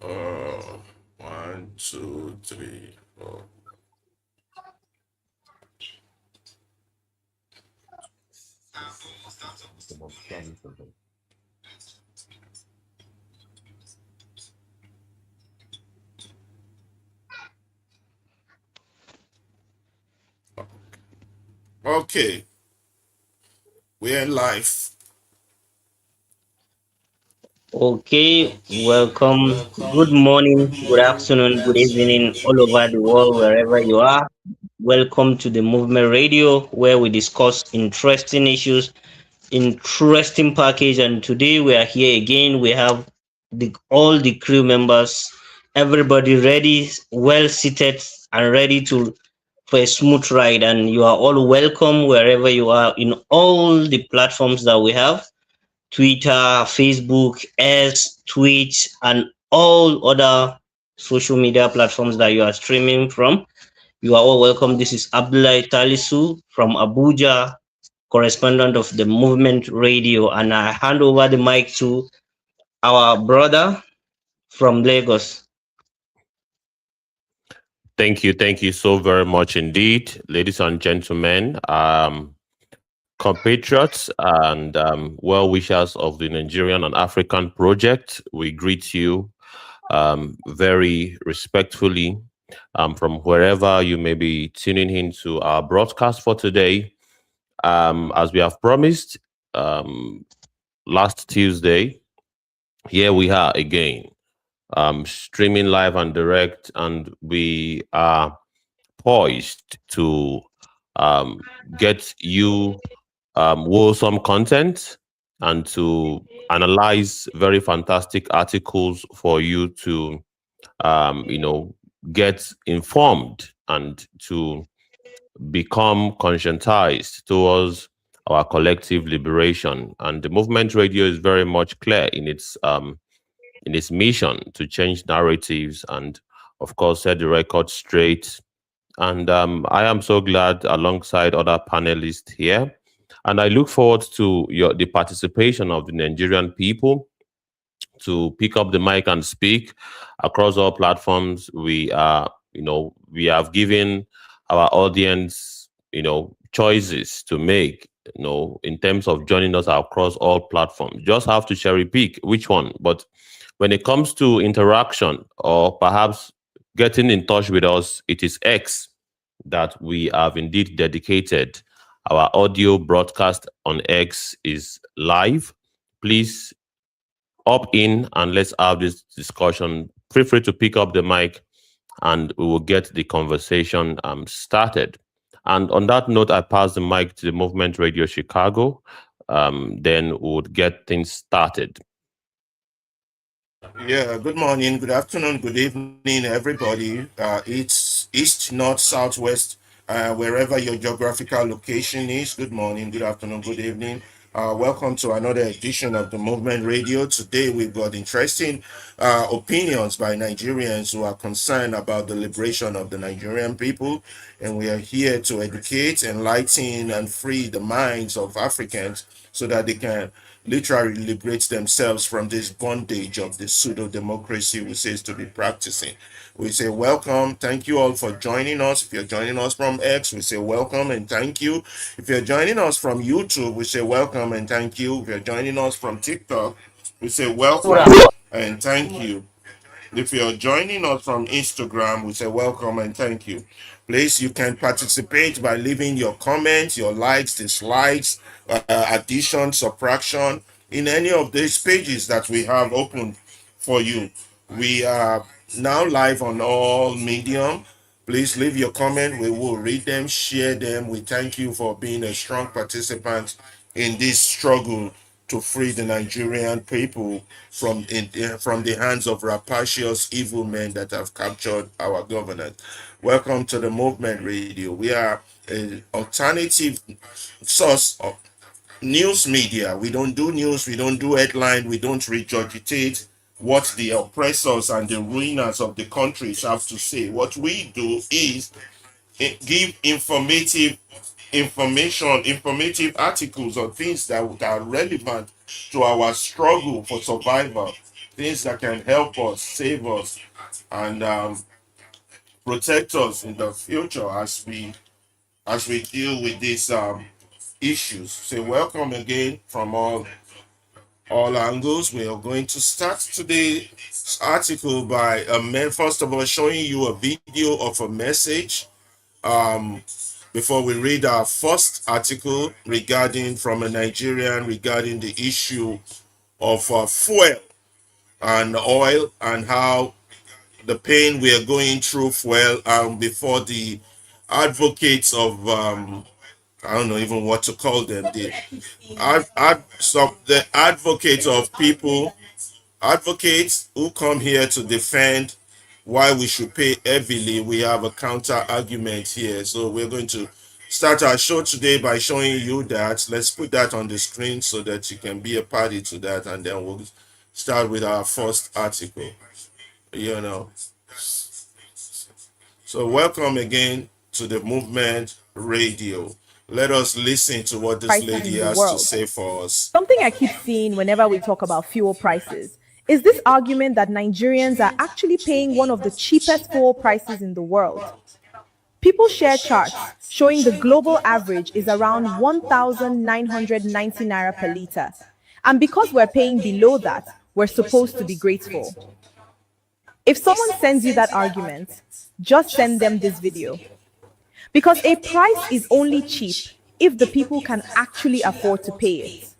Uh, One, two, three, four. Okay, we're in live. Okay, welcome. Good morning, good afternoon, good evening, all over the world, wherever you are. Welcome to the Movement Radio, where we discuss interesting issues, interesting package. And today we are here again. We have all the crew members, everybody ready, well seated, and ready to for a smooth ride. And you are all welcome wherever you are in all the platforms that we have. Twitter, Facebook, X, Twitch, and all other social media platforms that you are streaming from. You are all welcome. This is Abdullah Talisu from Abuja, correspondent of the Movement Radio, and I hand over the mic to our brother from Lagos. Thank you so very much indeed, ladies and gentlemen, compatriots and well wishers of the Nigerian and African project. We greet you very respectfully from wherever you may be tuning into our broadcast for today. As we have promised last Tuesday, here we are again, streaming live and direct, and we are poised to um, get you wholesome content and to analyze very fantastic articles for you to, you know, get informed and to become conscientized towards our collective liberation. And the movement radio is very much clear in its mission to change narratives and, of course, set the record straight. And I am so glad alongside other panelists here. And I look forward to the participation of the Nigerian people to pick up the mic and speak across all platforms. We have given our audience, choices to make, in terms of joining us across all platforms. Just have to cherry pick which one. But when it comes to interaction or perhaps getting in touch with us, it is X that we have indeed dedicated. Our audio broadcast on X is live. Please up in and let's have this discussion. Feel free to pick up the mic and we will get the conversation started. And on that note, I pass the mic to the Movement Radio Chicago. Then we would get things started. Yeah, good morning, good afternoon, good evening, everybody. It's east, north, southwest, wherever your geographical location is. Good morning, good afternoon, good evening. Welcome to another edition of the Movement Radio. Today we've got interesting opinions by Nigerians who are concerned about the liberation of the Nigerian people. And we are here to educate, enlighten, and free the minds of Africans so that they can literally liberate themselves from this bondage of the pseudo democracy we say to be practicing. We say welcome. Thank you all for joining us. If you're joining us from X, we say welcome and thank you. If you're joining us from YouTube, we say welcome and thank you. If you're joining us from TikTok, we say welcome and thank you. If you're joining us from Instagram, we say welcome and thank you. Please, you can participate by leaving your comments, your likes, dislikes, addition, subtraction in any of these pages that we have open for you. We are now live on all medium. Please leave your comment. We will read them, share them. We thank you for being a strong participant in this struggle to free the Nigerian people from the hands of rapacious evil men that have captured our government. Welcome to the Movement Radio. We are an alternative source of news media. We don't do news, we don't do headline, we don't regurgitate what the oppressors and the ruiners of the countries have to say. What we do is give informative articles on things that are relevant to our struggle for survival things that can help us, save us, and protect us in the future as we deal with these issues. So welcome again from all angles. We are going to start today's article by first of all showing you a video of a message before we read our first article regarding from a Nigerian regarding the issue of fuel and oil and how the pain we are going through fuel before the advocates of I don't know even what to call them, the advocates of people, advocates who come here to defend why we should pay heavily. We have a counter argument here, so we're going to start our show today by showing you that. Let's put that on the screen so that you can be a party to that, and then we'll start with our first article. You know, so welcome again to the Movement Radio. Let us listen to what this lady has to say for us. Something I keep seeing whenever we talk about fuel prices is this argument that Nigerians are actually paying one of the cheapest fuel prices in the world. People share charts showing the global average is around 1,990 naira per liter. And because we're paying below that, we're supposed to be grateful. If someone sends you that argument, just send them this video. Because a price is only cheap if the people can actually afford to pay it.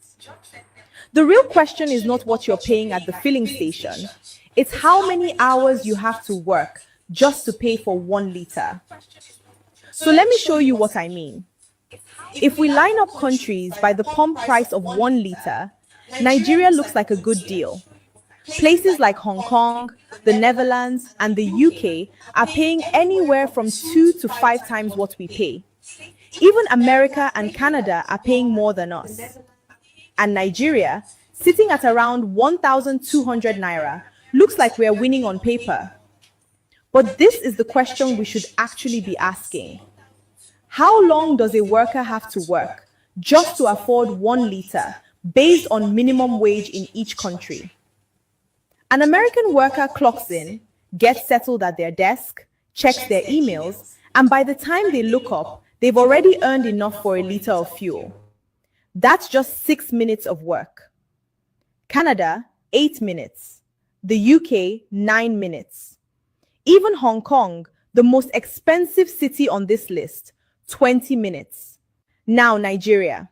The real question is not what you're paying at the filling station, it's how many hours you have to work just to pay for 1 liter. So let me show you what I mean. If we line up countries by the pump price of 1 liter, Nigeria looks like a good deal. Places like Hong Kong, the Netherlands, and the UK are paying anywhere from 2 to 5 times what we pay. Even America and Canada are paying more than us. And Nigeria, sitting at around 1,200 naira, looks like we are winning on paper. But this is the question we should actually be asking. How long does a worker have to work just to afford 1 liter based on minimum wage in each country? An American worker clocks in, gets settled at their desk, checks their emails, and by the time they look up, they've already earned enough for a liter of fuel. That's just 6 minutes of work. Canada, 8 minutes. The UK, 9 minutes. Even Hong Kong, the most expensive city on this list, 20 minutes. Now Nigeria.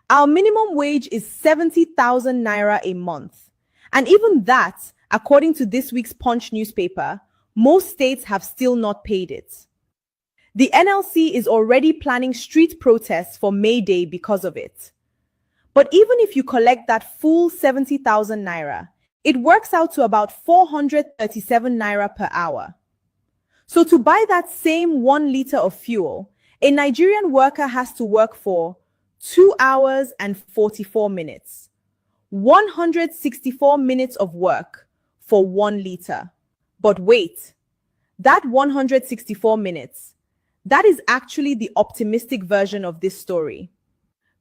Our minimum wage is 70,000 naira a month. And even that, according to this week's Punch newspaper, most states have still not paid it. The NLC is already planning street protests for May Day because of it. But even if you collect that full 70,000 naira, it works out to about 437 naira per hour. So to buy that same 1 liter of fuel, a Nigerian worker has to work for 2 hours and 44 minutes. 164 minutes of work for 1 liter. But wait, that 164 minutes, that is actually the optimistic version of this story.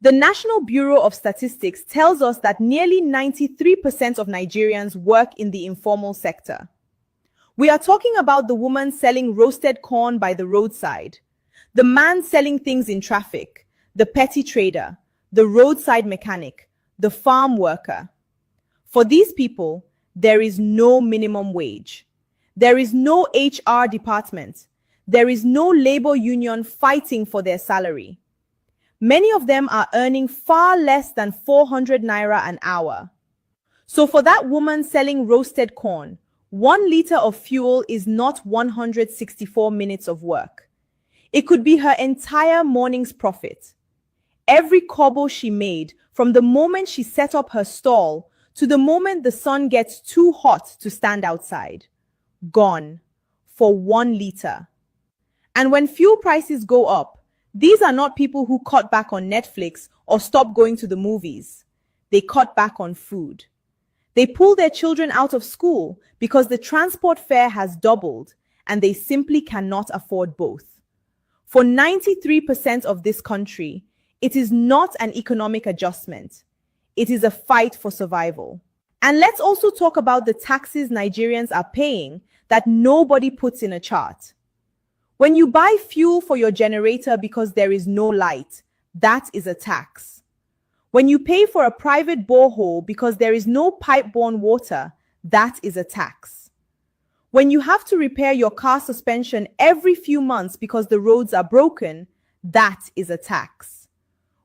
The National Bureau of Statistics tells us that nearly 93% of Nigerians work in the informal sector. We are talking about the woman selling roasted corn by the roadside, the man selling things in traffic, the petty trader, the roadside mechanic, the farm worker. For these people, there is no minimum wage. There is no HR department. There is no labor union fighting for their salary. Many of them are earning far less than 400 naira an hour. So for that woman selling roasted corn, 1 liter of fuel is not 164 minutes of work. It could be her entire morning's profit. Every kobo she made from the moment she set up her stall to the moment the sun gets too hot to stand outside. Gone for 1 liter. And when fuel prices go up, these are not people who cut back on Netflix or stop going to the movies. They cut back on food. They pull their children out of school because the transport fare has doubled and they simply cannot afford both. For 93% of this country, it is not an economic adjustment. It is a fight for survival. And let's also talk about the taxes Nigerians are paying that nobody puts in a chart. When you buy fuel for your generator because there is no light, that is a tax. When you pay for a private borehole because there is no pipe-borne water, that is a tax. When you have to repair your car suspension every few months because the roads are broken, that is a tax.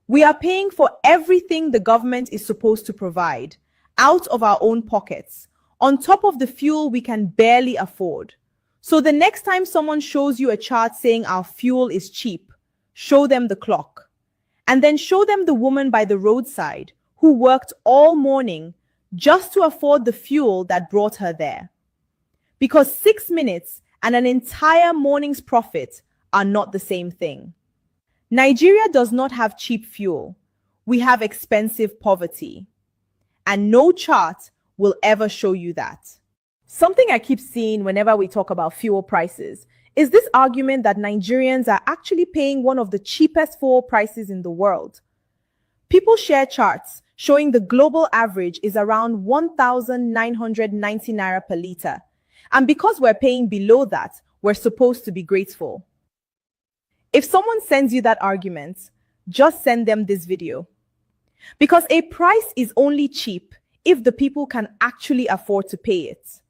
We are paying for everything the government is supposed to provide, out of our own pockets, on top of the fuel we can barely afford. So the next time someone shows you a chart saying our fuel is cheap, show them the clock. And then show them the woman by the roadside who worked all morning just to afford the fuel that brought her there. Because 6 minutes and an entire morning's profit are not the same thing. Nigeria does not have cheap fuel. We have expensive poverty. And no chart will ever show you that. Something I keep seeing whenever we talk about fuel prices is this argument that Nigerians are actually paying one of the cheapest fuel prices in the world. People share charts showing the global average is around 1,990 naira per liter. And because we're paying below that, we're supposed to be grateful. If someone sends you that argument, just send them this video. Because a price is only cheap if the people can actually afford to pay it.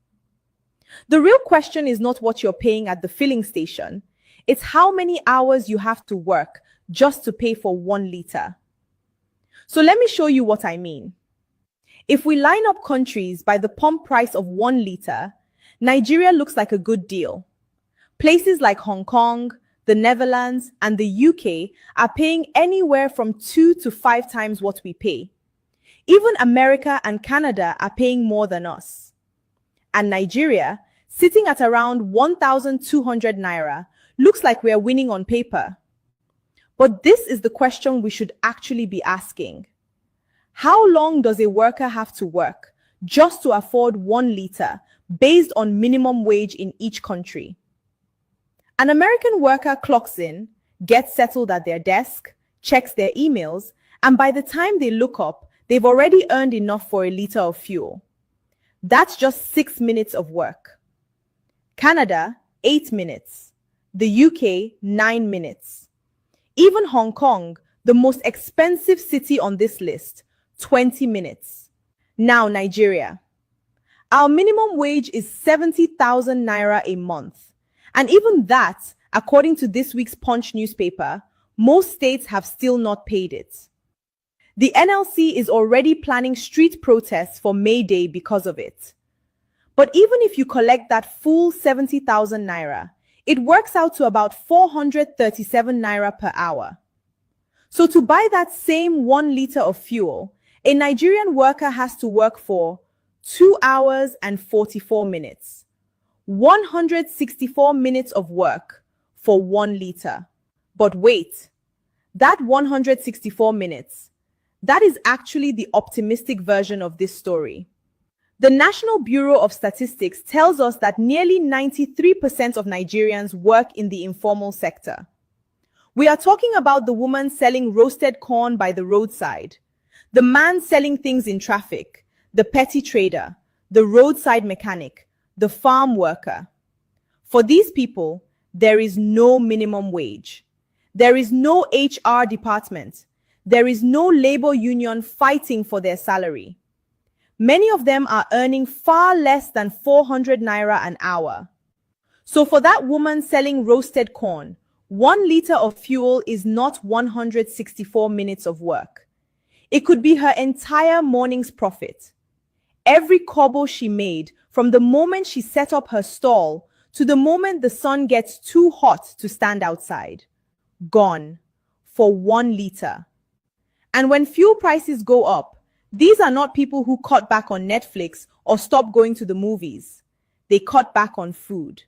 The real question is not what you're paying at the filling station. It's how many hours you have to work just to pay for 1 liter. So let me show you what I mean. If we line up countries by the pump price of 1 liter, Nigeria looks like a good deal. Places like Hong Kong, the Netherlands, and the UK are paying anywhere from 2 to 5 times what we pay. Even America and Canada are paying more than us. And Nigeria, sitting at around 1,200 naira, looks like we are winning on paper. But this is the question we should actually be asking. How long does a worker have to work just to afford 1 liter based on minimum wage in each country? An American worker clocks in, gets settled at their desk, checks their emails, and by the time they look up, they've already earned enough for a liter of fuel. That's just 6 minutes of work. Canada, 8 minutes. The UK, 9 minutes. Even Hong Kong, the most expensive city on this list, 20 minutes. Now Nigeria. Our minimum wage is 70,000 naira a month. And even that, according to this week's Punch newspaper, most states have still not paid it. The NLC is already planning street protests for May Day because of it. But even if you collect that full 70,000 naira, it works out to about 437 naira per hour. So to buy that same 1 liter of fuel, a Nigerian worker has to work for 2 hours and 44 minutes. 164 minutes of work for 1 liter. But wait, that 164 minutes, that is actually the optimistic version of this story. The National Bureau of Statistics tells us that nearly 93% of Nigerians work in the informal sector. We are talking about the woman selling roasted corn by the roadside, the man selling things in traffic, the petty trader, the roadside mechanic, the farm worker. For these people, there is no minimum wage. There is no HR department. There is no labor union fighting for their salary. Many of them are earning far less than 400 naira an hour. So for that woman selling roasted corn, 1 liter of fuel is not 164 minutes of work. It could be her entire morning's profit. Every kobo she made from the moment she set up her stall to the moment the sun gets too hot to stand outside. Gone for 1 liter. And when fuel prices go up, these are not people who cut back on Netflix or stop going to the movies. They cut back on food.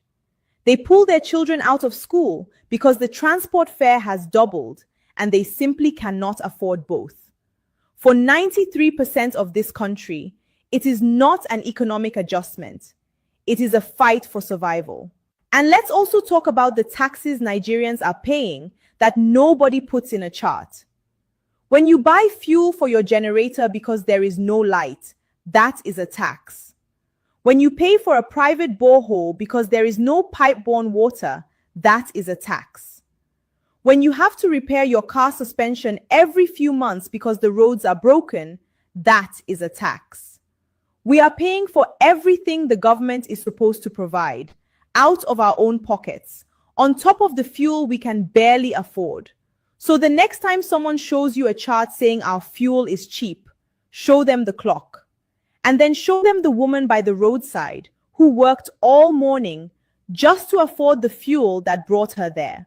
They pull their children out of school because the transport fare has doubled and they simply cannot afford both. For 93% of this country, it is not an economic adjustment. It is a fight for survival. And let's also talk about the taxes Nigerians are paying that nobody puts in a chart. When you buy fuel for your generator because there is no light, that is a tax. When you pay for a private borehole because there is no pipe-borne water, that is a tax. When you have to repair your car suspension every few months because the roads are broken, that is a tax. We are paying for everything the government is supposed to provide, out of our own pockets, on top of the fuel we can barely afford. So the next time someone shows you a chart saying our fuel is cheap, show them the clock. And then show them the woman by the roadside who worked all morning just to afford the fuel that brought her there.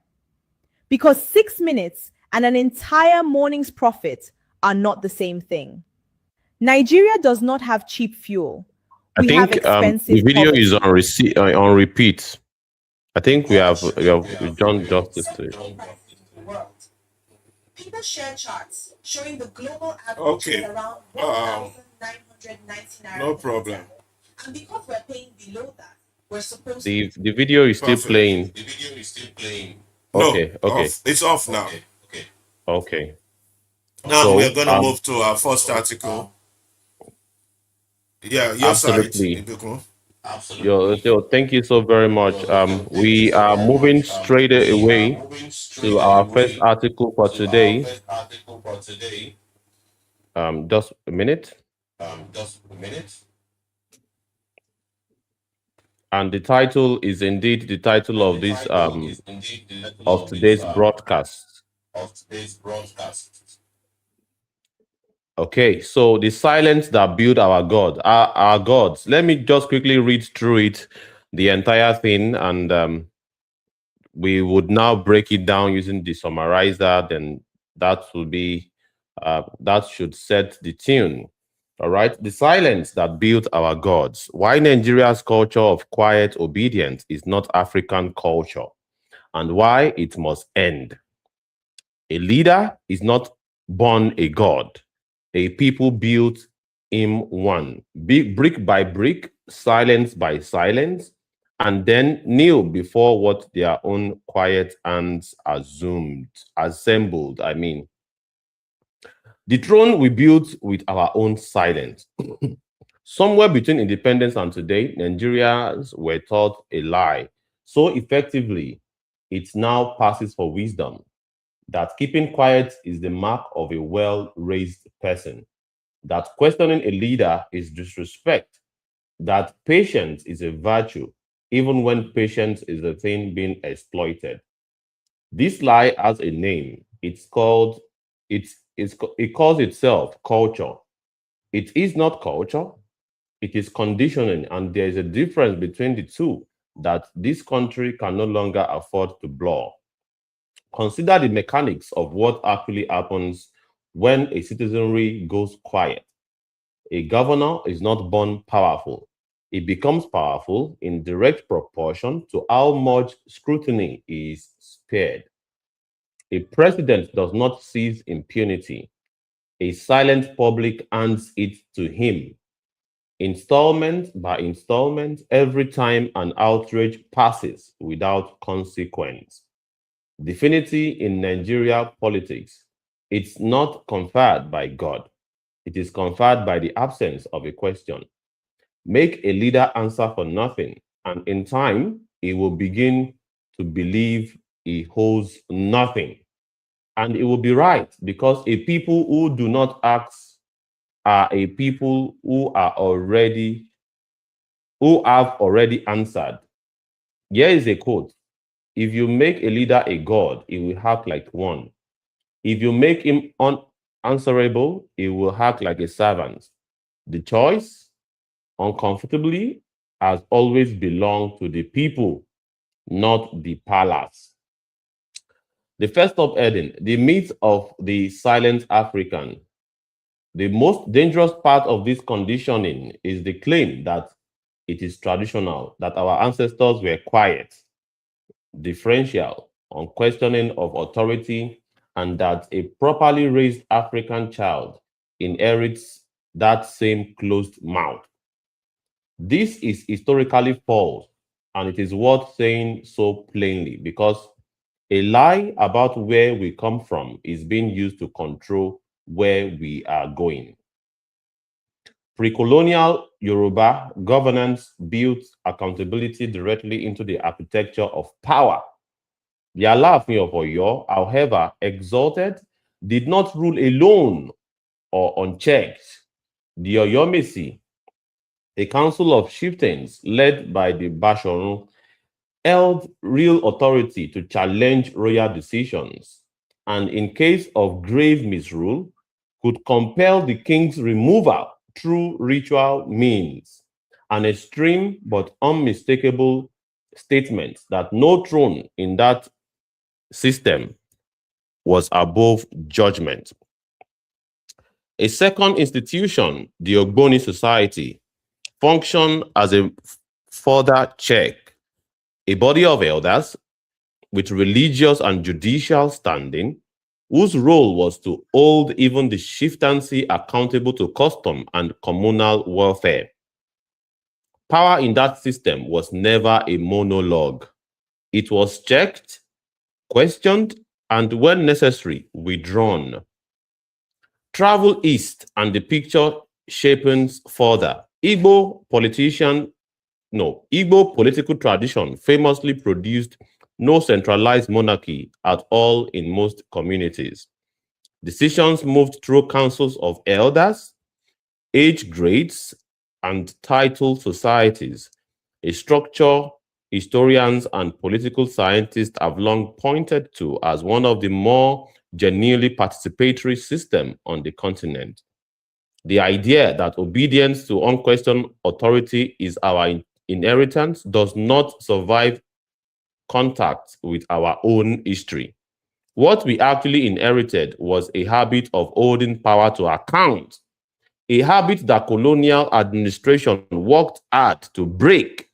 Because 6 minutes and an entire morning's profit are not the same thing. Nigeria does not have cheap fuel. I We have think expensive the video is poverty. on repeat. I think we have done justice to it. People share charts showing the global Okay. is around Um, 1,999. no problem. And because we're paying below that, we're supposed The video is still Perfect. playing. No, Okay, okay, off. It's off now. okay. Now So, we're going to move to our first article. Yeah, your side. absolutely. Ibukun. Yo, thank you so very much. We are moving straight away to our first article for today. Just a minute. And the title is indeed the title of this of today's broadcast. Okay, so the silence that built our God, our gods. Let me just quickly read through it, the entire thing, and we would now break it down using the summarizer. Then that will be that should set the tune. All right, the silence that built our gods. Why Nigeria's culture of quiet obedience is not African culture, and why it must end. A leader is not born a god. A people built him one, brick by brick, silence by silence, and then kneel before what their own quiet hands assembled. I mean, the throne we built with our own silence. Somewhere between independence and today, Nigerians were taught a lie so effectively, it now passes for wisdom. That keeping quiet is the mark of a well-raised person, that questioning a leader is disrespect, that patience is a virtue, even when patience is the thing being exploited. This lie has a name. It calls itself culture. It is not culture. It is conditioning, and there is a difference between the two that this country can no longer afford to blur. Consider the mechanics of what actually happens when a citizenry goes quiet. A governor is not born powerful. He becomes powerful in direct proportion to how much scrutiny is spared. A president does not seize impunity. A silent public hands it to him. Installment by installment, every time an outrage passes without consequence. Divinity in Nigeria politics, it's not conferred by God. It is conferred by the absence of a question. Make a leader answer for nothing, and in time, he will begin to believe he owes nothing. And it will be right, because a people who do not act are a people who have already answered. Here is a quote. If you make a leader a god, he will act like one. If you make him unanswerable, he will act like a servant. The choice, uncomfortably, has always belonged to the people, not the palace. The first subheading, the myth of the silent African. The most dangerous part of this conditioning is the claim that it is traditional, that our ancestors were quiet, differential, unquestioning of authority, and that a properly raised African child inherits that same closed mouth. This is historically false, and it is worth saying so plainly because a lie about where we come from is being used to control where we are going. Pre-colonial Yoruba governance built accountability directly into the architecture of power. The Alaafin of Oyo, however exalted, did not rule alone or unchecked. The Oyomesi, a council of chieftains led by the Bashorun, held real authority to challenge royal decisions, and in case of grave misrule, could compel the king's removal through ritual means. An extreme but unmistakable statement that no throne in that system was above judgment. A second institution, the Ogboni Society, functioned as a further check, a body of elders with religious and judicial standing, whose role was to hold even the chieftaincy accountable to custom and communal welfare. Power in that system was never a monologue. It was checked, questioned, and when necessary, withdrawn. Travel east and the picture sharpens further. Igbo political tradition famously produced no centralized monarchy at all in most communities. Decisions moved through councils of elders, age grades, and title societies, a structure historians and political scientists have long pointed to as one of the more genuinely participatory systems on the continent. The idea that obedience to unquestioned authority is our inheritance does not survive contact with our own history. What we actually inherited was a habit of holding power to account, a habit that colonial administration worked hard to break,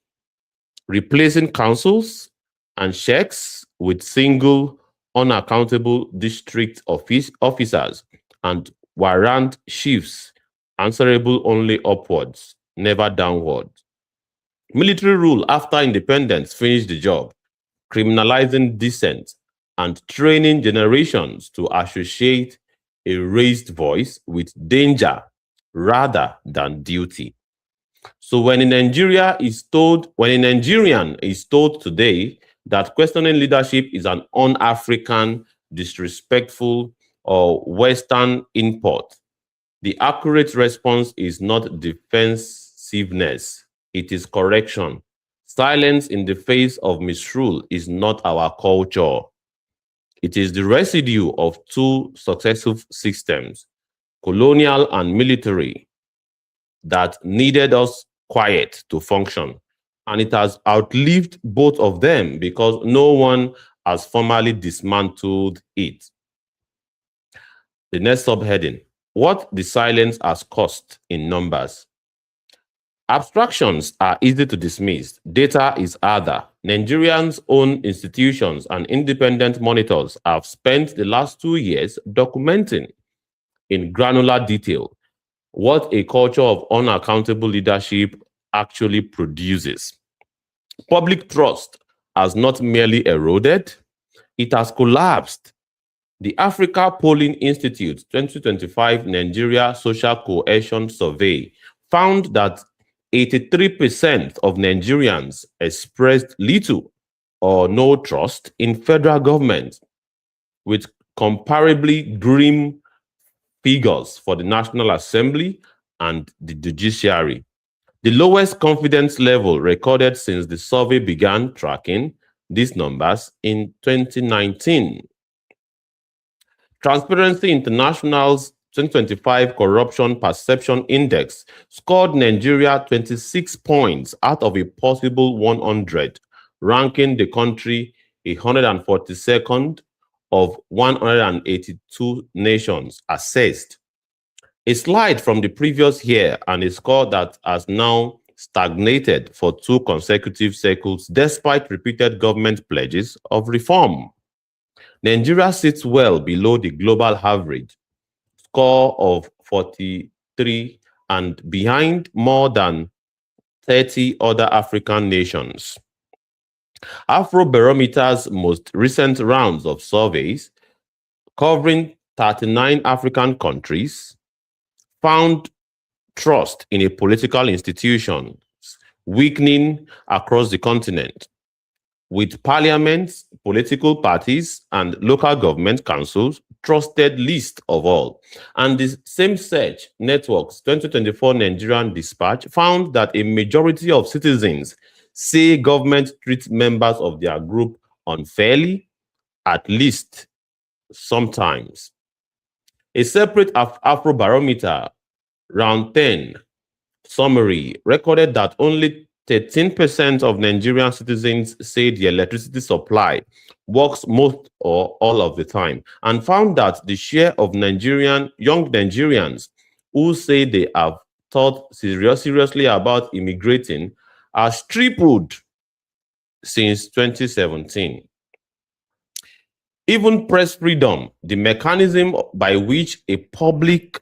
replacing councils and sheikhs with single, unaccountable district officers and warrant chiefs answerable only upwards, never downward. Military rule after independence finished the job, criminalizing dissent and training generations to associate a raised voice with danger rather than duty. So when a Nigerian is told today that questioning leadership is an un-African, disrespectful, or Western import, the accurate response is not defensiveness, it is correction. Silence in the face of misrule is not our culture. It is the residue of two successive systems, colonial and military, that needed us quiet to function. And it has outlived both of them because no one has formally dismantled it. The next subheading, what the silence has cost in numbers. Abstractions are easy to dismiss. Data is harder. Nigerians' own institutions and independent monitors have spent the last 2 years documenting in granular detail what a culture of unaccountable leadership actually produces. Public trust has not merely eroded, it has collapsed. The Africa Polling Institute 2025 Nigeria Social Cohesion Survey found that 83% of Nigerians expressed little or no trust in federal government, with comparably grim figures for the National Assembly and the judiciary. The lowest confidence level recorded since the survey began tracking these numbers in 2019. Transparency International's 2025 Corruption Perception Index scored Nigeria 26 points out of a possible 100, ranking the country 142nd of 182 nations assessed. A slide from the previous year and a score that has now stagnated for 2 consecutive cycles despite repeated government pledges of reform. Nigeria sits well below the global average score of 43 and behind more than 30 other African nations. Afrobarometer's most recent rounds of surveys, covering 39 African countries, found trust in a political institution weakening across the continent, with parliaments, political parties, and local government councils trusted least of all. And the same Search Network's 2024 Nigerian Dispatch found that a majority of citizens say government treats members of their group unfairly, at least sometimes. A separate Afrobarometer Round 10 summary recorded that only 13% of Nigerian citizens say the electricity supply works most or all of the time, and found that the share of young Nigerians who say they have thought seriously about immigrating has tripled since 2017. Even press freedom, the mechanism by which a public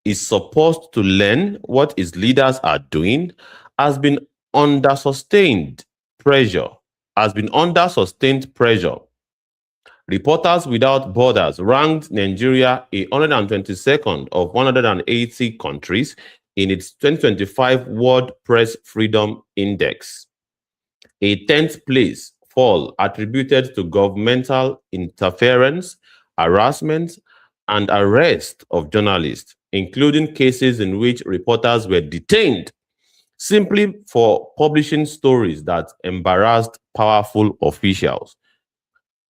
is supposed to learn what its leaders are doing, has been under sustained pressure. Reporters Without Borders ranked Nigeria 122nd of 180 countries in its 2025 World Press Freedom Index. A 10th place fall attributed to governmental interference, harassment, and arrest of journalists, including cases in which reporters were detained simply for publishing stories that embarrassed powerful officials.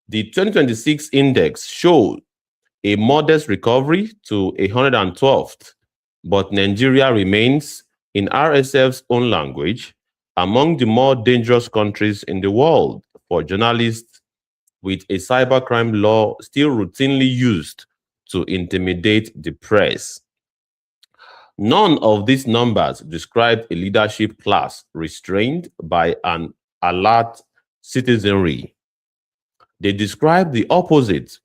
The 2026 index showed a modest recovery to 112th, but Nigeria remains, in RSF's own language, among the more dangerous countries in the world for journalists, with a cybercrime law still routinely used to intimidate the press. None of these numbers describe a leadership class restrained by an alert citizenry. They describe the opposite: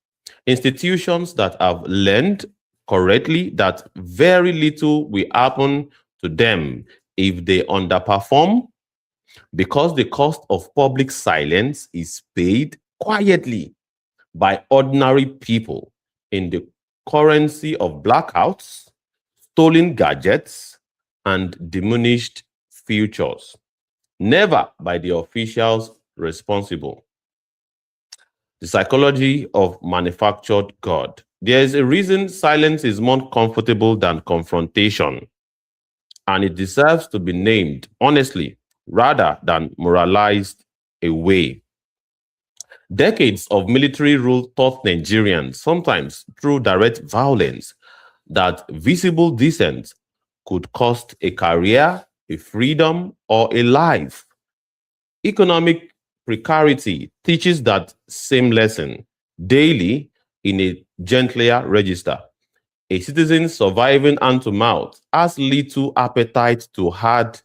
institutions that have learned correctly that very little will happen to them if they underperform, because the cost of public silence is paid quietly by ordinary people in the currency of blackouts, stolen gadgets, and diminished futures, never by the officials responsible. The psychology of manufactured God. There is a reason silence is more comfortable than confrontation, and it deserves to be named honestly rather than moralized away. Decades of military rule taught Nigerians, sometimes through direct violence, that visible dissent could cost a career, a freedom, or a life. Economic precarity teaches that same lesson daily in a gentler register. A citizen surviving hand to mouth has little appetite to add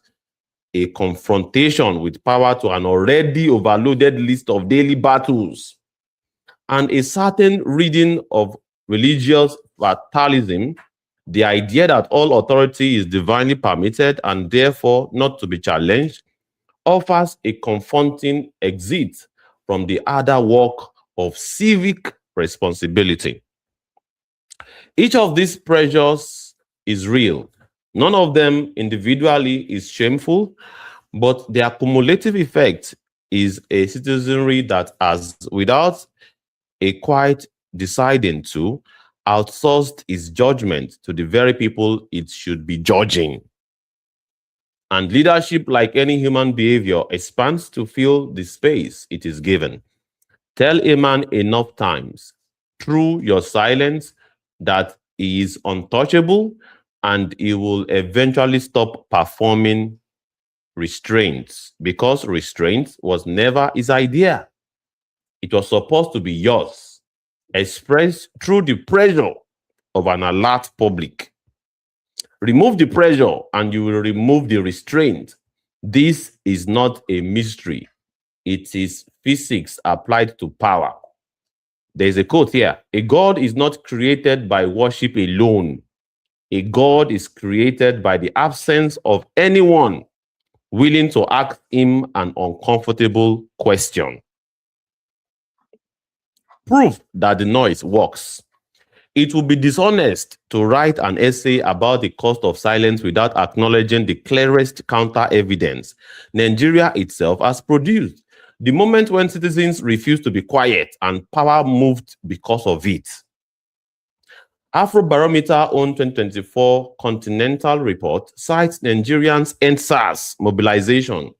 a confrontation with power to an already overloaded list of daily battles. And a certain reading of religious fatalism, the idea that all authority is divinely permitted and therefore not to be challenged, offers a confronting exit from the harder work of civic responsibility. Each of these pressures is real. None of them individually is shameful, but their cumulative effect is a citizenry that has, without a quiet deciding to, outsourced its judgment to the very people it should be judging. And leadership, like any human behavior, expands to fill the space it is given. Tell a man enough times, through your silence, that he is untouchable, and he will eventually stop performing restraints, because restraint was never his idea. It was supposed to be yours, expressed through the pressure of an alert public. Remove the pressure and you will remove the restraint. This is not a mystery. It is physics applied to power. There's a quote here: a God is not created by worship alone. A God is created by the absence of anyone willing to ask him an uncomfortable question. Proof that the noise works. It would be dishonest to write an essay about the cost of silence without acknowledging the clearest counter evidence Nigeria itself has produced. The moment when citizens refused to be quiet and power moved because of it. Afrobarometer own 2024 Continental Report cites Nigerians' EndSARS mobilization,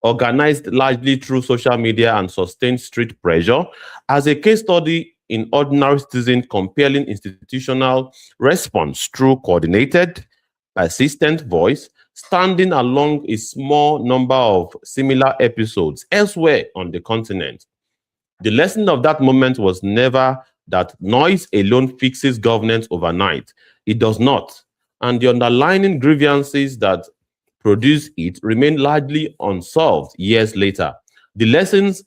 organized largely through social media and sustained street pressure, as a case study in ordinary citizens compelling institutional response through coordinated, persistent voice, standing along a small number of similar episodes elsewhere on the continent. The lesson of that moment was never that noise alone fixes governance overnight. It does not. And the underlying grievances that produce it remain largely unsolved years later. The lessons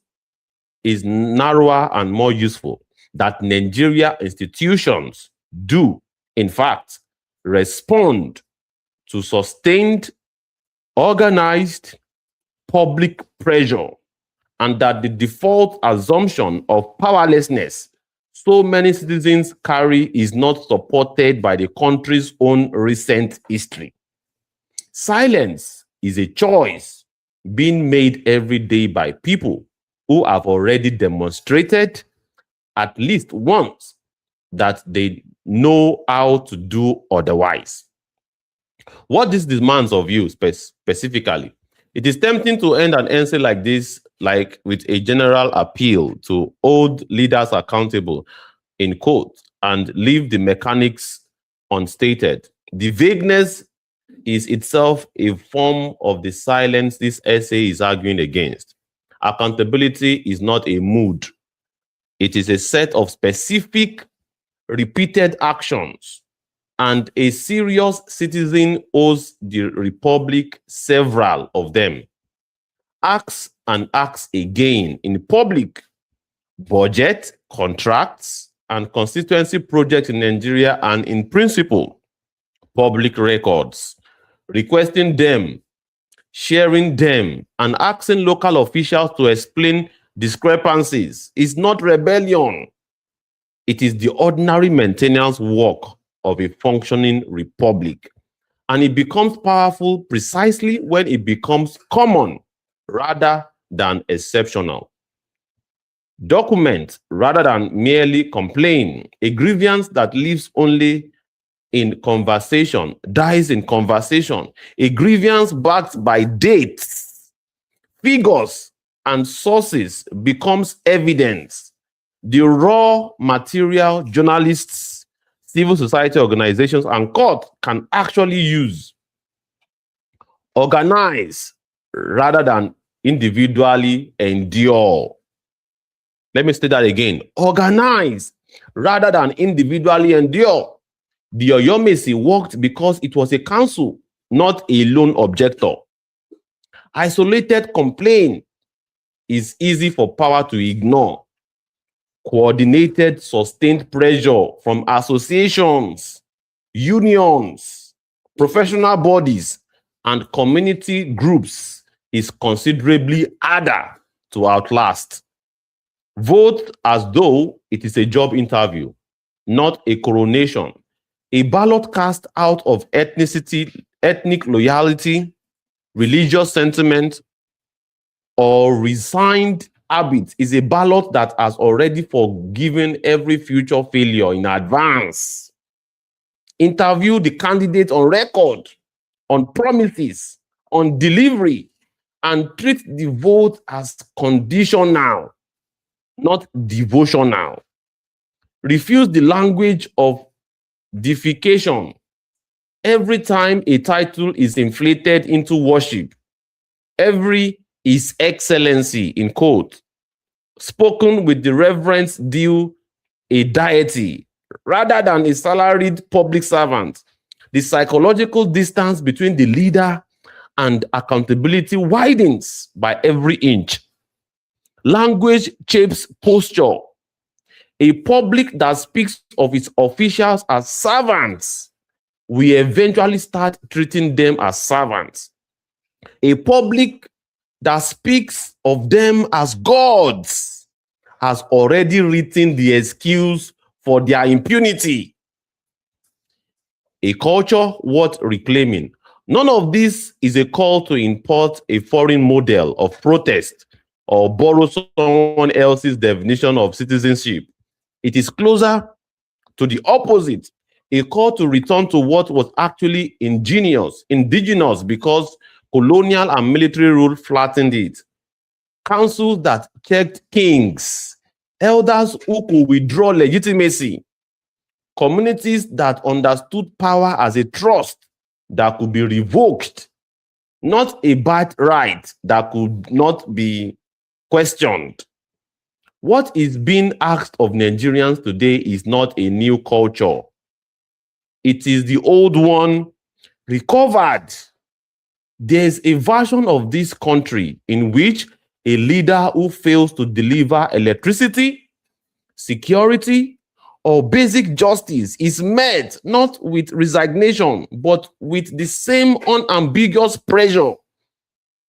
is narrower and more useful, that Nigeria institutions do, in fact, respond to sustained, organized public pressure, and that the default assumption of powerlessness so many citizens carry is not supported by the country's own recent history. Silence is a choice being made every day by people who have already demonstrated at least once that they know how to do otherwise. What this demands of you specifically, it is tempting to end an essay like this, like with a general appeal to hold leaders accountable, in quote, and leave the mechanics unstated. The vagueness is itself a form of the silence this essay is arguing against. Accountability is not a mood. It is a set of specific, repeated actions, and a serious citizen owes the Republic several of them. Acts and acts again in public, budget, contracts, and constituency projects in Nigeria, and in principle, public records, requesting them, sharing them, and asking local officials to explain discrepancies is not rebellion. It is the ordinary maintenance work of a functioning republic. And it becomes powerful precisely when it becomes common rather than exceptional. Document rather than merely complain. A grievance that lives only in conversation dies in conversation. A grievance backed by dates, figures, and sources becomes evidence. The raw material journalists, civil society organizations, and court can actually use. Organize rather than individually endure. Let me state that again. Organize rather than individually endure. The Oyomesi worked because it was a council, not a lone objector. Isolated complaint is easy for power to ignore. Coordinated, sustained pressure from associations, unions, professional bodies, and community groups is considerably harder to outlast. Vote as though it is a job interview, not a coronation. A ballot cast out of ethnicity, ethnic loyalty, religious sentiment, or resigned habit is a ballot that has already forgiven every future failure in advance. Interview the candidate on record, on promises, on delivery, and treat the vote as conditional, not devotional. Refuse the language of deification. Every time a title is inflated into worship, every His Excellency, in quote, spoken with the reverence due a deity rather than a salaried public servant, the psychological distance between the leader and accountability widens by every inch. Language shapes posture. A public that speaks of its officials as servants will eventually start treating them as servants. A public that speaks of them as gods has already written the excuse for their impunity. A culture worth reclaiming. None of this is a call to import a foreign model of protest or borrow someone else's definition of citizenship. It is closer to the opposite, a call to return to what was actually indigenous, because colonial and military rule flattened it. Councils that checked kings, elders who could withdraw legitimacy, communities that understood power as a trust that could be revoked, not a birthright that could not be questioned. What is being asked of Nigerians today is not a new culture. It is the old one recovered. There's a version of this country in which a leader who fails to deliver electricity, security, or basic justice is met not with resignation, but with the same unambiguous pressure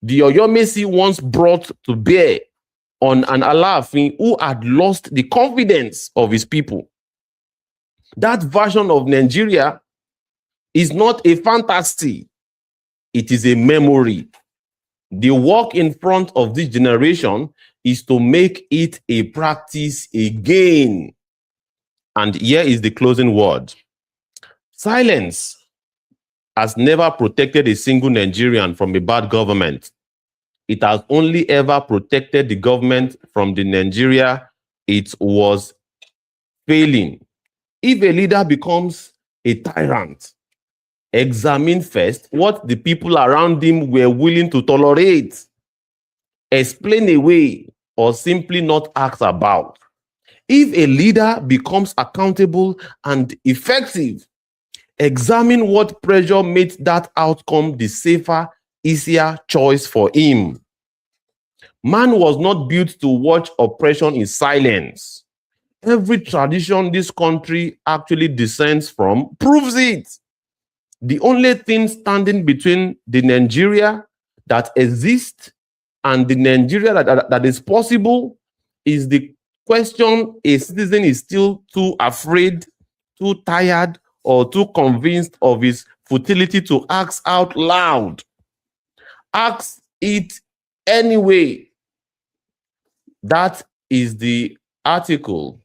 the Oyomesi once brought to bear on an Alaafin who had lost the confidence of his people. That version of Nigeria is not a fantasy. It is a memory. The work in front of this generation is to make it a practice again. And here is the closing word. Silence has never protected a single Nigerian from a bad government. It has only ever protected the government from the Nigeria it was failing. If a leader becomes a tyrant, examine first what the people around him were willing to tolerate, explain away, or simply not ask about. If a leader becomes accountable and effective, examine what pressure made that outcome the safer, easier choice for him. Man was not built to watch oppression in silence. Every tradition this country actually descends from proves it. The only thing standing between the Nigeria that exists and the Nigeria that is possible is the question a citizen is still too afraid, too tired, or too convinced of his futility to ask out loud. Ask it anyway. That is the article.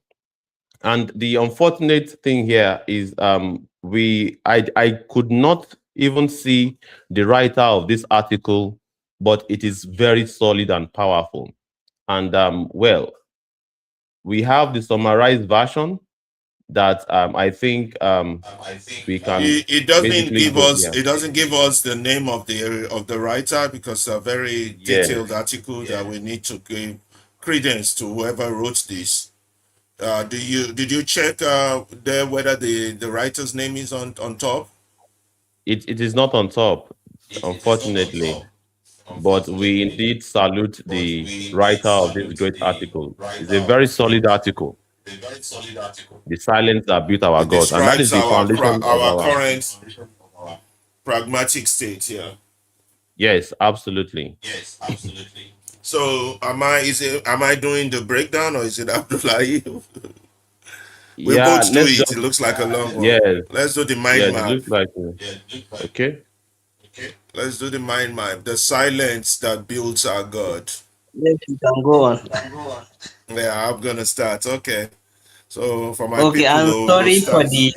And the unfortunate thing here is I could not even see the writer of this article, but it is very solid and powerful. And well, we have the summarized version that I think we can. It doesn't basically give go us. here. It doesn't give us the name of the writer, because a very detailed article that we need to give credence to whoever wrote this. Did you check there whether the writer's name is on top? It is not on top, unfortunately. But we indeed salute the writer of this great article. It's a very solid article. The silence that built our It God, and that is describes the foundation of our our. current pragmatic state. Yeah. Yes, absolutely. So am I doing the breakdown, or is it Abdullahi? We Yeah, both do let's it. just. It looks like a long one. Yes, Let's do the mind yes. It map. looks like. Okay. Let's do the mind map. The silence that builds our God. Yes, you can go on. Yeah, I'm gonna start. Okay. So for my Okay, people, I'm we'll sorry for start. the.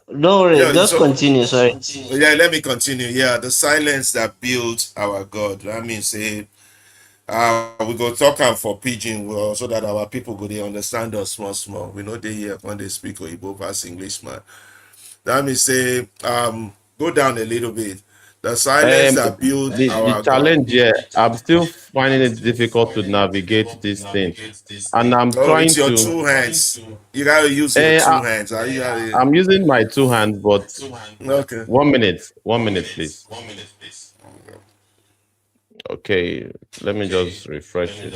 Don't worry, Yeah. just So continue. Sorry. yeah, let me continue. Yeah, the silence that builds our God. That means say, we go talk am for pidgin well, so that our people go they understand us small. We know they hear when they speak Igbo pass English, man. That means say, go down a little bit. The silence that builds The our God. challenge here, I'm still finding it difficult to navigate this thing, and I'm No, trying it's your to. two hands. You gotta use your two hands. I'm using my two hands, but Okay. 1 minute, 1 minute, please. Okay, let me just refresh it.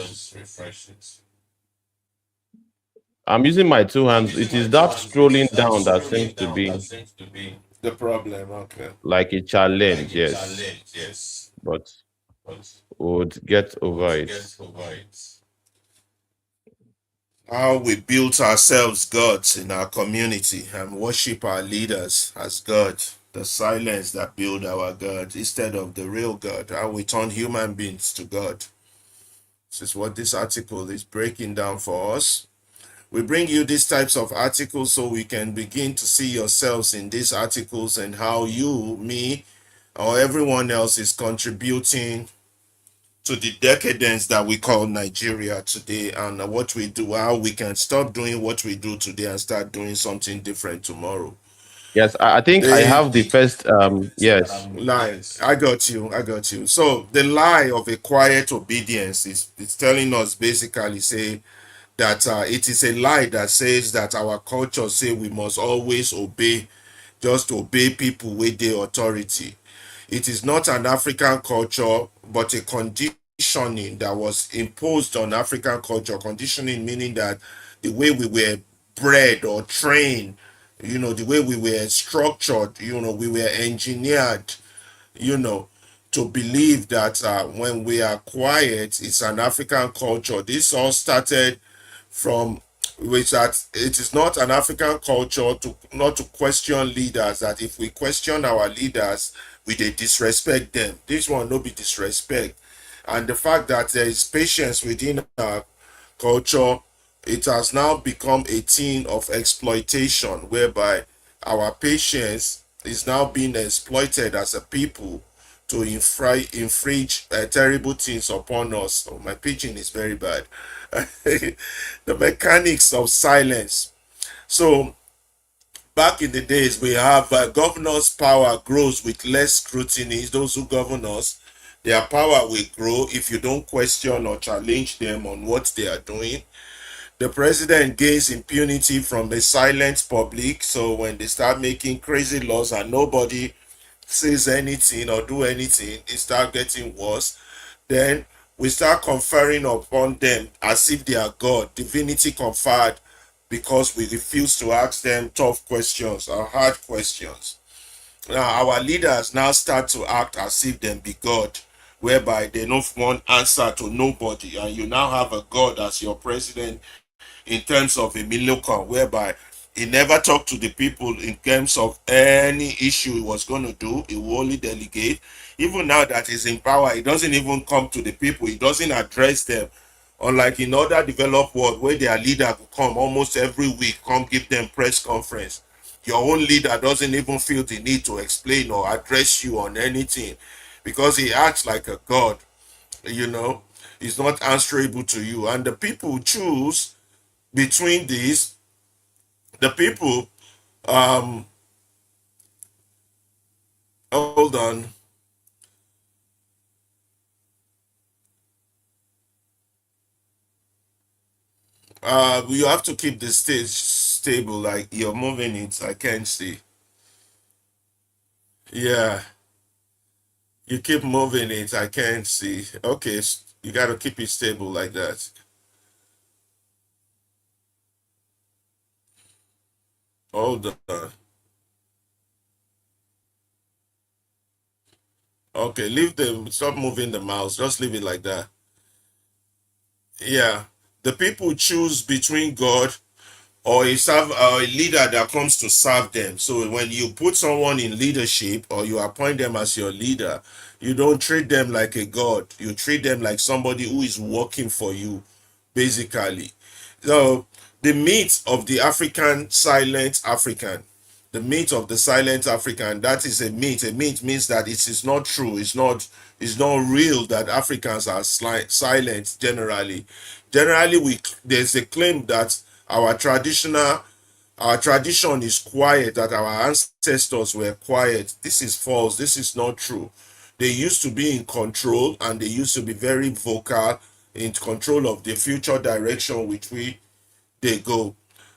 I'm using my two hands. It is that scrolling down that seems to be The problem. Okay. like a challenge, yes, but would get over it. how we built ourselves gods in our community and worship our leaders as God. The silence that build our God instead of the real God. How we turn human beings to God. This is what this article is breaking down for us. We bring you these types of articles so we can begin to see yourselves in these articles and how you, me, or everyone else is contributing to the decadence that we call Nigeria today, and what we do, how we can stop doing what we do today and start doing something different tomorrow. Yes, I think I The have the first. Yes. lie, I got you. So the lie of a quiet obedience is it's telling us basically say that it is a lie that says that our culture say we must always obey, just obey people with the authority. It is not an African culture, but a conditioning that was imposed on African culture. Conditioning meaning that the way we were bred or trained, the way we were structured, we were engineered, you know, to believe that when we are quiet, it's an African culture. This all started from which that it is not an African culture to not to question leaders, that if we question our leaders, we they disrespect them. This one no be disrespect. And the fact that there is patience within our culture, it has now become a thing of exploitation whereby our patience is now being exploited as a people to infringe terrible things upon us. Oh, my pitching is very bad. The mechanics of silence. So back in the days, we have governors' power grows with less scrutiny. Those who govern us, their power will grow if you don't question or challenge them on what they are doing. The president gains impunity from a silent public. So when they start making crazy laws and nobody says anything or do anything, it start getting worse. Then we start conferring upon them as if they are God, divinity conferred, because we refuse to ask them tough questions or hard questions. Now our leaders now start to act as if them be God, whereby they don't want answer to nobody, and you now have a God as your president in terms of a milocon, whereby he never talked to the people in terms of any issue he was going to do. He will only delegate. Even now that he's in power, he doesn't even come to the people. He doesn't address them. Unlike in other developed world where their leader will come almost every week, come give them press conference. Your own leader doesn't even feel the need to explain or address you on anything because he acts like a god, you know. He's not answerable to you. And the people choose between these, the people, hold on. You have to keep the stage stable, like you're moving it. I can't see. Yeah, you keep moving it. I can't see. Okay, you got to keep it stable like that. Hold on. Okay, leave them. Stop moving the mouse. Just leave it like that. Yeah, the people choose between God or a leader that comes to serve them. So when you put someone in leadership or you appoint them as your leader, you don't treat them like a god. You treat them like somebody who is working for you, basically. So the myth of the African silent African, the myth of the silent African, that is a myth. A myth means that it is not true. It's not real that Africans are silent generally. Generally, there's a claim that our traditional our tradition is quiet, that our ancestors were quiet. This is false. This is not true. They used to be in control and they used to be very vocal in control of the future direction which they go.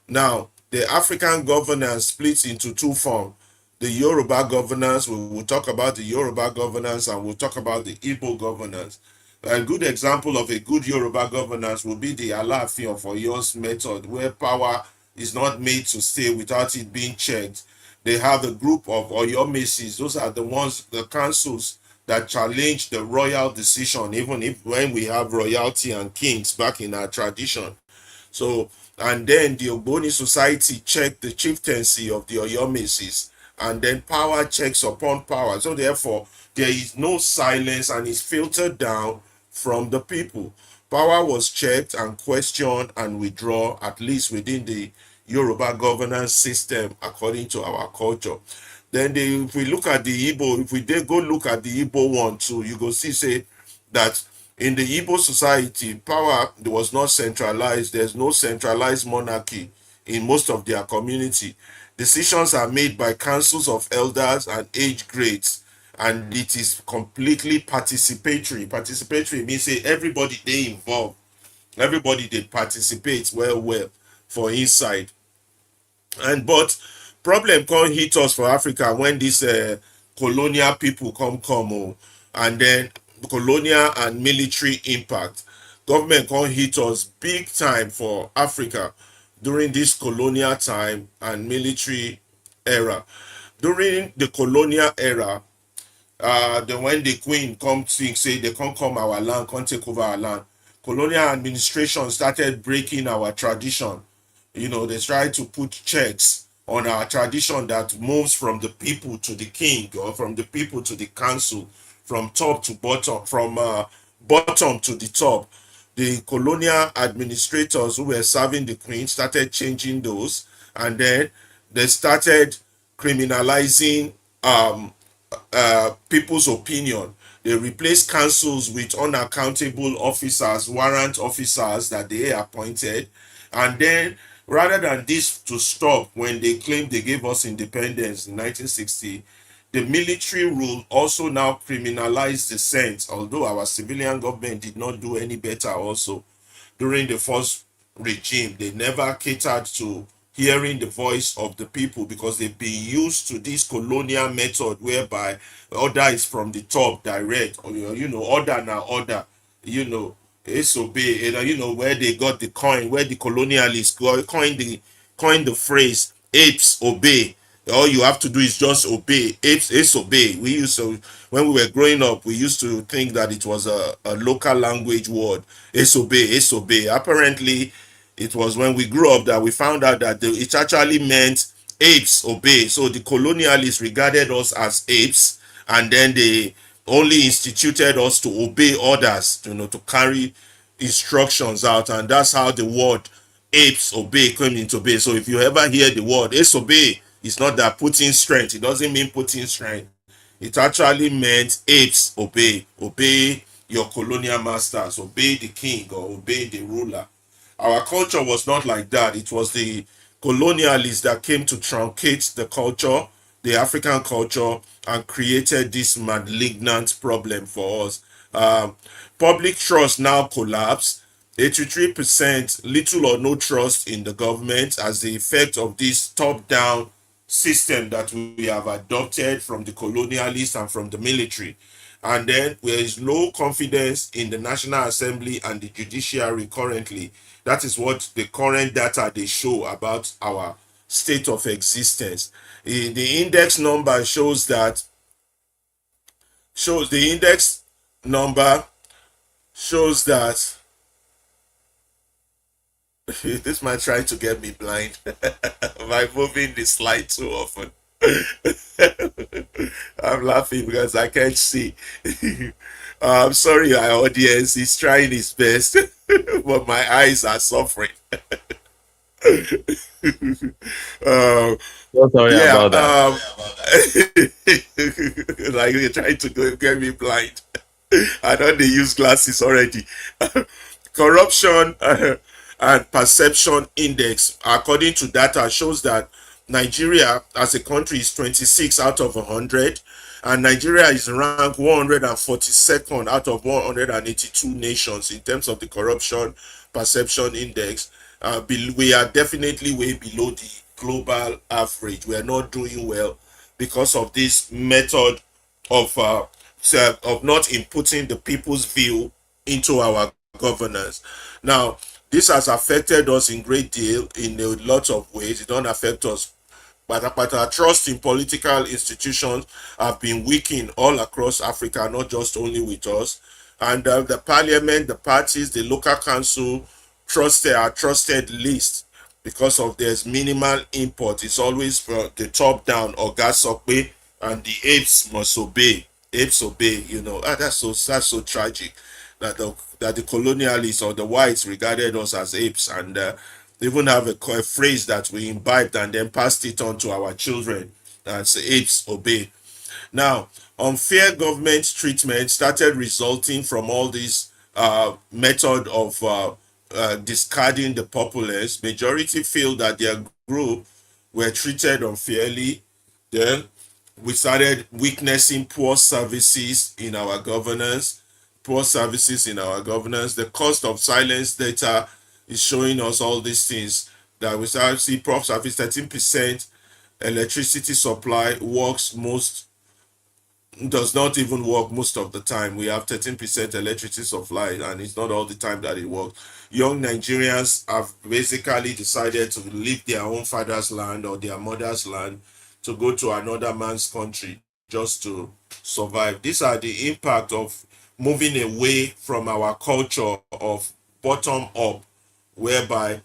Now, the African governance splits into two forms. The Yoruba governance, we will talk about the Yoruba governance and we'll talk about the Igbo governance. A good example of a good Yoruba governance will be the Alaafin of Oyo's method, where power is not made to stay without it being checked. They have a group of Oyomesis. Those are the ones, the councils that challenge the royal decision, even if when we have royalty and kings back in our tradition. So, and then the Ogboni society checked the chieftaincy of the Oyomesis, and then power checks upon power. So therefore, there is no silence and it's filtered down from the people. Power was checked and questioned and withdrawn, at least within the Yoruba governance system, according to our culture. Then if we look at the Igbo, if we did go look at the Igbo one too, you go see say that in the Igbo society, power was not centralized. There's no centralized monarchy in most of their community. Decisions are made by councils of elders and age grades, and it is completely participatory. Participatory means say everybody they involved, everybody they participate well for inside. And but problem can't hit us for Africa when these colonial people come and then colonial and military impact. Government can't hit us big time for Africa during this colonial time and military era. During the colonial era, then when the queen come think say they can't come our land, can't take over our land, colonial administration started breaking our tradition. They try to put checks on our tradition that moves from the people to the king, or from the people to the council, from top to bottom, from bottom to the top. The colonial administrators who were serving the queen started changing those, and then they started criminalizing people's opinion. They replaced councils with unaccountable officers, warrant officers that they appointed. And then, rather than this to stop when they claimed they gave us independence in 1960, the military rule also now criminalized dissent, although our civilian government did not do any better also during the first regime. They never catered to hearing the voice of the people because they've been used to this colonial method whereby order is from the top direct, or order now order, it's obey. Where they got the coin, where the colonialists coined the phrase apes obey. All you have to do is just obey. Apes obey. We used to, when we were growing up, we used to think that it was a local language word. Apes obey, apes obey. Apparently, it was when we grew up that we found out that it actually meant apes obey. So the colonialists regarded us as apes, and then they only instituted us to obey orders, to carry instructions out, and that's how the word apes obey came into being. So if you ever hear the word apes obey, it's not that putting strength. It doesn't mean putting strength. It actually meant apes obey. Obey your colonial masters, obey the king or obey the ruler. Our culture was not like that. It was the colonialists that came to truncate the culture, the African culture, and created this malignant problem for us. Public trust now collapsed. 83% little or no trust in the government as the effect of this top-down system that we have adopted from the colonialists and from the military. And then there is no confidence in the National Assembly and the judiciary currently. That is what the current data they show about our state of existence. The index number shows that the index number shows that this might try to get me blind by moving the slide too often. I'm laughing because I can't see. I'm sorry, our audience. He's trying his best, but my eyes are suffering. So sorry Yeah, about that. like they're trying to get me blind. I know they use glasses already. Corruption and perception index, according to data, shows that Nigeria as a country is 26 out of 100, and Nigeria is ranked 142nd out of 182 nations in terms of the corruption perception index. We are definitely way below the global average. We are not doing well because of this method of not inputting the people's view into our governance. Now, this has affected us in great deal in a lot of ways. It don't affect us, but our trust in political institutions have been weakened all across Africa, not just only with us. And the parliament, the parties, the local council trusted list because of there's minimal import. It's always from the top down or gas way, and the apes must obey. Apes obey, that's so tragic that the colonialists or the whites regarded us as apes, and even have a phrase that we imbibed and then passed it on to our children. That's apes obey. Now, unfair government treatment started resulting from all this method of discarding the populace. Majority feel that their group were treated unfairly. Then we started witnessing poor services in our governance. Poor services in our governance. The cost of silence data is showing us all these things that we start to see. Prof service 13% electricity supply works most does not even work most of the time. We have 13% electricity supply, and it's not all the time that it works. Young Nigerians have basically decided to leave their own father's land or their mother's land to go to another man's country just to survive. These are the impact of moving away from our culture of bottom up, whereby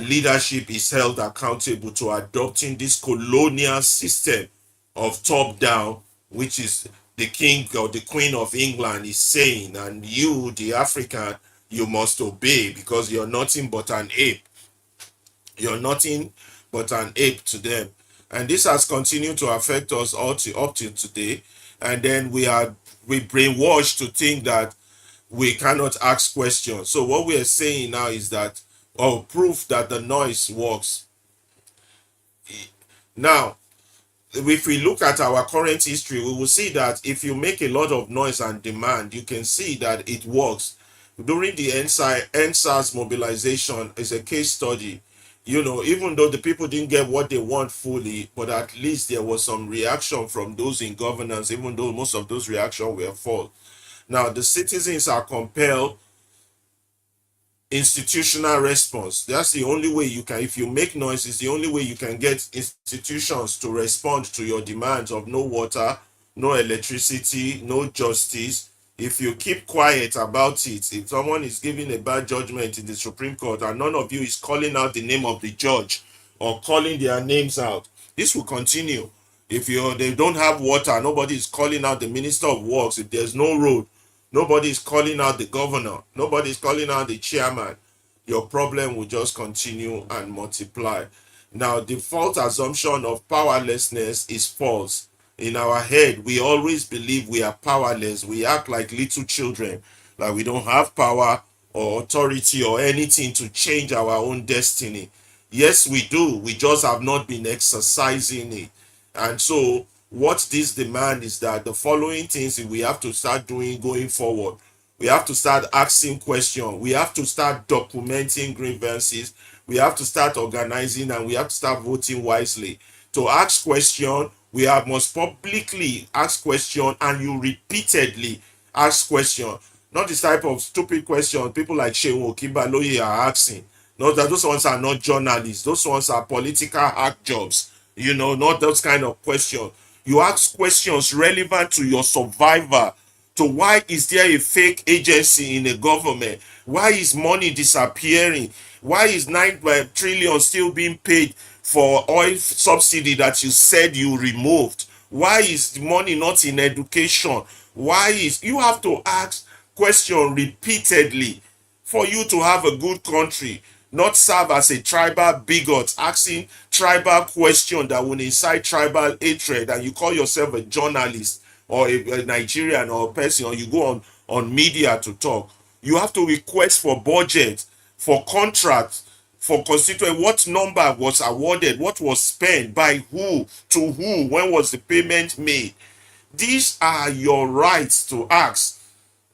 leadership is held accountable to adopting this colonial system of top down, which is the king or the queen of England is saying, and you, the African, you must obey because you're nothing but an ape. You're nothing but an ape to them. And this has continued to affect us up till today. And then we brainwashed to think that we cannot ask questions. So what we are saying now is that, proof that the noise works. Now, if we look at our current history, we will see that if you make a lot of noise and demand, you can see that it works. During the NSAS mobilization is a case study. Even though the people didn't get what they want fully, but at least there was some reaction from those in governance, even though most of those reactions were false. Now, the citizens are compelled institutional response. That's the only way you can, if you make noise, it's the only way you can get institutions to respond to your demands of no water, no electricity, no justice. If you keep quiet about it, if someone is giving a bad judgment in the Supreme Court and none of you is calling out the name of the judge or calling their names out, this will continue. If they don't have water, nobody is calling out the Minister of Works. If there's no road, nobody is calling out the governor. Nobody is calling out the chairman. Your problem will just continue and multiply. Now, the false assumption of powerlessness is false. In our head, we always believe we are powerless. We act like little children, like we don't have power or authority or anything to change our own destiny. Yes, we do. We just have not been exercising it. And so what this demand is that the following things we have to start doing going forward. We have to start asking questions. We have to start documenting grievances. We have to start organizing, and we have to start voting wisely. To ask questions, we must publicly ask questions, and you repeatedly ask questions. Not this type of stupid questions people like Shehu Okibaloye are asking. Not that those ones are not journalists. Those ones are political hack jobs. Not those kind of questions. You ask questions relevant to your survival. To why is there a fake agency in a government? Why is money disappearing? Why is 9 trillion still being paid for oil subsidy that you said you removed? Why is the money not in education? You have to ask questions repeatedly for you to have a good country, not serve as a tribal bigot, asking tribal questions that will incite tribal hatred, and you call yourself a journalist or a Nigerian or a person, or you go on media to talk. You have to request for budget, for contracts, for constituent, what number was awarded, what was spent, by who, to who, when was the payment made. These are your rights to ask,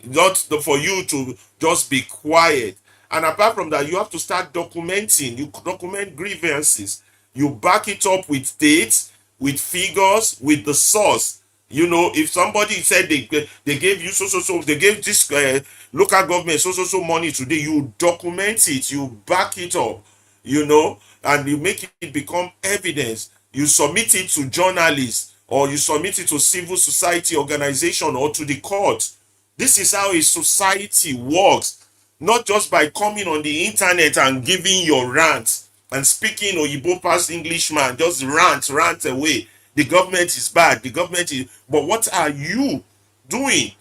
not for you to just be quiet. And apart from that, you have to start documenting. You document grievances. You back it up with dates, with figures, with the source. If somebody said they gave you so, they gave this local government so money today, you document it, you back it up, and you make it become evidence. You submit it to journalists, or you submit it to civil society organization, or to the court. This is how a society works. not just by coming on the internet and giving your rants and speaking Oyibo past Englishman, just rant away. The government is bad. The government is. But what are you doing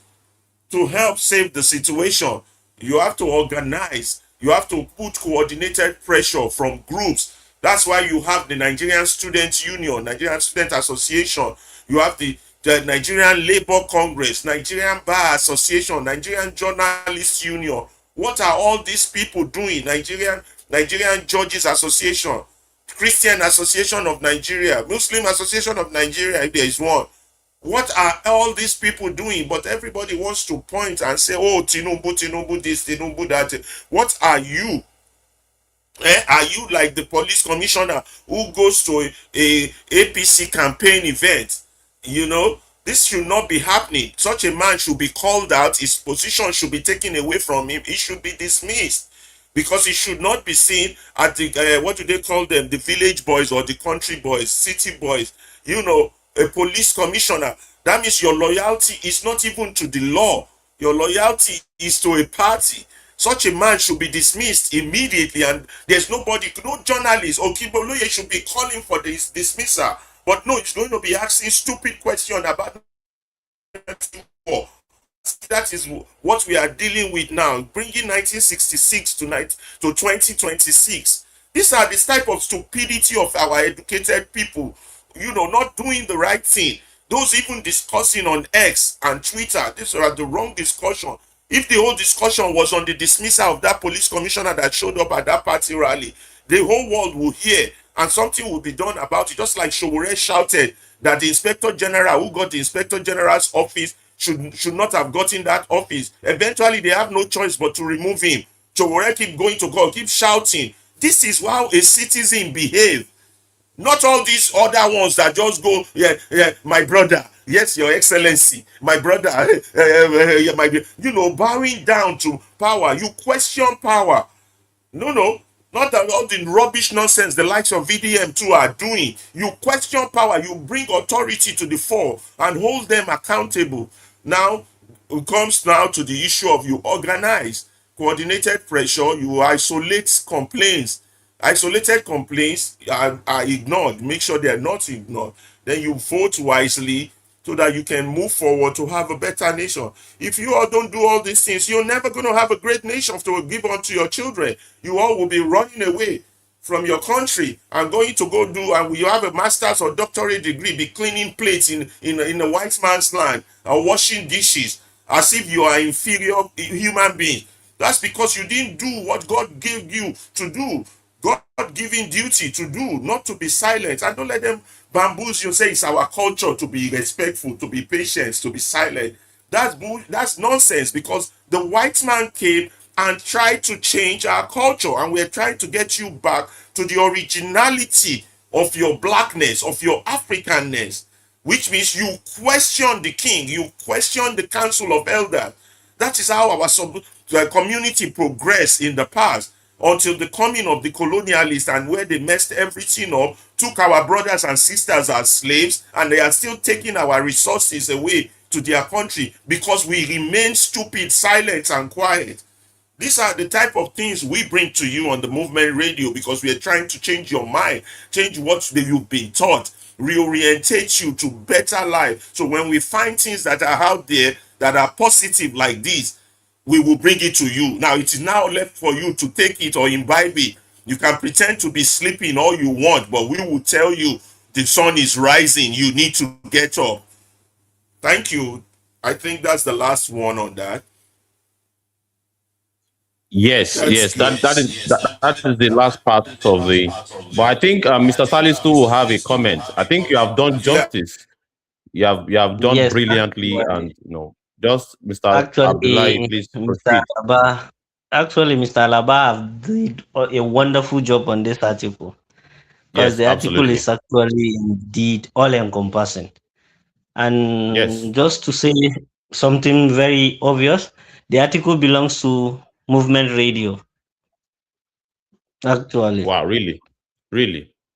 to help save the situation? You have to organize. You have to put coordinated pressure from groups. That's why you have the Nigerian Student Union, Nigerian Student Association. You have the Nigerian Labor Congress, Nigerian Bar Association, Nigerian Journalists Union. What are all these people doing? Nigerian Judges Association, Christian Association of Nigeria, Muslim Association of Nigeria, if there is one. What are all these people doing? But everybody wants to point and say, oh, Tinubu this, Tinubu that. What are you? Are you like the police commissioner who goes to a APC campaign event? You know, this should not be happening. Such a man should be called out. His position should be taken away from him. He should be dismissed, because he should not be seen at the what do they call them, the village boys or the country boys, city boys. You know, a police commissioner. That means your loyalty is not even to the law. Your loyalty is to a party. Such a man should be dismissed immediately, and there's nobody, no journalist or Kiboloye should be calling for this dismissal. But no, it's going to be asking stupid questions about war. That is what we are dealing with now, bringing 1966 to 2026. These are the type of stupidity of our educated people, you know, not doing the right thing. Those even discussing on X and Twitter, these are the wrong discussion. If the whole discussion was on the dismissal of that police commissioner that showed up at that party rally, the whole world will hear and something will be done about it. Just like Showore shouted that the inspector general who got the inspector general's office should not have gotten that office. Eventually, they have no choice but to remove him. Showore keep going to God, keep shouting. This is how a citizen behaves. Not all these other ones that just go, yeah, my brother, yes, your excellency, my brother, you know, bowing down to power. You question power. No, not that all the rubbish nonsense the likes of VDM too are doing. You question power, you bring authority to the fore and hold them accountable. Now, it comes now to the issue of you organize, coordinated pressure, you isolate complaints. Isolated complaints are ignored. Make sure they are not ignored. Then you vote wisely so that you can move forward to have a better nation. If you all don't do all these things, you're never going to have a great nation to give unto your children. You all will be running away from your country and going to go do, and you have a master's or doctorate degree, be cleaning plates in a white man's land and washing dishes as if you are inferior human being. That's because you didn't do what God gave you to do. God-given duty to do, not to be silent. And don't let them bamboozle you. Say it's our culture to be respectful, to be patient, to be silent. That's nonsense, because the white man came and tried to change our culture, and we're trying to get you back to the originality of your blackness, of your Africanness, which means you question the king, you question the council of elders. That is how our community progressed in the past, until the coming of the colonialists, and where they messed everything up, took our brothers and sisters as slaves, and they are still taking our resources away to their country because we remain stupid, silent, and quiet. These are the type of things we bring to you on the Movement Radio, because we are trying to change your mind, change what you've been taught, reorientate you to better life. So when we find things that are out there that are positive like this, we will bring it to you. Now, it is now left for you to take it or imbibe it. You can pretend to be sleeping all you want, but we will tell you the sun is rising. You need to get up. Thank you. I think that's the last one on that. Yes, that is the last part of the. But I think Mr. Salisu will have a comment. I think you have done justice. You have done Yes, brilliantly, and just Mr. actually, Abdullahi, please Mr. proceed. Alaba, Mr. Alaba did a wonderful job on this article, because Yes, the article absolutely. is actually indeed all-encompassing. And Yes. just to say something very obvious, the article belongs to Movement Radio. Actually, Wow, really?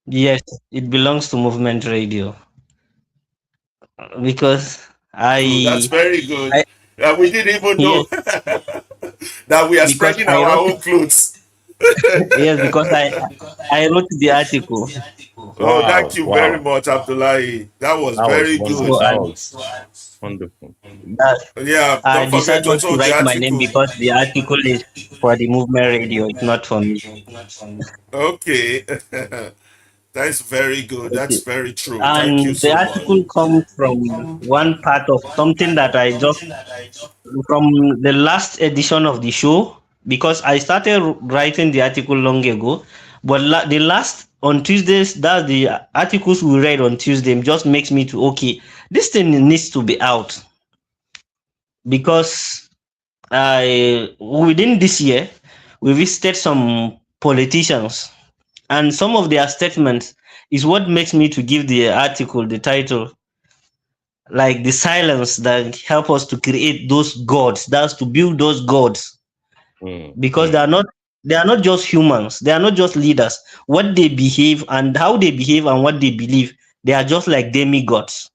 yes, it belongs to Movement Radio, because That's I, very good. I We didn't even yes, know. that we are because spreading I our wrote own clothes. yes, because I wrote the article. Oh, thank Wow, you very wow. much, Abdullahi. That was That was very wonderful. good. So That was wonderful. Yeah, I don't forget decided not also to the write my name article. because the article is for the movement radio. It's not for me. Okay. That's very good. Okay. That's very true. Thank you And the so much. article comes from one part of something that I just from the last edition of the show, because I started writing the article long ago, but the last on Tuesdays, that's the articles we read on Tuesday, just makes me to okay, this thing needs to be out because I within this year we visited some politicians and some of their statements is what makes me to give the article the title like the silence that help us to create those gods, that's to build those gods, Mm, because mm, they are not just humans, they are not just leaders. What they behave and how they behave and what they believe, they are just like demigods.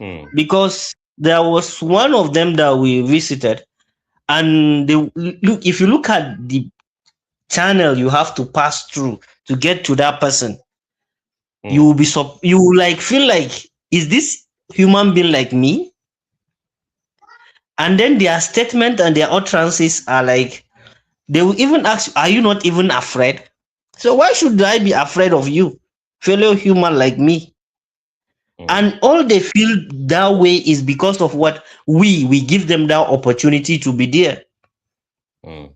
mm, Because there was one of them that we visited, and they look, if you look at the channel you have to pass through to get to that person, you mm, will be you will like feel like, is this human being like me? And then their statement and their utterances are like, they will even ask, are you not even afraid? So why should I be afraid of you, fellow human like me? mm, And all they feel that way is because of what we give them that opportunity to be there. mm,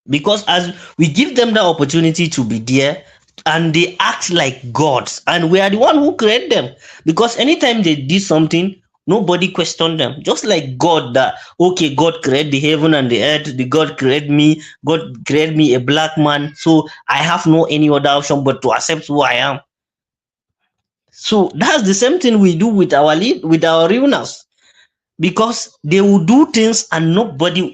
Because as we give them the opportunity to be there, and they act like gods, and we are the one who create them. Because anytime they did something, nobody questioned them. Just like God, that okay, God created the heaven and the earth, the God created me, God created me a black man, so I have no any other option but to accept who I am. So that's the same thing we do with our with our rulers, because they will do things and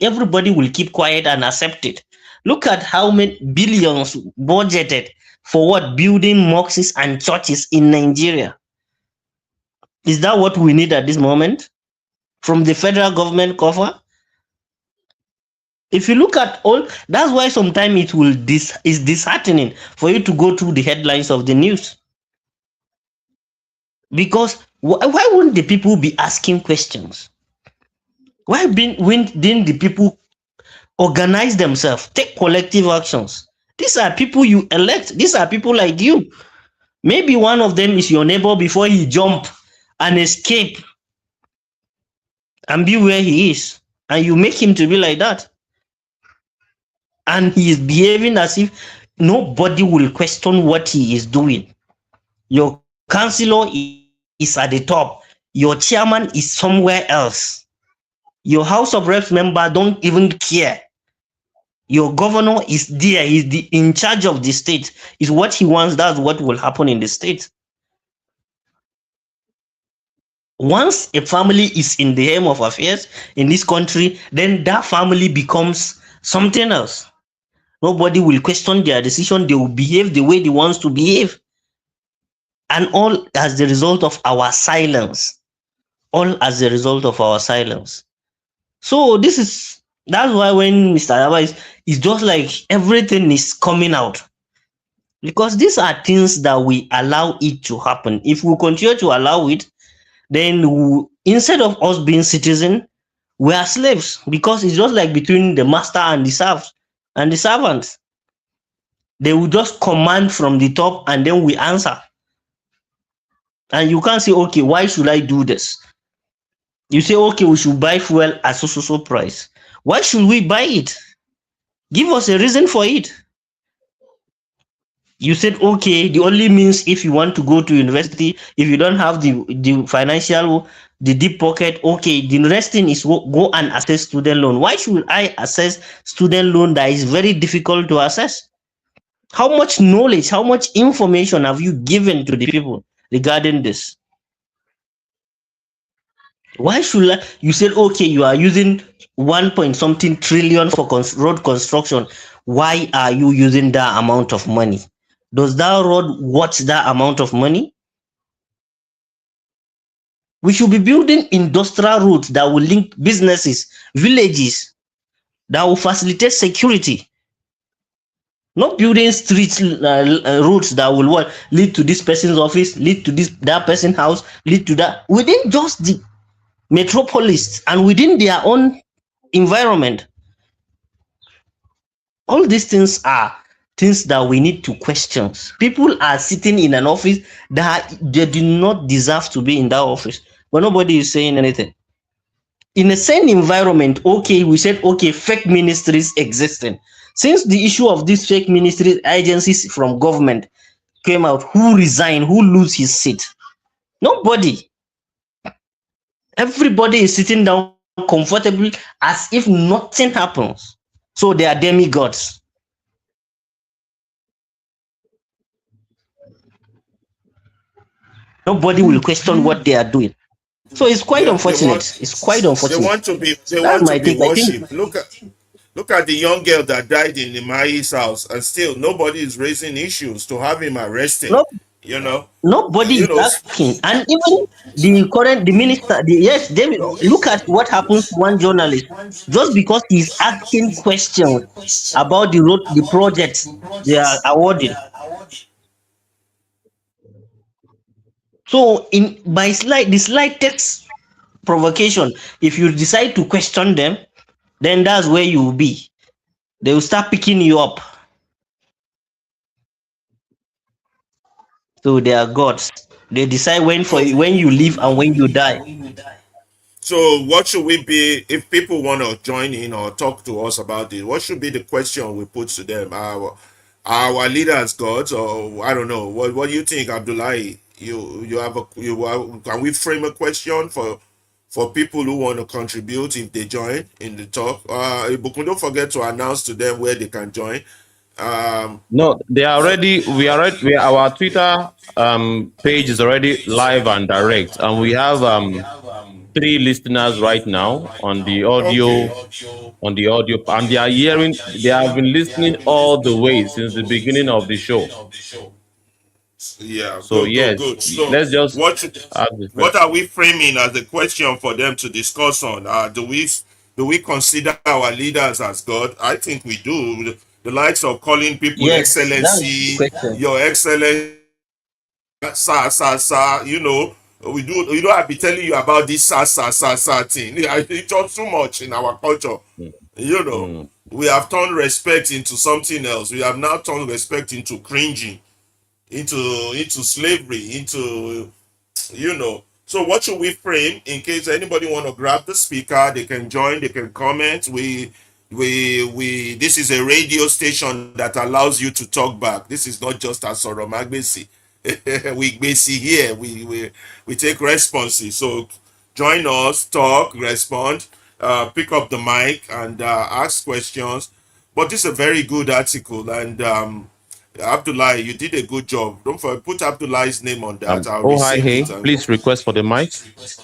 everybody will keep quiet and accept it. Look at how many billions budgeted for what, building mosques and churches in Nigeria. Is that what we need at this moment from the federal government cover? If you look at all, that's why sometimes it will is disheartening for you to go through the headlines of the news, because why wouldn't the people be asking questions? Didn't the people organize themselves, take collective actions? These are people you elect. These are people like you. Maybe one of them is your neighbor before he jump and escape and be where he is, and you make him to be like that, and he is behaving as if nobody will question what he is doing. Your councillor is at the top, your chairman is somewhere else, your house of reps member don't even care. Your governor is there, he's in charge of the state. Is what he wants, that's what will happen in the state. Once a family is in the helm of affairs in this country, then that family becomes something else. Nobody will question their decision, they will behave the way they want to behave. And all as the result of our silence. All as a result of our silence. So that's why when Mr. Yaba is just like everything is coming out. Because these are things that we allow it to happen. If we continue to allow it, then instead of us being citizens, we are slaves. Because it's just like between the master and the servants. They will just command from the top and then we answer. And you can't say, okay, why should I do this? You say, okay, we should buy fuel at so price. Why should we buy it? Give us a reason for it. You said, okay, the only means if you want to go to university, if you don't have the financial, the deep pocket, okay, the next thing is go and assess student loan. Why should I assess student loan that is very difficult to assess? How much knowledge, how much information have you given to the people regarding this? Why should you said, okay, you are using 1 point something trillion for road construction. Why are you using that amount of money? Does that road worth that amount of money? We should be building industrial routes that will link businesses, villages, that will facilitate security. Not building streets, roads that will what lead to this person's office, lead to that person's house, lead to that within just the metropolis and within their own environment. All these things are things that we need to question. People are sitting in an office that they do not deserve to be in that office, but nobody is saying anything. In the same environment, okay, we said, okay, fake ministries existing. Since the issue of these fake ministries, agencies from government came out, who resigned, who lose his seat? Nobody. Everybody is sitting down comfortably as if nothing happens. So they are demigods. Nobody will question what they are doing. So it's quite unfortunate. It's quite unfortunate. They want to be I worshipped. Look at the young girl that died in the Mai's house, and still nobody is raising issues to have him arrested. No, You know, nobody you is know. asking. And even the minister, yes, David, look at what happens to one journalist. Just because he's asking questions about the projects they are awarded. So the slightest provocation, if you decide to question them, then that's where you will be. They will start picking you up. So they are gods. They decide when you live and when you die. So, what should we be if people want to join in or talk to us about this? What should be the question we put to them? Our leaders, gods, or I don't know. What do you think, Abdullahi? Can we frame a question for people who want to contribute if they join in the talk? Ibukun, don't forget to announce to them where they can join. No, they are already. Our Twitter page is already live and direct, and we have 3 listeners right now on the audio, and they are hearing. They have been listening all the way since the beginning of the show. Yeah, So good. yes, So, let's just what ask the what question. are we framing as a question for them to discuss on? Do we consider our leaders as God? I think we do. The likes of calling people Yes, that's the excellency, question. your excellency, sir. We don't have to be telling you about this sir thing. It's just too much in our culture. You know, Mm. we have turned respect into something else. We have now turned respect into cringing, into slavery, into So what should we frame in case anybody want to grab the speaker? They can join. They can comment. We. This is a radio station that allows you to talk back. This is not just a Soro Magbesi. We basically here. We take responses. So join us, talk, respond, pick up the mic, and ask questions. But this is a very good article, and Abdullah, you did a good job. Don't forget, put Abdullah's name on that. I'll Oh hi resave it. hey, please request for the mic.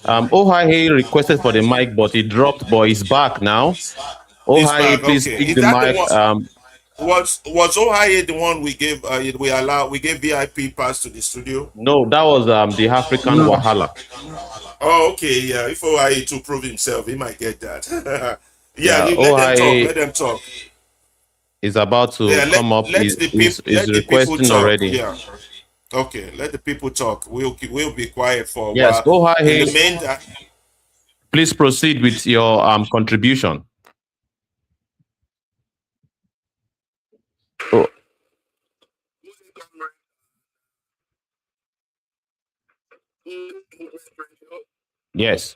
Oh hi hey requested for the mic, but he dropped. But he's back now. Oh It's hi hey, back. please Okay. pick Is the that the mic. one? Was Ohio the one we gave? We gave VIP pass to the studio. No, that was the African No, Wahala. Oh, okay. Yeah. If Ohio to prove himself, he might get that. Yeah. Yeah, You oh let them hi talk. hey Let them talk. is about to Yeah. come up. Is Let the people requesting talk. already. Yeah. Okay. Let the people talk. We'll be quiet for a Yes, while. oh hi In the hey, meantime. please proceed with your contribution. Oh, yes.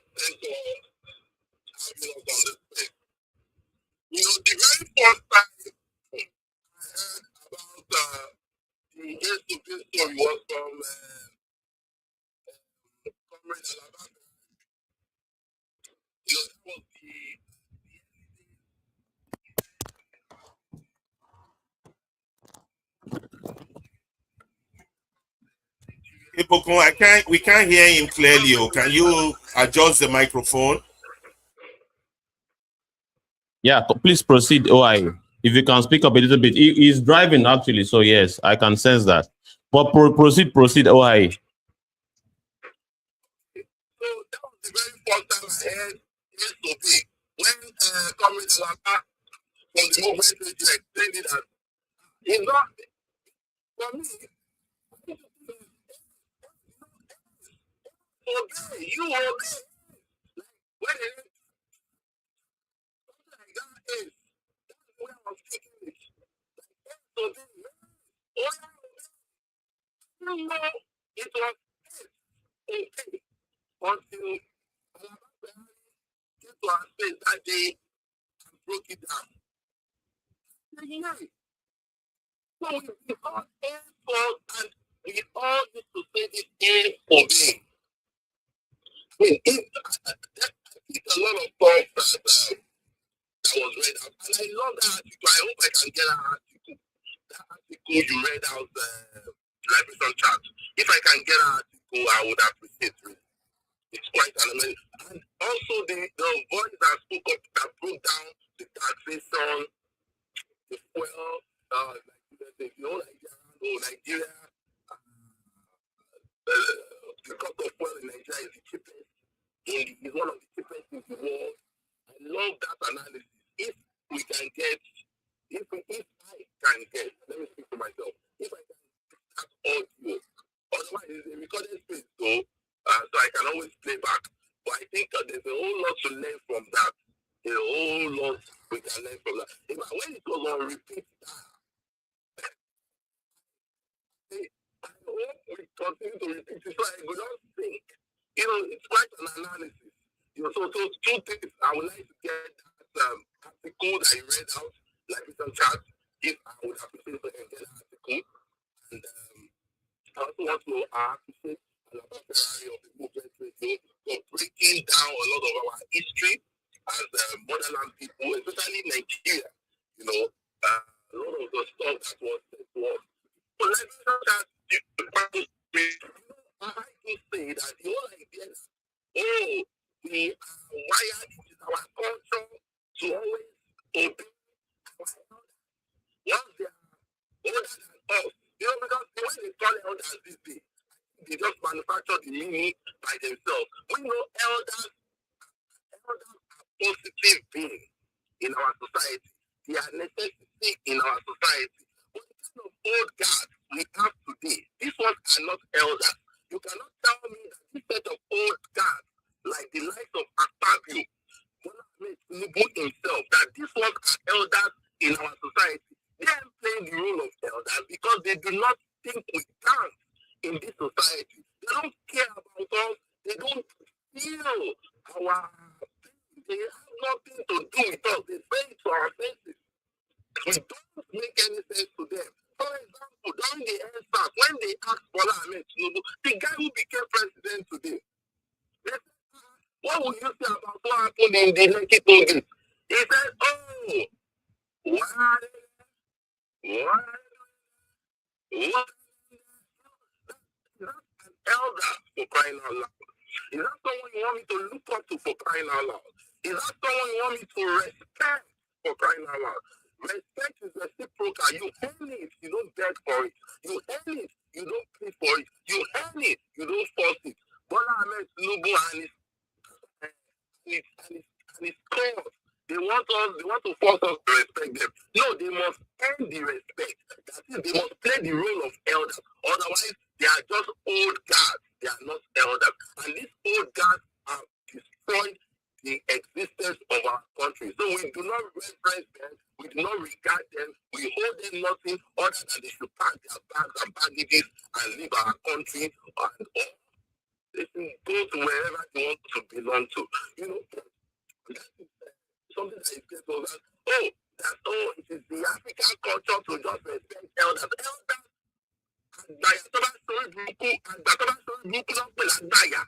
The very first time about the face-to-face story was from Comrade Alabama. That was we can't hear him clearly. Oh, can you adjust the microphone? Yeah, please proceed, OI. If you can speak up a little bit. He's driving actually, so yes, I can sense that. But proceed, OI. So that was the very first time I heard SOB when Comrade Alaba from the movement radio explained it as it's not for me. Obey, you obey. When it like that is when I was taking it. Obey. Oh, you know, it was okay until get to our space that day and broke it down. Yeah. So we all aim for and we all used to say this aim for me. I mean, I think a lot of thoughts that was read out, and I love that article. I hope I can get that article. That article you read out, Liberation Chat. If I can get that article, I would appreciate it. It's quite an amazing. And also the voice that spoke up, that broke down the taxation, the fuel, Nigeria, the cost of fuel in Nigeria is the cheapest. It's one of the cheapest in the world. I love that analysis. If I can get, let me speak for myself. If I can get that audio, otherwise it's a recorded space, so I can always play back. But I think there's a whole lot to learn from that. A whole lot we can learn from that. When it was on repeat, I hope we continue to repeat it so I could not think. It's quite an analysis. So two things. I would like to get that article that I read out, like some chat, if I would appreciate if I can get that article. And I also want to appreciate Alaba Ferrari of the movement radio for breaking down a lot of our history as motherland people, especially Nigeria. A lot of the stuff that was said to us. So let me not just I can say that the whole idea is, we are wired, it is our culture to always obey our elders. Once they are older than us, because the way they call elders this day, they just manufacture the meaning by themselves. We know elders are positive beings in our society. They are necessity in our society. But the kind of old guards we have today, these ones are not elders. You cannot tell me that this set of old guards, like the likes of Akpabio, Tinubu himself, that these ones are elders in our society. They are playing the role of elders because they do not think we can in this society. They don't care about us. They don't feel our. They have nothing to do with us. They say it to our faces. We don't make any sense to them. For example, during the EndSARS, when they asked Bola Ahmed Tinubu, the guy who became president today, they said, what will you say about what happened in the Lekki toll gate? He said, why? That's an elder for crying out loud. Is that someone you want me to look up to for crying out loud? Is that someone you want me to respect for crying out loud? Respect is reciprocal. You earn it, you don't beg for it. You earn it, you don't pay for it. You earn it, you don't force it. Bola Ahmed Tinubu and his cause. They want to force us to respect them. No, they must earn the respect. That is, they must play the role of elders. Otherwise, they are just old guards. They are not elders. And these old guards have destroyed the existence of our country. So we do not reverence them. We do not regard them. We hold them nothing other than they should pack their bags and baggages and leave our country. And they should go to wherever they want to belong to. That is something that is get over. It is the African culture to just respect elders. Elders, àgbàyà tó bá sórí burúkú, àgbà tó bá sórí burúkú náà pè lágbàyà.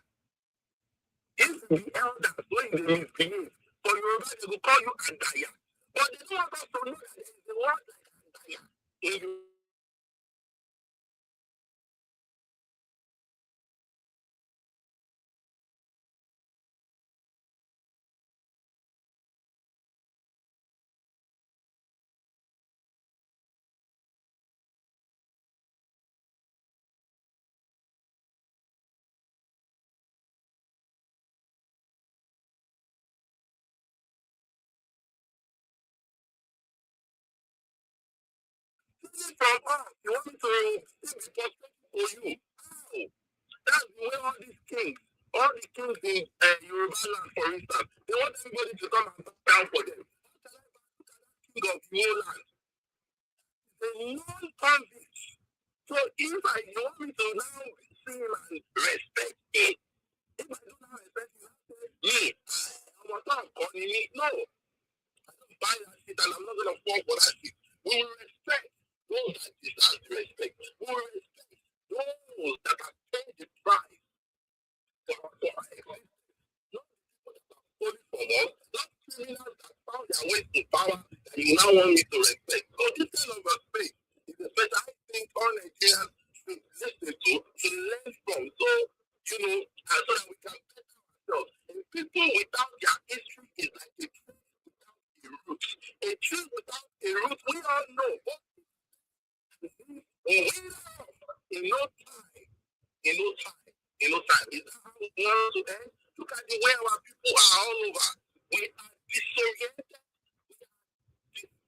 If the elders, when they misbehave, for Yoruba, they will call you àgbàyà. But they don't want us to know that there is a word like àgbàyà in Yoruba. from us. You want me to take the perspective for you? No. That's the way all these kings in Yoruba land, for instance, they want everybody to come and bow down for them. King of the whole land. The non-convict. So if you want me to now see him and respect him, if I do not respect him, I'm not calling me. No. I don't buy that shit and I'm not going to fall for that shit. We will respect those that deserve respect. We will respect those that have paid the price for our existence. Not people that are stolen from us, not criminals that found their way to power that you now want me to respect. So this kind of respect is the best I think all Nigerians should listen to, should learn from. So, so that we can better ourselves. And people without their history is like a tree without a root. A tree without a root, we all know. In no time. Is that how we want to end? Look at the way our people are all over. We are disoriented.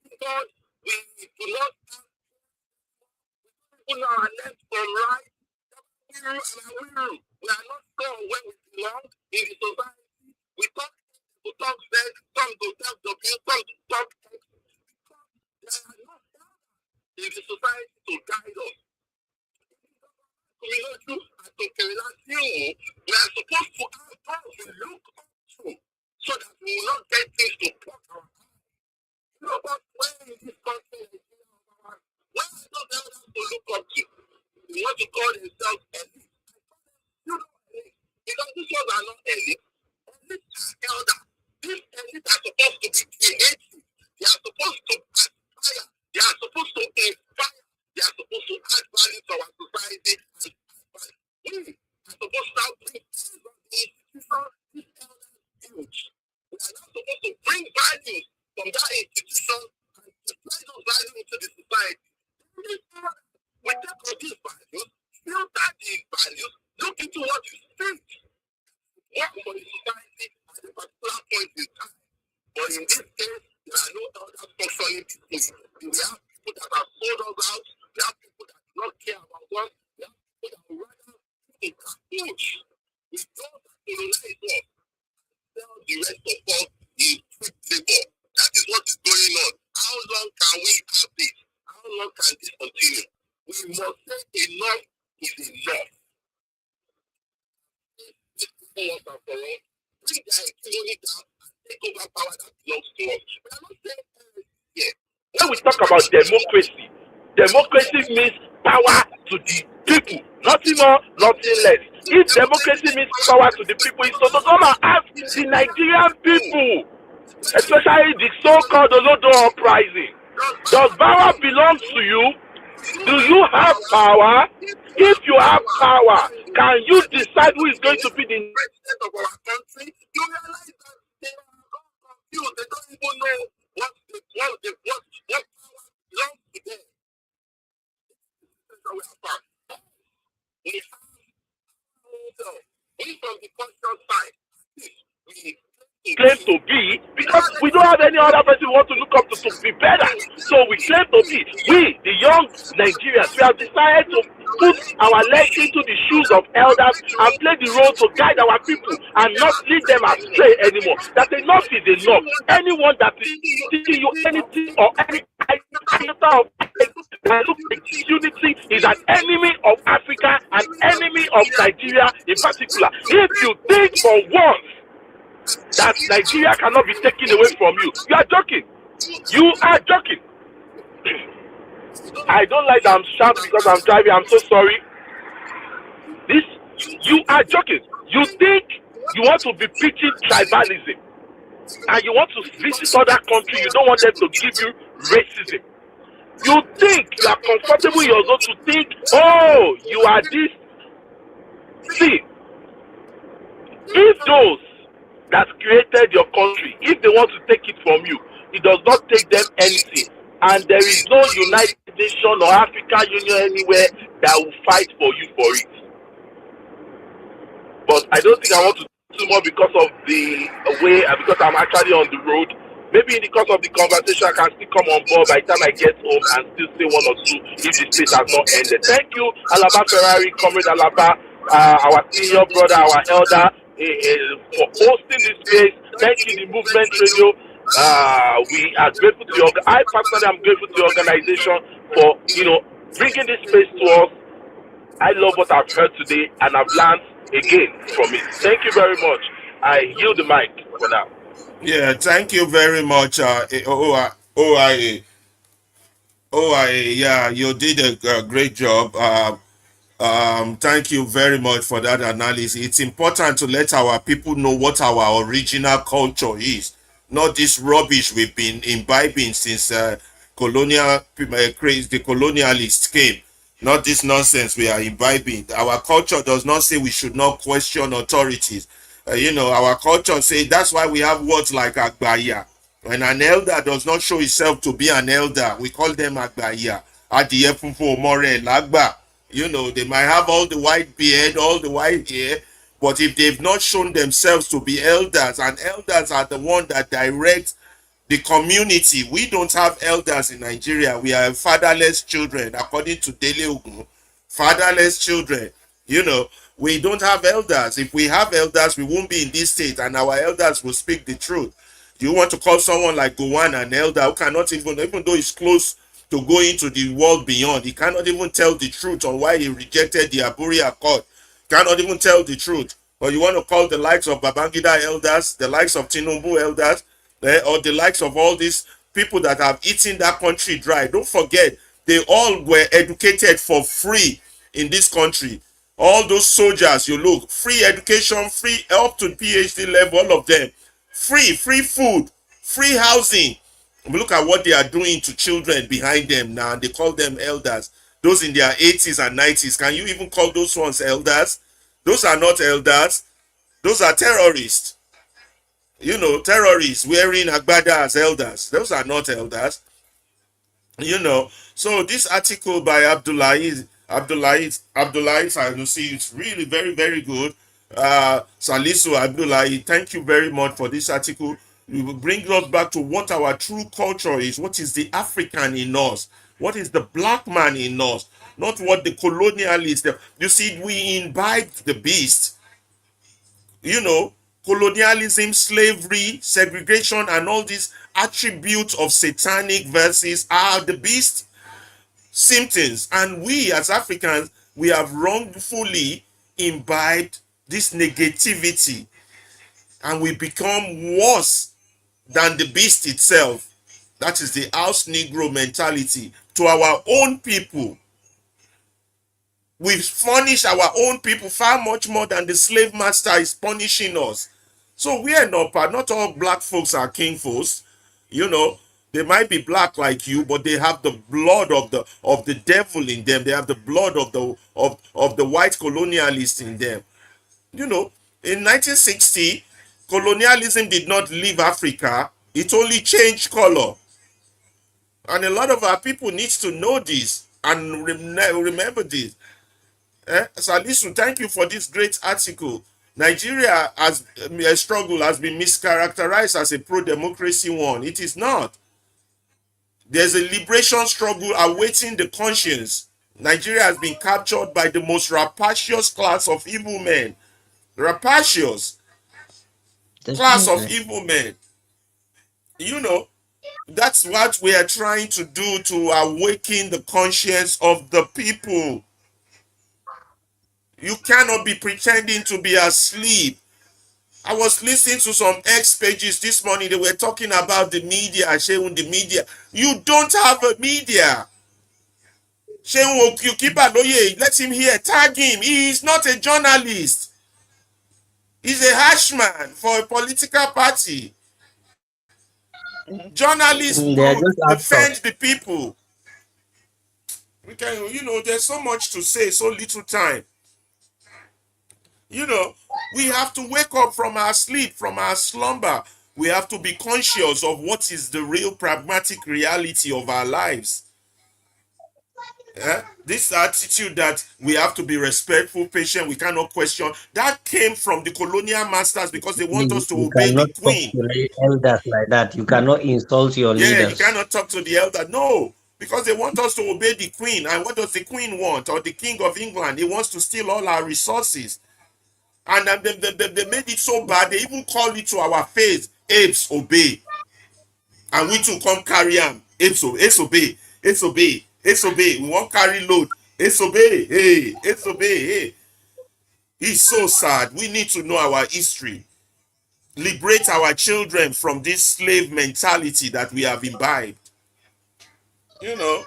Because we do not have people our left from right. We are not sure where we belong in the society. We talk sex, some to talk W, some to talk X. Because there are not in the society to guide us. We are supposed to have those we look up to so that we will not get things to block our eyes. But when in this country, when are those elders to look up to? They want to call themselves elite. Because these ones are not elite. Elite are elders. These elites are supposed to be creative. They are supposed to aspire. They are supposed to inspire. They are supposed to add value to our society. We are supposed to bring things on the institution. These elders huge. We are not supposed to bring values from that institution and apply those values into the society. We take all these values, filter these values, look into what is fit, work for the society at a particular point in time. But in this case, there are no elders functioning people. We have people that have sold us out. We have people that do not care about us. We have people that would rather take a huge. We don't colonize us. Tell the rest of us in quick labor. That is what is going on. How long can we have this? How long can this continue? We must say enough is enough. Bring their economy down and take over power that belongs to us. We are not saying here. When we talk about democracy means power to the people. Nothing more, nothing less. If democracy means power to the people, it's to come and ask the Nigerian people, especially the so-called Olodo uprising. Does power belong to you? Do you have power? If you have power, can you decide who is going to be the president of our country? You realize that they are confused. They don't even know what power belongs to them. We from the conscious side, we claim to be, because we don't have any other person we want to look up to be better. So we claim to be. We, the young Nigerians, we have decided to put our legs into the shoes of elders and play the role to guide our people and not lead them astray anymore. That enough is enough. Anyone that is teaching you anything or any iota of that looks like unity is an enemy of Africa, an enemy of Nigeria in particular. If you think for once that Nigeria cannot be taken away from you, you are joking. You are joking. I don't like that I'm shouting because I'm driving. I'm so sorry. You are joking. You think you want to be preaching tribalism and you want to visit other countries, you don't want them to give you racism. You think you are comfortable in your zone to think, oh, you are this. See, if those that created your country, if they want to take it from you, it does not take them anything. And there is no United Nations or African Union anywhere that will fight for you for it. But I don't think I want to do more because of the way, because I'm actually on the road. Maybe in the course of the conversation, I can still come on board by the time I get home and still say one or two if the space has not ended. Thank you, Alaba Ferrari, Comrade Alaba, our senior brother, our elder, for hosting this space. Thank you, the Movement Radio. We are grateful to I personally am grateful to the organization for bringing this space to us. I love what I've heard today, and I've learned again from it. Thank you very much. I yield the mic for now. Yeah, thank you very much, OIA. OIA, yeah, you did a great job. Thank you very much for that analysis. It's important to let our people know what our original culture is, not this rubbish we've been imbibing since the colonialists came. Not this nonsense we are imbibing. Our culture does not say we should not question authorities. Our culture say that's why we have words like Agbaya. When an elder does not show himself to be an elder, we call them Agbaya. Adiye Fufu More Lagba. They might have all the white beard, all the white hair, but if they've not shown themselves to be elders, and elders are the one that direct the community. We don't have elders in Nigeria. We are fatherless children, according to Dele Ogun. Fatherless children. We don't have elders. If we have elders, we won't be in this state, and our elders will speak the truth. You want to call someone like Gowon an elder who cannot even though he's close to go into the world beyond, he cannot even tell the truth on why he rejected the Aburi Accord. Cannot even tell the truth. Or you want to call the likes of Babangida elders, the likes of Tinubu elders, or the likes of all these people that have eaten that country dry. Don't forget, they all were educated for free in this country. All those soldiers, you look, free education, free up to PhD level, all of them. Free food, free housing. Look at what they are doing to children behind them now. They call them elders. Those in their 80s and 90s. Can you even call those ones elders? Those are not elders. Those are terrorists. Terrorists wearing agbada as elders. Those are not elders. So this article by Abdullahi Sanusi, it's really very, very good. Salisu Abdullahi, thank you very much for this article. You will bring us back to what our true culture is. What is the African in us? What is the black man in us? Not what the colonialists. You see, we imbibed the beast. Colonialism, slavery, segregation, and all these attributes of satanic verses are the beast symptoms. And we as Africans, we have wrongfully imbibed this negativity, and we become worse than the beast itself. That is the house Negro mentality to our own people. We punish our own people far much more than the slave master is punishing us. So we are not all black folks are king folks. They might be black like you, but they have the blood of the devil in them. They have the blood of the white colonialist in them. In 1960, colonialism did not leave Africa. It only changed color. And a lot of our people need to know this and remember this. Salisu, thank you for this great article. Nigeria has a struggle has been mischaracterized as a pro-democracy one. It is not. There's a liberation struggle awaiting the conscience. Nigeria has been captured by the most rapacious class of evil men. Rapacious class of evil men. That's what we are trying to do to awaken the conscience of the people. You cannot be pretending to be asleep. I was listening to some X pages this morning. They were talking about the media, sharing the media. You don't have a media. Shehu Okipa, let him hear. Tag him. He is not a journalist. He's a hashman for a political party. Journalists defend the people. We can, there's so much to say, so little time. We have to wake up from our sleep, from our slumber. We have to be conscious of what is the real pragmatic reality of our lives. This attitude that we have to be respectful, patient, we cannot question, that came from the colonial masters because they want Please, us to you obey the cannot talk queen. to elders like that. You cannot insult your Yeah, you leaders. cannot talk to the elder. No, because they want us to obey the queen. And what does the queen want? Or the king of England? He wants to steal all our resources. And they made it so bad, they even called it to our face, apes obey. And we too come carry them. Apes obey. Apes obey. Apes obey. We won't carry load. Apes obey. Hey, apes obey. Hey. It's so sad. We need to know our history. Liberate our children from this slave mentality that we have imbibed. You know.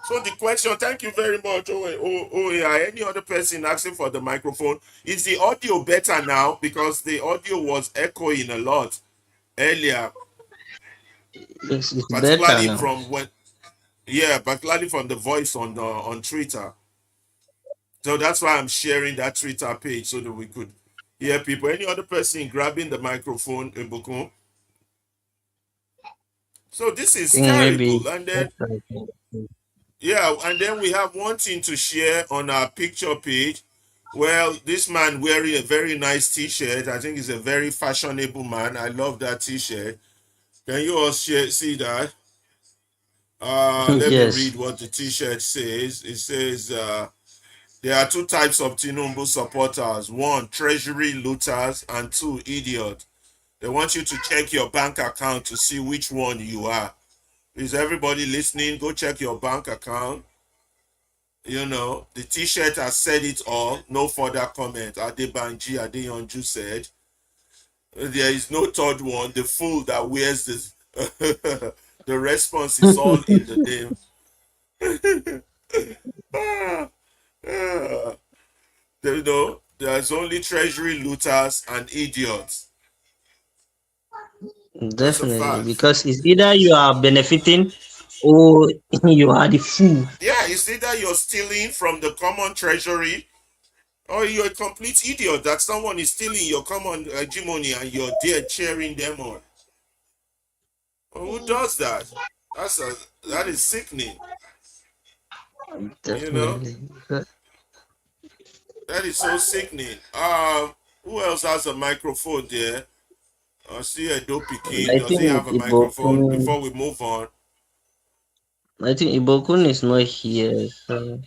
So the question, thank you very much. Yeah, any other person asking for the microphone? Is the audio better now? Because the audio was echoing a lot earlier, It's better particularly now. from particularly from the voice on Twitter. So that's why I'm sharing that Twitter page so that we could hear people. Any other person grabbing the microphone, Ibukun? So this I is think maybe terrible. And then and then we have one thing to share on our picture page. Well, this man wearing a very nice t-shirt. I think he's a very fashionable man. I love that t-shirt. Can you all see that? Let me yes. read what the t-shirt says. It says there are two types of Tinubu supporters. One, treasury looters, and two, idiots. They want you to check your bank account to see which one you are. Is everybody listening? Go check your bank account. You know, the t-shirt has said it all. No further comment. Adebanji Adeyonju said, there is no third one. The fool that wears this. The response is all in the name. You know, there's only treasury looters and idiots. That's a Definitely, fact. because it's either you are benefiting or you are the fool. Yeah, it's either you're stealing from the common treasury or you're a complete idiot that someone is stealing your common hegemony and you're there cheering them on. Well, who does that? That is sickening. You know, Definitely. that is so sickening. Who else has a microphone there? I see a Dopey King. I Does he think have a microphone? Ibokun, Before we move on, is not here. So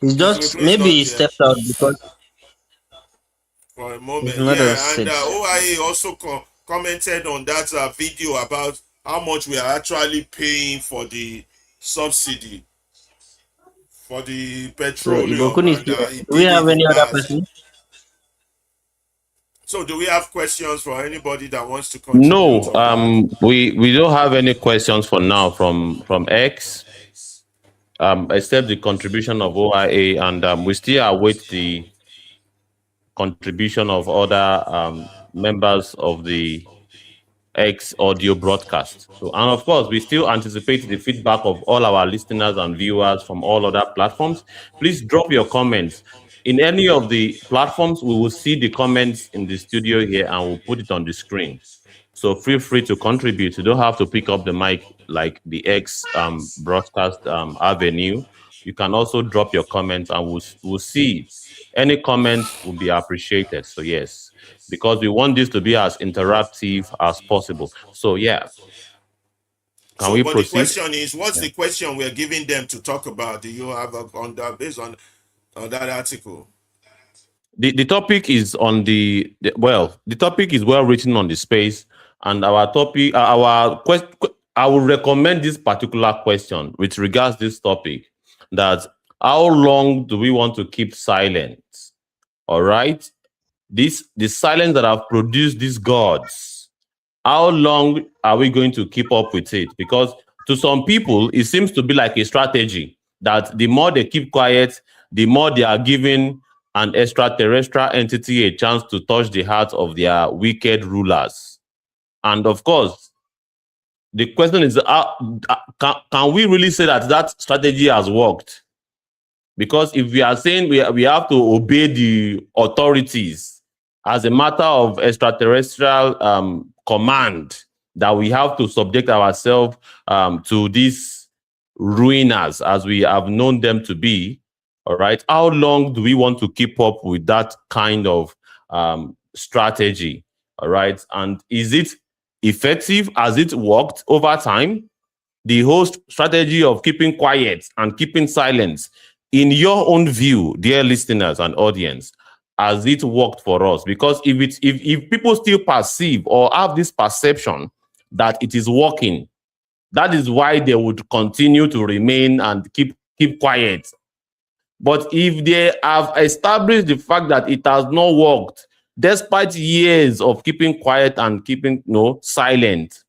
he's just Ibukun is maybe not he here stepped out because for a he's moment. not on Yeah, and set. OIA also commented on that video about how much we are actually paying for the subsidy for the So petroleum, Ibokun is and here. he Do we did have it in any other mass. person? So, do we have questions for anybody that wants to contribute No, on that? we don't have any questions for now from X, except the contribution of OIA, and we still await the contribution of other members of the X audio broadcast. So, and of course, we still anticipate the feedback of all our listeners and viewers from all other platforms. Please drop your comments. In any of the platforms, we will see the comments in the studio here and we'll put it on the screen. So feel free to contribute. You don't have to pick up the mic like the X broadcast avenue. You can also drop your comments and we'll see. Any comments will be appreciated. So yes, because we want this to be as interactive as possible. So yeah, can we But the proceed? question is, what's the question we're giving them to talk about? Do you have on that based on that article? The topic is on the topic is well written on the space, and our topic, I would recommend this particular question with regards to this topic, that how long do we want to keep silent? All right, the silence that have produced these gods, how long are we going to keep up with it? Because to some people, it seems to be like a strategy that the more they keep quiet, the more they are giving an extraterrestrial entity a chance to touch the hearts of their wicked rulers. And of course, the question is, can we really say that that strategy has worked? Because if we are saying we have to obey the authorities as a matter of extraterrestrial command, that we have to subject ourselves to this ruiners as we have known them to be, all right, how long do we want to keep up with that kind of strategy? All right. And is it effective? Has it worked over time? The whole strategy of keeping quiet and keeping silence, in your own view, dear listeners and audience, has it worked for us? Because if people still perceive or have this perception that it is working, that is why they would continue to remain and keep quiet. But if they have established the fact that it has not worked, despite years of keeping quiet and keeping silent,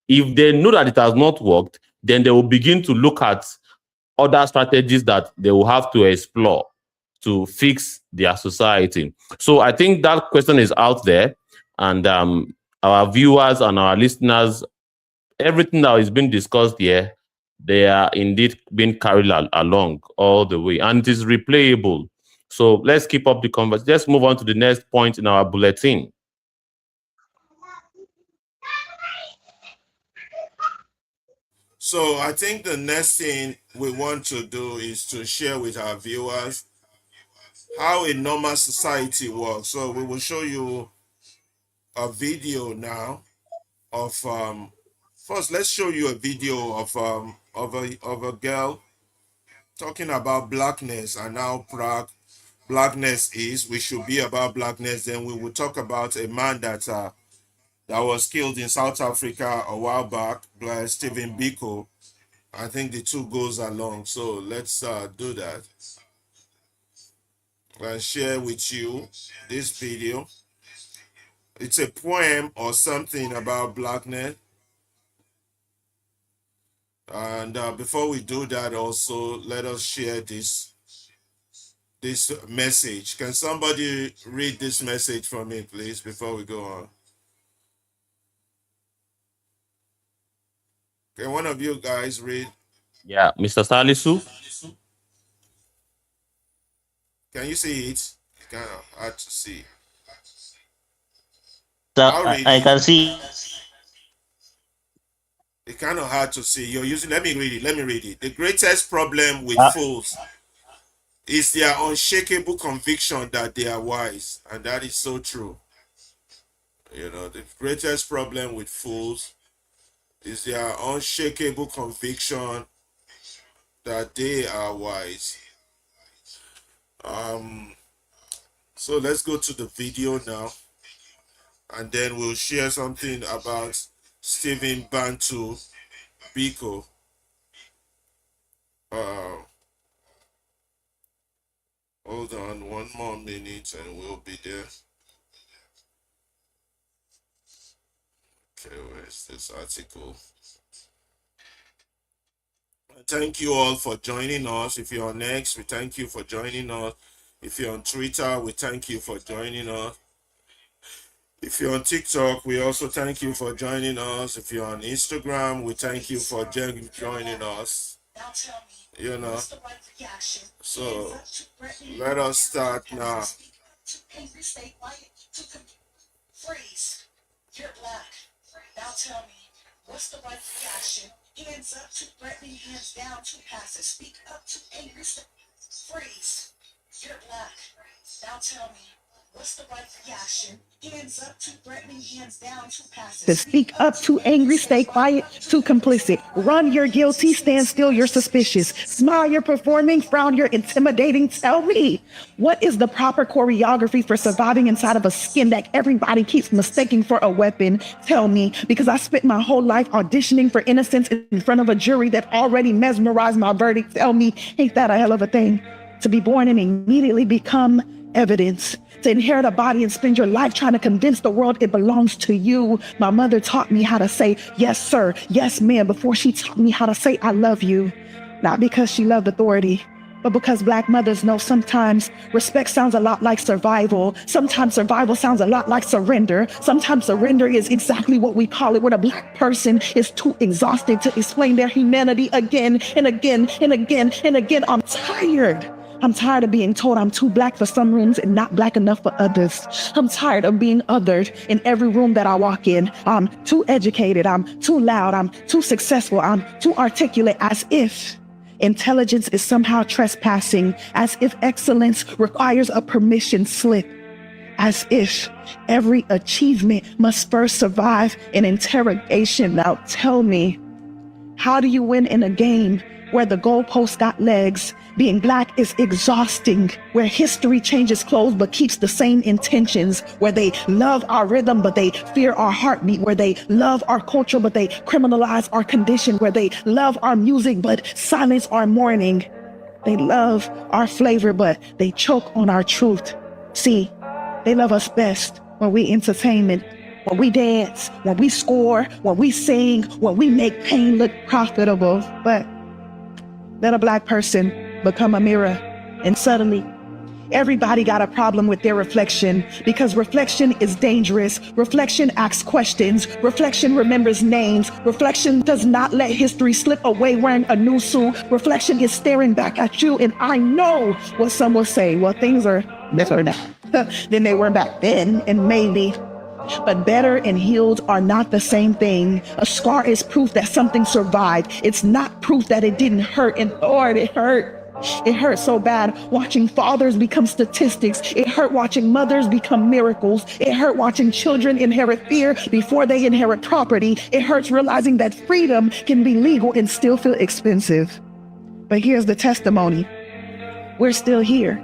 if they know that it has not worked, then they will begin to look at other strategies that they will have to explore to fix their society. So I think that question is out there, and our viewers and our listeners, everything that is being discussed here, they are indeed being carried along all the way, and it is replayable. So let's keep up the conversation. Let's move on to the next point in our bulletin. So I think the next thing we want to do is to share with our viewers how a normal society works. So we will show you a video now of first let's show you a video of a girl talking about blackness and how proud blackness is. We should be about blackness. Then we will talk about a man that was killed in South Africa a while back by Stephen Biko. I think the two goes along. So let's do that. I'll share with you this video. It's a poem or something about blackness. And before we do that, also let us share this message. Can somebody read this message for me, please, before we go on? Can one of you guys read? Yeah, Mr. Salisu. Can you see it? It's kind of hard to see. I can see. It's kind of hard to see. You're using. Let me read it. The greatest problem with fools is their unshakable conviction that they are wise, and that is so true. The greatest problem with fools is their unshakable conviction that they are wise. So let's go to the video now, and then we'll share something about Stephen Bantu Biko. Hold on 1 more minute and we'll be there. Okay, where's this article? Thank you all for joining us. If you're on X, we thank you for joining us. If you're on Twitter, we thank you for joining us. If you're on TikTok, we also thank you for joining us. If you're on Instagram, we thank you for joining us. So let us start now. Freeze. You're black. Now tell me, what's the right reaction? Hands up to threatening, hands down to passive. Speak up to angry. Freeze. You're black. Now tell me, what's the right reaction? Hands up to threatening, hands down to passive. To speak up, too angry, stay quiet, too complicit. Run, you're guilty, stand still, you're suspicious. Smile, you're performing, frown, you're intimidating. Tell me, what is the proper choreography for surviving inside of a skin that everybody keeps mistaking for a weapon? Tell me, because I spent my whole life auditioning for innocence in front of a jury that already mesmerized my verdict. Tell me, ain't that a hell of a thing? To be born and immediately become evidence, to inherit a body and spend your life trying to convince the world it belongs to you. My mother taught me how to say, yes, sir, yes, ma'am, before she taught me how to say, I love you. Not because she loved authority, but because Black mothers know sometimes respect sounds a lot like survival. Sometimes survival sounds a lot like surrender. Sometimes surrender is exactly what we call it when a Black person is too exhausted to explain their humanity again and again and again and again. I'm tired I'm tired of being told I'm too black for some rooms and not black enough for others. I'm tired of being othered in every room that I walk in. I'm too educated, I'm too loud, I'm too successful, I'm too articulate, as if intelligence is somehow trespassing, as if excellence requires a permission slip, as if every achievement must first survive an interrogation. Now tell me, how do you win in a game where the goalposts got legs? Being black is exhausting, where history changes clothes but keeps the same intentions, where they love our rhythm but they fear our heartbeat, where they love our culture but they criminalize our condition, where they love our music but silence our mourning. They love our flavor but they choke on our truth. See, they love us best when we entertainment, when we dance, when we score, when we sing, when we make pain look profitable. But let a black person become a mirror, and suddenly everybody got a problem with their reflection, because reflection is dangerous. Reflection asks questions. Reflection remembers names. Reflection does not let history slip away wearing a new suit. Reflection is staring back at you, and I know what some will say. Well, things are better now than they were back then, and maybe. But better and healed are not the same thing. A scar is proof that something survived. It's not proof that it didn't hurt. And Lord, it hurt. It hurt so bad watching fathers become statistics. It hurt watching mothers become miracles. It hurt watching children inherit fear before they inherit property. It hurts realizing that freedom can be legal and still feel expensive. But here's the testimony. We're still here.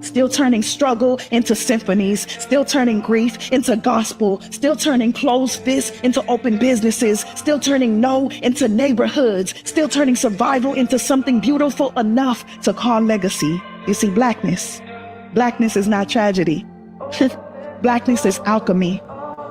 Still turning struggle into symphonies, still turning grief into gospel, still turning closed fists into open businesses, still turning no into neighborhoods, still turning survival into something beautiful enough to call legacy. You see, blackness is not tragedy. Blackness is alchemy.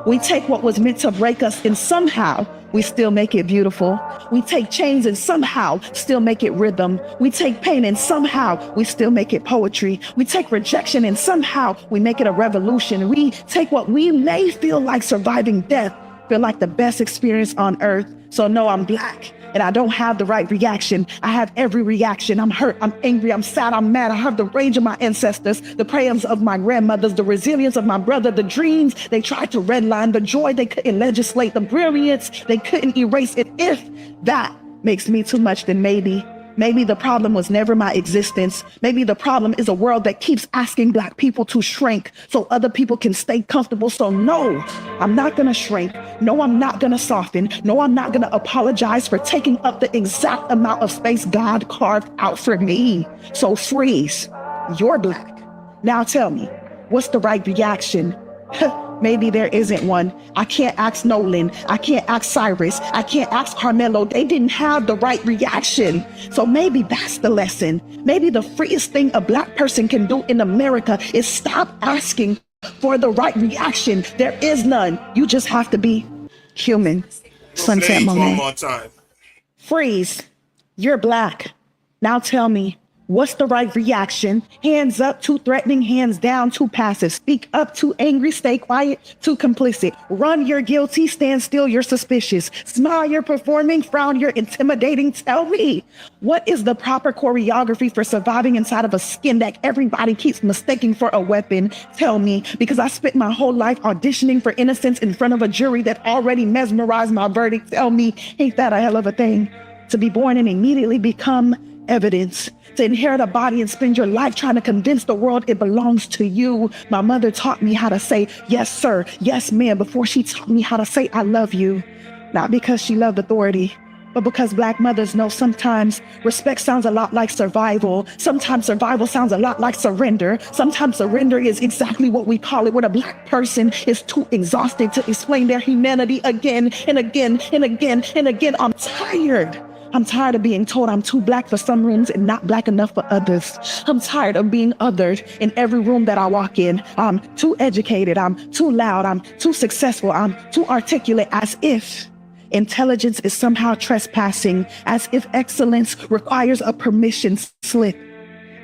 We take what was meant to break us and somehow we still make it beautiful. We take chains and somehow still make it rhythm. We take pain and somehow we still make it poetry. We take rejection and somehow we make it a revolution. We take what we may feel like surviving death, feel like the best experience on earth. So no, I'm black and I don't have the right reaction. I have every reaction. I'm hurt, I'm angry, I'm sad, I'm mad. I have the rage of my ancestors, the prayers of my grandmothers, the resilience of my brother, the dreams they tried to redline, the joy they couldn't legislate, the brilliance they couldn't erase. And if that makes me too much, then maybe the problem was never my existence. Maybe the problem is a world that keeps asking black people to shrink so other people can stay comfortable. So no, I'm not gonna shrink. No, I'm not gonna soften. No, I'm not gonna apologize for taking up the exact amount of space God carved out for me. So freeze, you're black. Now tell me, what's the right reaction? Maybe there isn't one. I can't ask Nolan. I can't ask Cyrus. I can't ask Carmelo. They didn't have the right reaction. So maybe that's the lesson. Maybe the freest thing a black person can do in America is stop asking for the right reaction. There is none. You just have to be human. Sunset Play it one Monet. more time. Freeze. You're black. Now tell me, what's the right reaction? Hands up, too threatening. Hands down, too passive. Speak up, too angry. Stay quiet, too complicit. Run, you're guilty. Stand still, you're suspicious. Smile, you're performing. Frown, you're intimidating. Tell me, what is the proper choreography for surviving inside of a skin that everybody keeps mistaking for a weapon? Tell me, because I spent my whole life auditioning for innocence in front of a jury that already mesmerized my verdict. Tell me, ain't that a hell of a thing? To be born and immediately become evidence, to inherit a body and spend your life trying to convince the world it belongs to you. My mother taught me how to say, yes, sir, yes, ma'am, before she taught me how to say, I love you. Not because she loved authority, but because black mothers know sometimes respect sounds a lot like survival. Sometimes survival sounds a lot like surrender. Sometimes surrender is exactly what we call it when a black person is too exhausted to explain their humanity again and again and again and again. I'm tired. I'm tired of being told I'm too black for some rooms and not black enough for others. I'm tired of being othered in every room that I walk in. I'm too educated. I'm too loud. I'm too successful. I'm too articulate, as if intelligence is somehow trespassing, as if excellence requires a permission slip,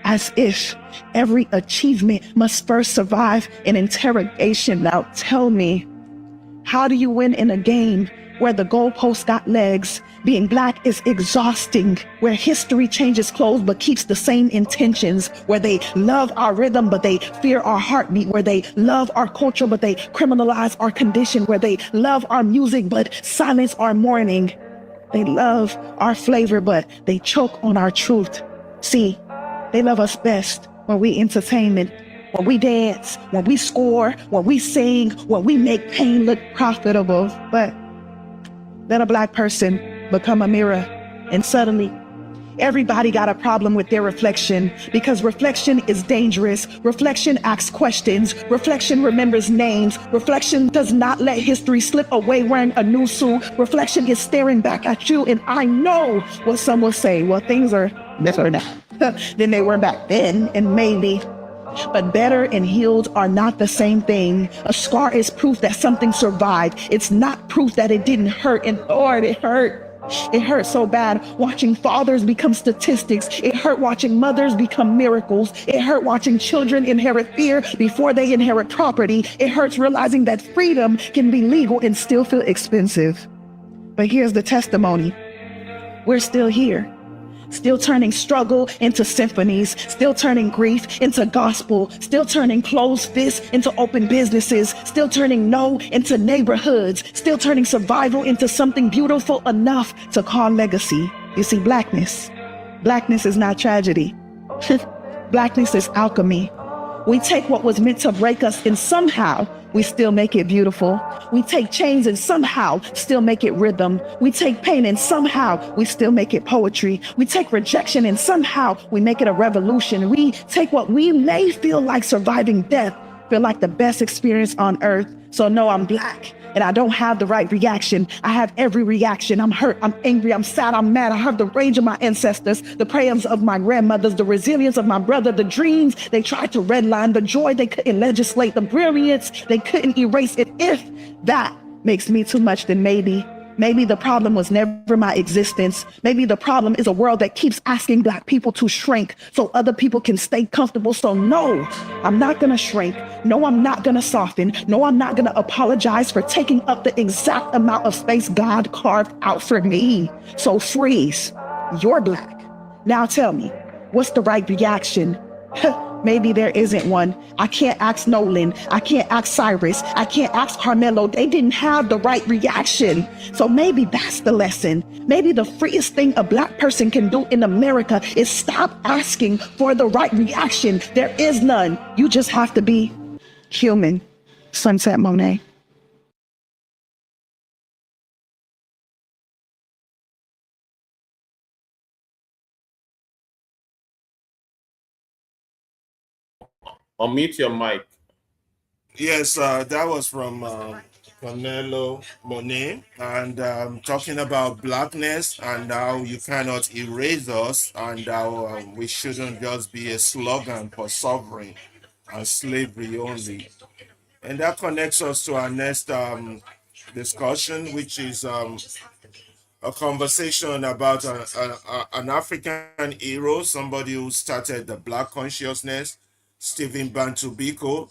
as if every achievement must first survive an interrogation. Now tell me, how do you win in a game where the goalposts got legs. Being black is exhausting, where history changes clothes but keeps the same intentions, where they love our rhythm but they fear our heartbeat, where they love our culture but they criminalize our condition, where they love our music but silence our mourning. They love our flavor but they choke on our truth. See, they love us best when we entertainment, when we dance, when we score, when we sing, when we make pain look profitable. But let a black person become a mirror, and suddenly everybody got a problem with their reflection, because reflection is dangerous. Reflection asks questions. Reflection remembers names. Reflection does not let history slip away wearing a new suit. Reflection is staring back at you, and I know what some will say. Well, things are better now than they were back then, and maybe. But better and healed are not the same thing. A scar is proof that something survived. It's not proof that it didn't hurt. And Lord, it hurt. It hurt so bad watching fathers become statistics. It hurt watching mothers become miracles. It hurt watching children inherit fear before they inherit property. It hurts realizing that freedom can be legal and still feel expensive. But here's the testimony. We're still here. Still turning struggle into symphonies, still turning grief into gospel, still turning closed fists into open businesses, still turning no into neighborhoods, still turning survival into something beautiful enough to call legacy. You see, blackness is not tragedy. Blackness is alchemy. We take what was meant to break us and somehow we still make it beautiful. We take chains and somehow still make it rhythm. We take pain and somehow we still make it poetry. We take rejection and somehow we make it a revolution. We take what we may feel like surviving death, feel like the best experience on earth. So no, I'm black and I don't have the right reaction. I have every reaction. I'm hurt, I'm angry, I'm sad, I'm mad. I have the rage of my ancestors, the prayers of my grandmothers, the resilience of my brother, the dreams they tried to redline, the joy they couldn't legislate, the brilliance they couldn't erase it. If that makes me too much, then maybe the problem was never my existence. Maybe the problem is a world that keeps asking black people to shrink so other people can stay comfortable. So no, I'm not gonna shrink. No, I'm not gonna soften. No, I'm not gonna apologize for taking up the exact amount of space God carved out for me. So freeze, you're black. Now tell me, what's the right reaction? Maybe there isn't one. I can't ask Nolan. I can't ask Cyrus. I can't ask Carmelo. They didn't have the right reaction. So maybe that's the lesson. Maybe the freest thing a black person can do in America is stop asking for the right reaction. There is none. You just have to be human. Sunset Monet. Unmute your mic. Yes, that was from Cornelio Monet, and talking about blackness and how you cannot erase us, and how we shouldn't just be a slogan for sovereign and slavery only. And that connects us to our next discussion, which is a conversation about an African hero, somebody who started the Black consciousness, Stephen Bantu Biko.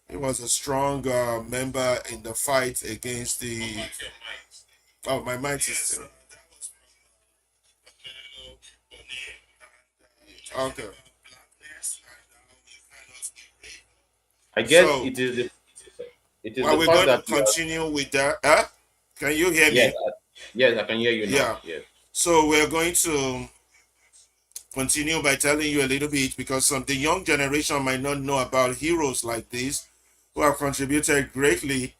He was a strong member in the fight against the. Oh, my mind is still. Okay. I guess So, it is are the we fact going to that you are, continue with that? Huh? Can you hear yes, me? yes, I can hear you Yeah. now. Yes. So we're going to continue by telling you a little bit, because the young generation might not know about heroes like this who have contributed greatly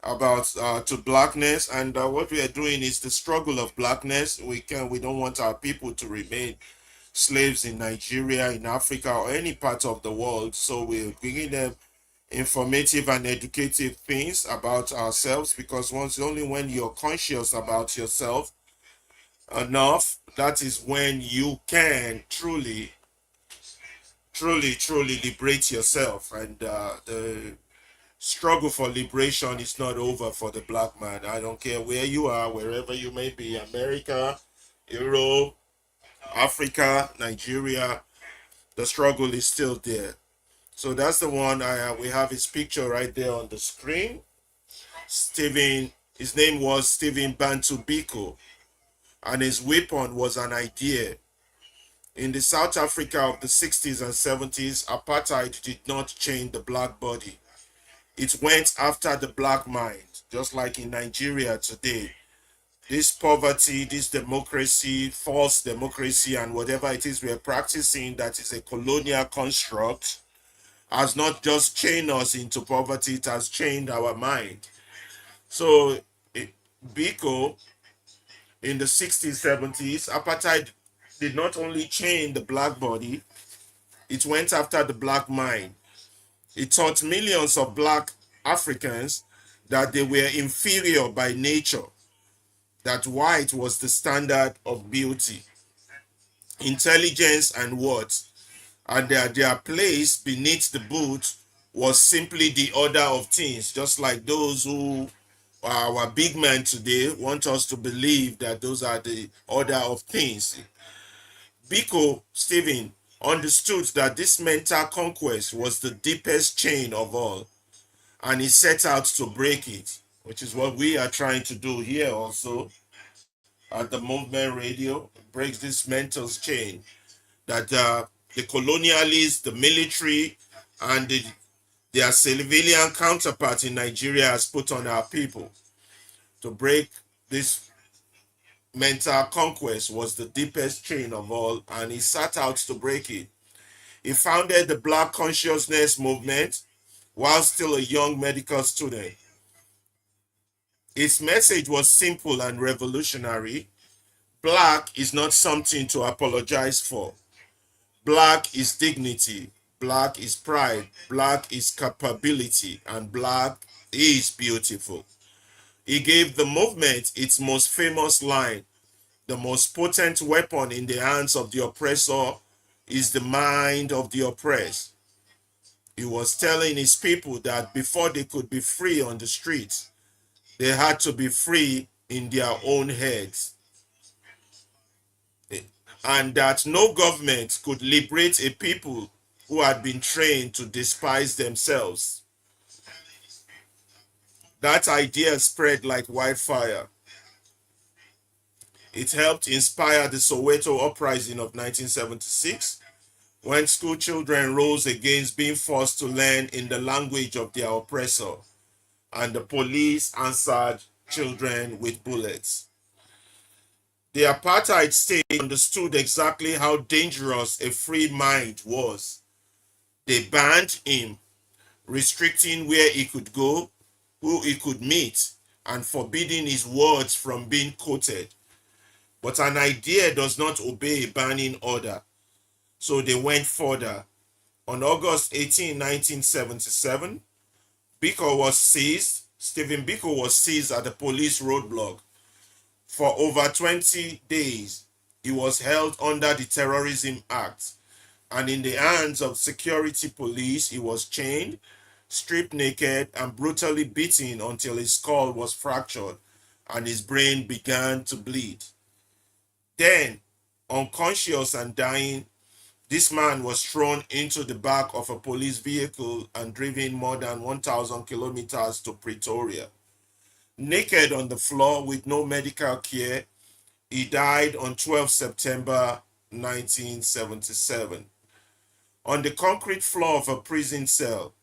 about to blackness, and what we are doing is the struggle of blackness. We don't want our people to remain slaves in Nigeria, in Africa, or any part of the world. So we're bringing them informative and educative things about ourselves, because only when you're conscious about yourself enough, that is when you can truly liberate yourself. And the struggle for liberation is not over for the black man. I don't care where you are, wherever you may be, America, Europe, Africa, Nigeria, the struggle is still there. So that's the one. We have his picture right there on the screen. Stephen His name was Stephen Bantu Biko, and his weapon was an idea. In the South Africa of the 60s and 70s, apartheid did not change the black body. It went after the black mind, just like in Nigeria today. This poverty, this democracy, false democracy, and whatever it is we're practicing that is a colonial construct has not just chained us into poverty, it has chained our mind. So, Biko in the 60s, 70s, apartheid did not only chain the black body, it went after the black mind. It taught millions of black Africans that they were inferior by nature, that white was the standard of beauty, intelligence, and worth, and that their place beneath the boot was simply the order of things, just like those who are our big men today want us to believe that those are the order of things. Biko Stephen understood that this mental conquest was the deepest chain of all, and he set out to break it, which is what we are trying to do here also at the Movement Radio. It breaks this mental chain that the colonialists, the military, and their civilian counterpart in Nigeria has put on our people. To break this mental conquest was the deepest chain of all, and he set out to break it. He founded the Black Consciousness Movement while still a young medical student. Its message was simple and revolutionary. Black is not something to apologize for. Black is dignity. Black is pride. Black is capability. And black is beautiful. He gave the movement its most famous line: the most potent weapon in the hands of the oppressor is the mind of the oppressed. He was telling his people that before they could be free on the streets, they had to be free in their own heads. And that no government could liberate a people who had been trained to despise themselves. That idea spread like wildfire. It helped inspire the Soweto uprising of 1976, when school children rose against being forced to learn in the language of their oppressor, and the police answered children with bullets. The apartheid state understood exactly how dangerous a free mind was. They banned him, restricting where he could go, who he could meet, and forbidding his words from being quoted. But an idea does not obey a banning order, so they went further. On August 18, 1977, Stephen Biko was seized at a police roadblock. For over 20 days, he was held under the Terrorism Act, and in the hands of security police, he was chained, stripped naked, and brutally beaten until his skull was fractured and his brain began to bleed. Then, unconscious and dying, this man was thrown into the back of a police vehicle and driven more than 1,000 kilometers to Pretoria. Naked on the floor with no medical care, he died on 12 September 1977. On the concrete floor of a prison cell,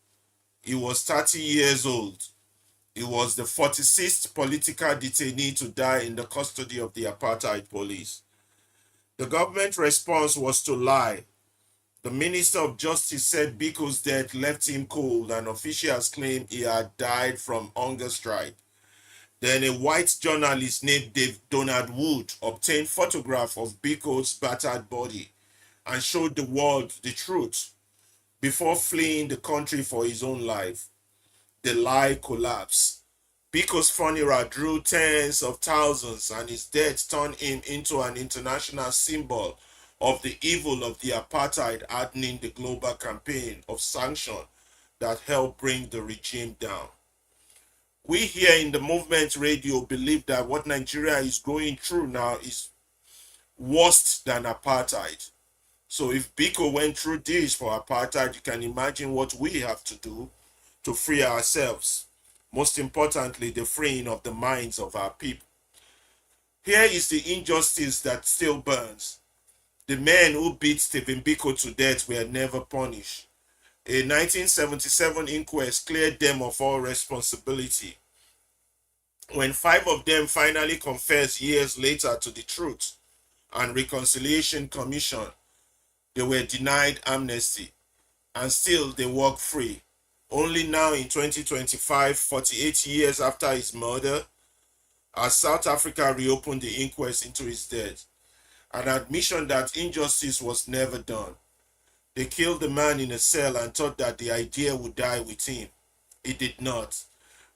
he was 30 years old. He was the 46th political detainee to die in the custody of the apartheid police. The government response was to lie. The Minister of Justice said Biko's death left him cold, and officials claimed he had died from hunger strike. Then a white journalist named Donald Wood obtained photographs of Biko's battered body and showed the world the truth before fleeing the country for his own life. The lie collapsed. Biko's funeral drew tens of thousands, and his death turned him into an international symbol of the evil of the apartheid, hardening the global campaign of sanction that helped bring the regime down. We here in the Movement Radio believe that what Nigeria is going through now is worse than apartheid. So if Biko went through this for apartheid, you can imagine what we have to do to free ourselves. most importantly, the freeing of the minds of our people. Here is the injustice that still burns. The men who beat Stephen Biko to death were never punished. A 1977 inquest cleared them of all responsibility. When 5 of them finally confessed years later to the Truth and Reconciliation Commission, they were denied amnesty, and still they walk free. Only now in 2025, 48 years after his murder, as South Africa reopened the inquest into his death, an admission that injustice was never done. They killed the man in a cell and thought that the idea would die with him. It did not.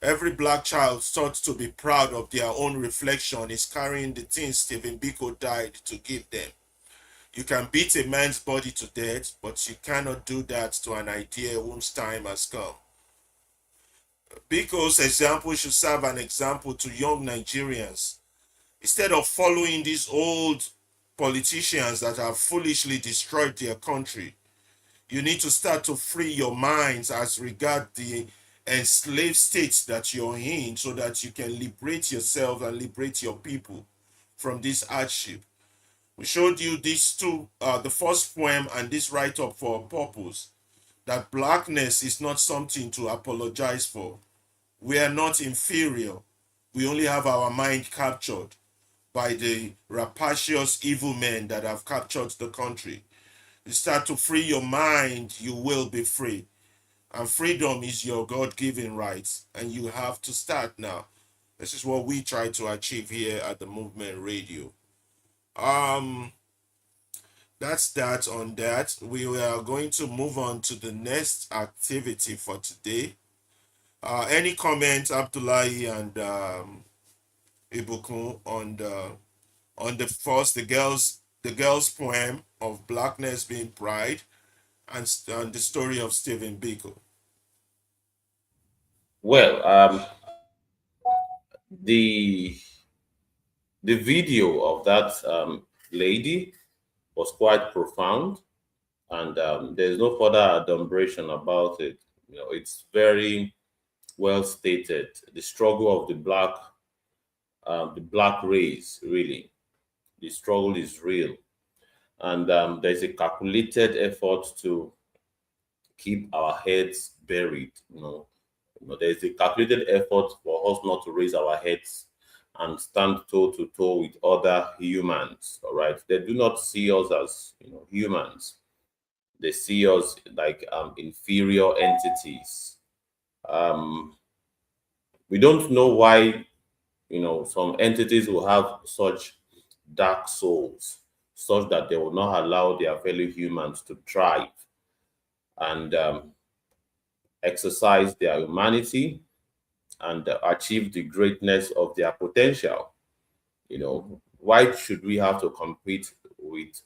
Every black child thought to be proud of their own reflection is carrying the things Stephen Biko died to give them. You can beat a man's body to death, but you cannot do that to an idea whose time has come. Biko's example should serve an example to young Nigerians. Instead of following these old politicians that have foolishly destroyed their country, you need to start to free your minds as regard the enslaved state that you're in, so that you can liberate yourself and liberate your people from this hardship. We showed you these two, the first poem and this write-up for a purpose, that blackness is not something to apologize for. We are not inferior. We only have our mind captured by the rapacious evil men that have captured the country. You start to free your mind, you will be free. And freedom is your God-given right, and you have to start now. This is what we try to achieve here at the Movement Radio. That's that on that. We are going to move on to the next activity for today. Any comments, Abdullahi and Ibukun, on the girls poem of blackness being pride, and the story of Stephen Biko? Well, the video of that lady was quite profound, and there's no further adumbration about it. You know, it's very well stated. The struggle of the black race, really, the struggle is real, and there's a calculated effort to keep our heads buried. There's a calculated effort for us not to raise our heads and stand toe to toe with other humans. All right, they do not see us as humans. They see us like inferior entities. We don't know why some entities will have such dark souls, such that they will not allow their fellow humans to thrive and exercise their humanity and achieve the greatness of their potential. Why should we have to compete with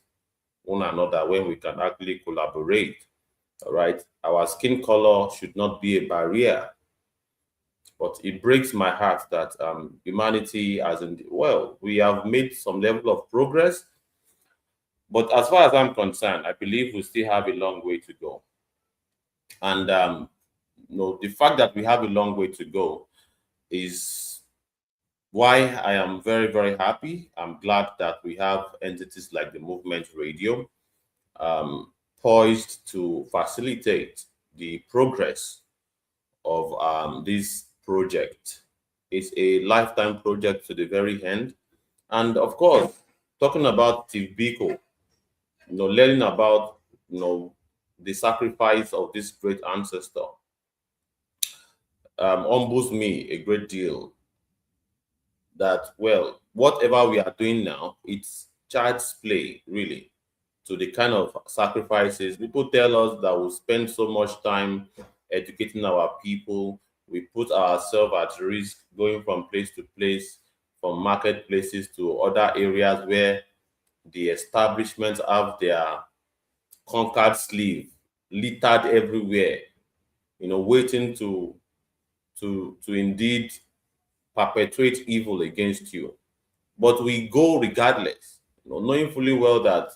one another when we can actually collaborate? All right, our skin color should not be a barrier. But it breaks my heart that humanity we have made some level of progress, but as far as I'm concerned, I believe we still have a long way to go. And the fact that we have a long way to go is why I am very, very happy. I'm glad that we have entities like the Movement Radio poised to facilitate the progress of this project. It's a lifetime project to the very end. And of course, talking about Steve Biko, learning about the sacrifice of this great ancestor humbles me a great deal. That, whatever we are doing now, it's child's play, really, to the kind of sacrifices. People tell us that we spend so much time educating our people. We put ourselves at risk going from place to place, from marketplaces to other areas where the establishments have their conquered sleeve littered everywhere, waiting to indeed perpetuate evil against you. But we go regardless, knowing fully well that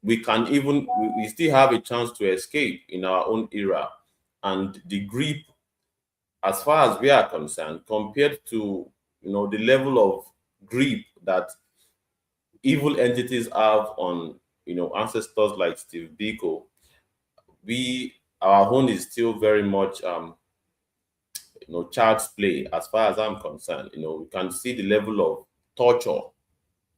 we still have a chance to escape in our own era, and the grip as far as we are concerned, compared to the level of grip that evil entities have on ancestors like Steve Biko, our own is still very much child's play as far as I'm concerned. We can see the level of torture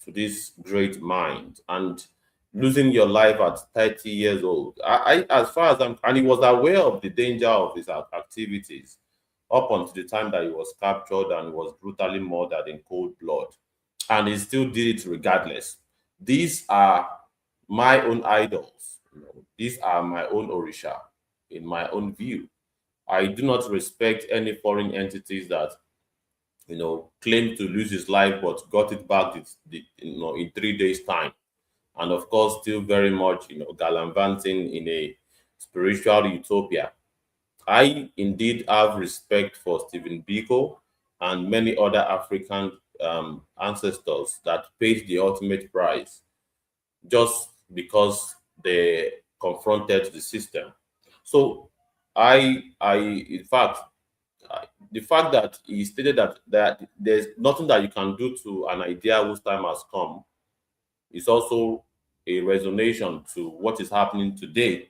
to this great mind, and losing your life at 30 years old. As far as and he was aware of the danger of his activities up until the time that he was captured and was brutally murdered in cold blood, and he still did it regardless. These are my own idols. These are my own Orisha, in my own view. I do not respect any foreign entities that claimed to lose his life but got it back in 3 days' time, and of course still very much gallivanting in a spiritual utopia. I indeed have respect for Stephen Biko and many other African ancestors that paid the ultimate price just because they confronted the system. So in fact, the fact that he stated that there's nothing that you can do to an idea whose time has come is also a resonation to what is happening today.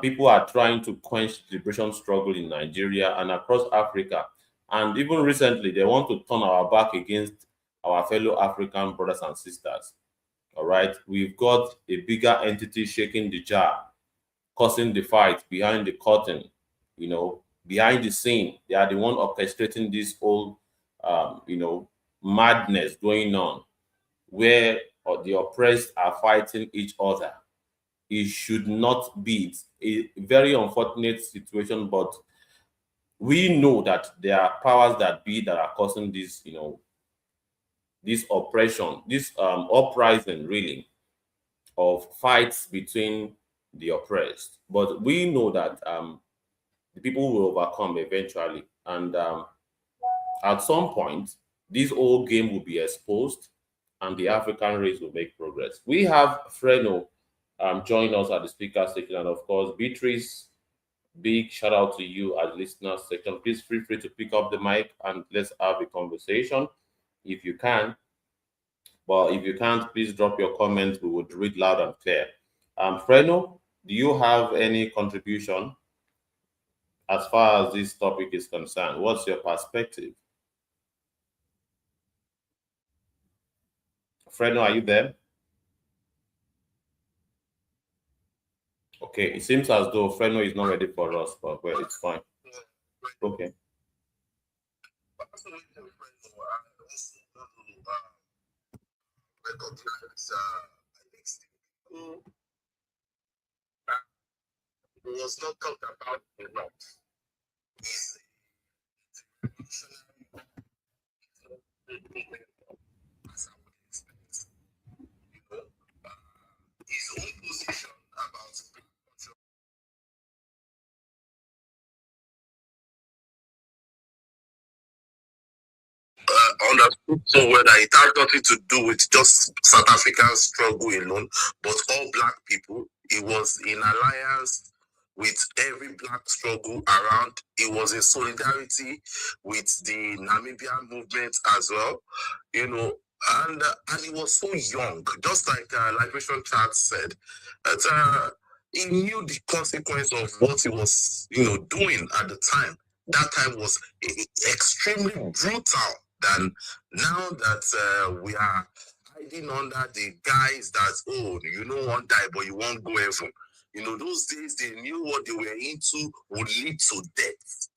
People are trying to quench the liberation struggle in Nigeria and across Africa. And even recently, they want to turn our back against our fellow African brothers and sisters. All right. We've got a bigger entity shaking the jar, causing the fight behind the curtain, behind the scene. They are the one orchestrating this whole, madness going on, where the oppressed are fighting each other. It should not be. It's a very unfortunate situation, but we know that there are powers that be that are causing this, this oppression, this uprising, really, of fights between the oppressed. But we know that the people will overcome eventually, and at some point, this whole game will be exposed, and the African race will make progress. We have Freno join us at the speaker section, and of course, Beatrice. Big shout out to you at listener section. Please feel free to pick up the mic and let's have a conversation if you can. But if you can't, please drop your comments. We would read loud and clear. Freno, do you have any contribution as far as this topic is concerned? What's your perspective? Freno, are you there? Okay, it seems as though Freno is not ready for us, but well, it's fine. Okay. Was not talked about a lot. His own position about understood so well that it had nothing to do with just South African struggle alone, but all black people. It was in alliance with every black struggle around. It was in solidarity with the Namibian movement as well, and he was so young, just like Liberation Chat said, that he knew the consequence of what he was, doing at the time. That time was extremely brutal than now that we are hiding under the guise that, you don't want to die, but you won't go heaven. Those days they knew what they were into would lead to death,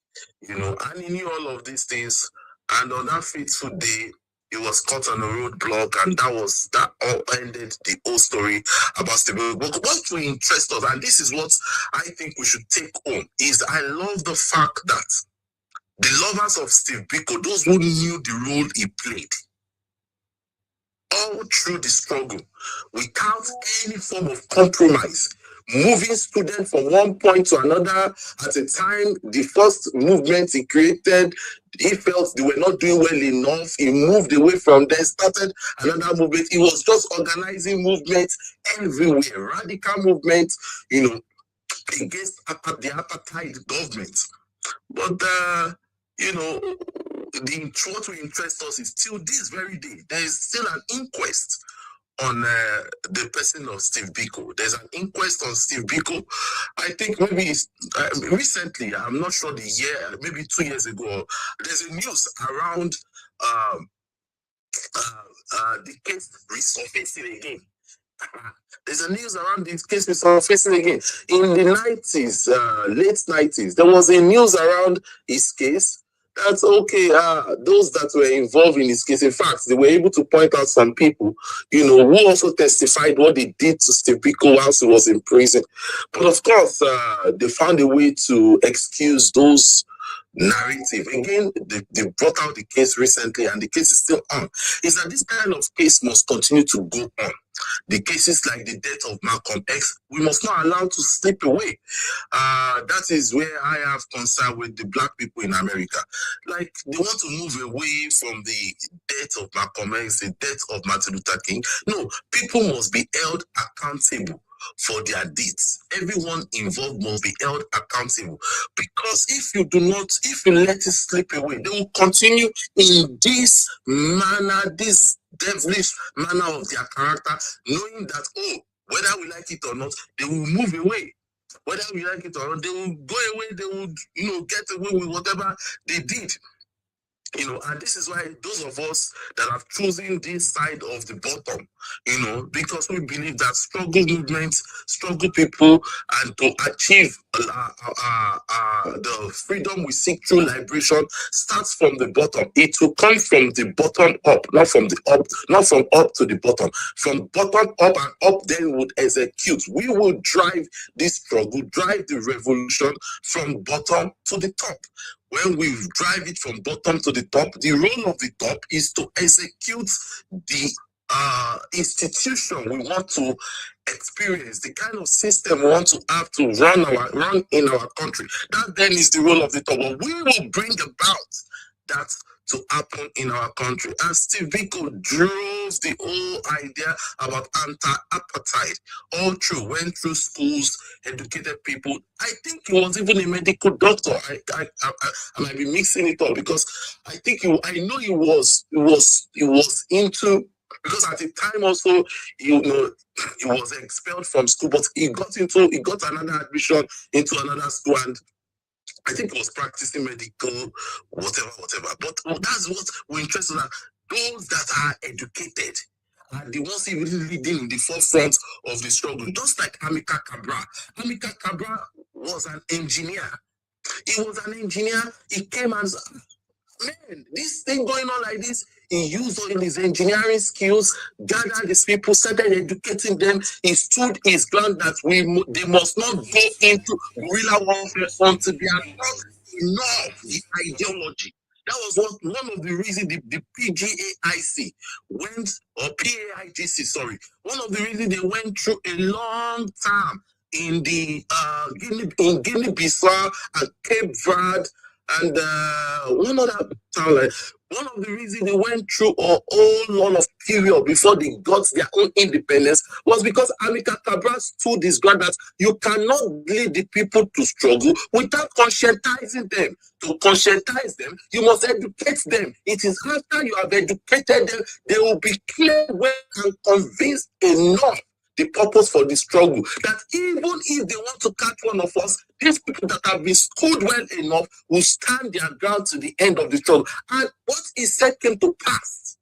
and he knew all of these things. And on that fateful day, he was caught on a roadblock, and that all ended the whole story about Steve. But what will interest us, and this is what I think we should take home, is I love the fact that the lovers of Steve Biko, those who knew the role he played, all through the struggle, without any form of compromise, moving students from one point to another. At a time, the first movement he created, he felt they were not doing well enough. He moved away from there, started another movement. He was just organizing movements everywhere, radical movements, against the apartheid government. But what will interest us is till this very day, there is still an inquest on the person of Steve Biko. There's an inquest on Steve Biko. I think maybe recently, I'm not sure the year, maybe 2 years ago, there's a news around the case resurfacing again. There's a news around this case resurfacing again. In the 90s, late 90s, there was a news around his case. That's okay. Those that were involved in his case, in fact, they were able to point out some people, who also testified what they did to Steve Biko whilst he was in prison. But of course, they found a way to excuse those narrative. Again, they brought out the case recently, and the case is still on. Is that this kind of case must continue to go on. The cases like the death of Malcolm X, we must not allow to slip away. That is where I have concern with the black people in America. Like, they want to move away from the death of Malcolm X, the death of Martin Luther King. No, people must be held accountable for their deeds. Everyone involved must be held accountable, because if you let it slip away, they will continue in this manner, this devilish manner of their character, knowing that, whether we like it or not, they will move away. Whether we like it or not, they will go away, they will, get away with whatever they did. And this is why those of us that have chosen this side of the bottom, because we believe that struggle movements, struggle people, and to achieve the freedom we seek through liberation starts from the bottom. It will come from the bottom up, not from up to the bottom. From bottom up and up, then we would execute. We will drive this struggle, drive the revolution from bottom to the top. When we drive it from bottom to the top, the role of the top is to execute the institution we want to experience, the kind of system we want to have to run in our country. That then is the role of the top. But we will bring about that to happen in our country. And Steve Biko drove the whole idea about anti-apartheid all through, went through schools, educated people. I think he was even a medical doctor. I might be mixing it up, because I know he was into, because at the time also, he was expelled from school, but he got another admission into another school, and I think he was practicing medical, whatever. But that's what we're interested in. Those that are educated are the ones really leading in the forefront of the struggle. Just like Amilcar Cabral. Amilcar Cabral was an engineer. He was an engineer. He came and said, man, this thing going on like this. He used all his engineering skills, gathered these people, started educating them. He stood his ground that they must not go into guerrilla warfare until they are not enough the ideology. That was one of the reasons the PGAIC went, or PAIGC, sorry. One of the reasons they went through a long time in the Guinea-Bissau and Cape Verde, and one other town. One of the reasons they went through a whole lot of period before they got their own independence was because Amilcar Cabral stood his ground that you cannot lead the people to struggle without conscientizing them. To conscientize them, you must educate them. It is after you have educated them, they will be clear, well, and convinced enough the purpose for the struggle, that even if they want to catch one of us, these people that have been schooled well enough will stand their ground to the end of the struggle. And what is said came to pass.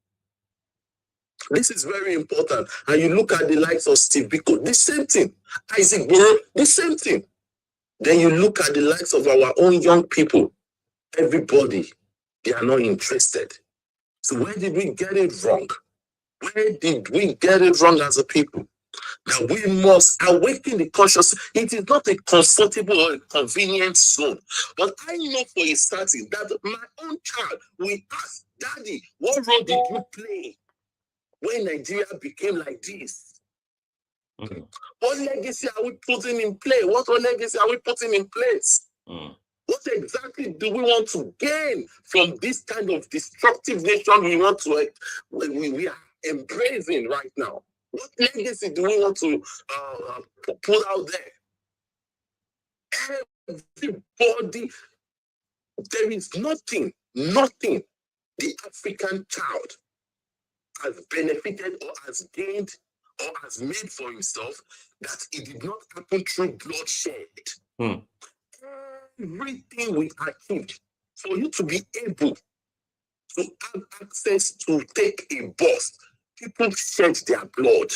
This is very important. And you look at the likes of Steve Biko, the same thing. Isaac Burrow, the same thing. Then you look at the likes of our own young people. Everybody, they are not interested. So where did we get it wrong? Where did we get it wrong as a people? Now we must awaken the conscious. It is not a comfortable or a convenient zone. But I know for a certain that my own child will ask, Daddy, what role did you play when Nigeria became like this? Okay. What legacy are we putting in play? What legacy are we putting in place? What exactly do we want to gain from this kind of destructive nation we want to we are embracing right now? What legacy do we want to put out there? Everybody There is nothing the African child has benefited or has gained or has made for himself that it did not happen through bloodshed. Everything we achieved for you to be able to have access to take a bus, people shed their blood.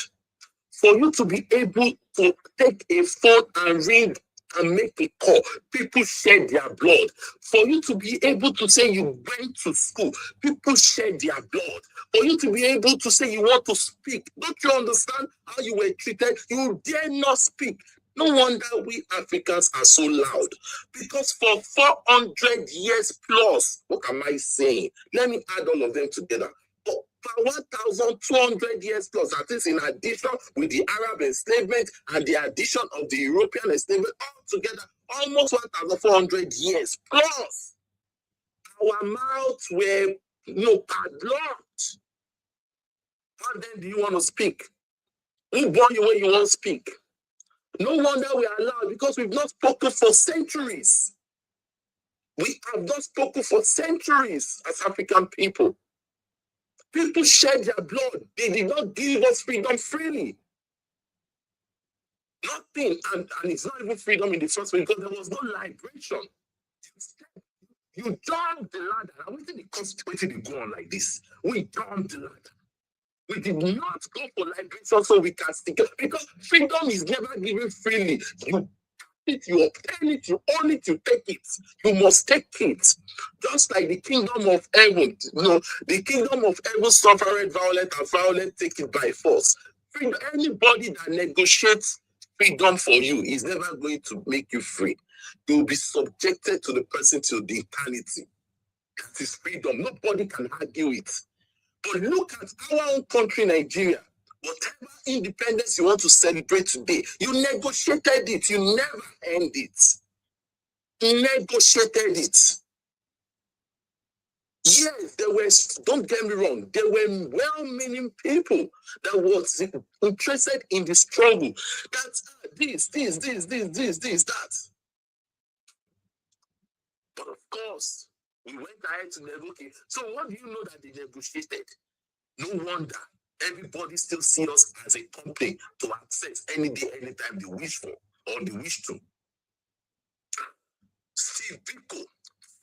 For you to be able to take a phone and ring and make a call, people shed their blood. For you to be able to say you went to school, people shed their blood. For you to be able to say you want to speak, don't you understand how you were treated? You dare not speak. No wonder we Africans are so loud. Because for 400 years plus, what am I saying? Let me add all of them together. For 1,200 years plus, that is in addition with the Arab enslavement and the addition of the European enslavement, altogether almost 1,400 years plus. Our mouths were padlocked. How then do you want to speak? Who born you when you want to speak? No wonder we are allowed, because we've not spoken for centuries. We have not spoken for centuries as African people. People shed their blood. They did not give us freedom freely. Nothing. And it's not even freedom in the first place, because there was no liberation. You jumped the ladder. I waited the consequence to go on like this. We jumped the ladder. We did not go for liberation so we can stick it. Because freedom is never given freely. You obtain it, you own it, you take it. You must take it. Just like the kingdom of heaven. The kingdom of heaven suffered violent, and violent take it by force. Anybody that negotiates freedom for you is never going to make you free. You will be subjected to the person till the eternity. That is freedom. Nobody can argue it. But look at our own country, Nigeria. Whatever independence you want to celebrate today, you negotiated it. You never end it. You negotiated it. Yes, don't get me wrong, there were well-meaning people that was interested in the struggle. That's this, that. But of course, we went ahead to negotiate. So what do you know that they negotiated? No wonder everybody still sees us as a company to access any day, anytime they wish for or they wish to. Steve Biko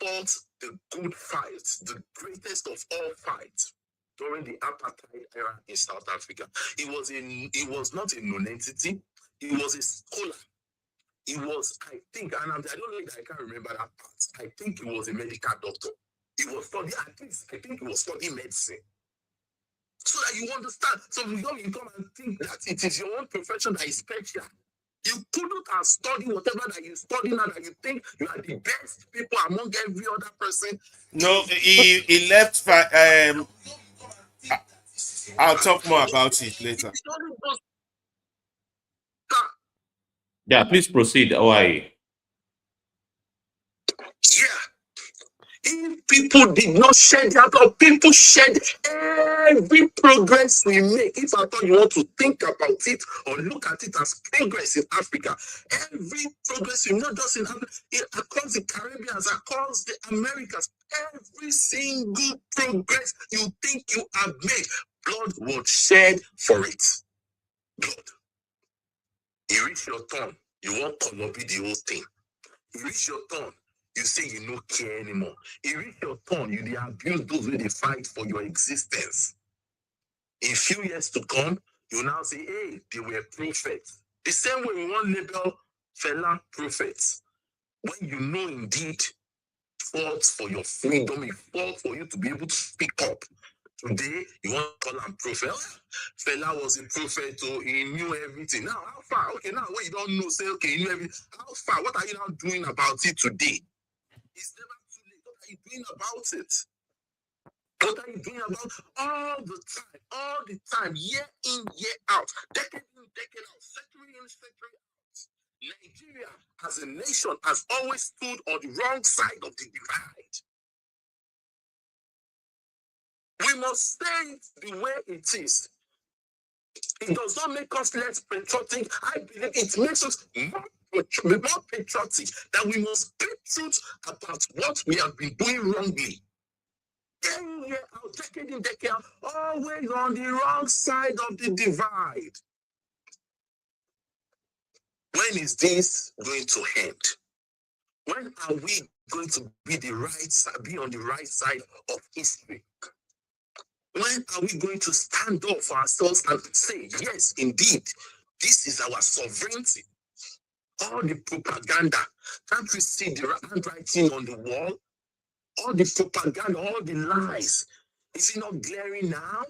fought the good fight, the greatest of all fights during the apartheid era in South Africa. He was not a non-entity. He was a scholar. He was, I think, and I don't know if I can remember that part. I think he was a medical doctor. He was studying, at least, I think he was studying medicine. So that you understand. So before you come and think that it is your own profession that is special, you couldn't have studied whatever that you study now that you think you are the best people among every other person. No, he left. I'll talk more about it later. Yeah, please proceed, OIE. Yeah. If people did not shed their blood, people shed every progress we make. If I thought you want to think about it or look at it as progress in Africa, every progress we not just in Africa, across the Caribbean, across the Americas, every single progress you think you have made, blood was shed for it. Blood. You reach your turn, you want to lobby the whole thing. You reach your turn, you say you don't care anymore. You reach your turn, you abuse those who they fight for your existence. In a few years to come, you now say, hey, they were prophets. The same way we want label Fela prophets. When you know indeed fought for your freedom, he fought for you to be able to speak up. Today, you want to call him prophet. Fela was a prophet, so he knew everything. Now, how far? Okay, now what you don't know, say, okay, you knew everything. How far? What are you now doing about it today? It's never too late. What are you doing about it? What are you doing about all the time, year in, year out, decade in, decade out, century in, century out? Nigeria, as a nation, has always stood on the wrong side of the divide. We must say it the way it is. It does not make us less patriotic. I believe it makes us more patriotic, that we must speak truth about what we have been doing wrongly. Year out, decade in decade out, always on the wrong side of the divide. When is this going to end? When are we going to be on the right side of history? When are we going to stand up for ourselves and say, yes, indeed, this is our sovereignty? All the propaganda, can't we see the handwriting on the wall? All the propaganda, all the lies. Is it not glaring now?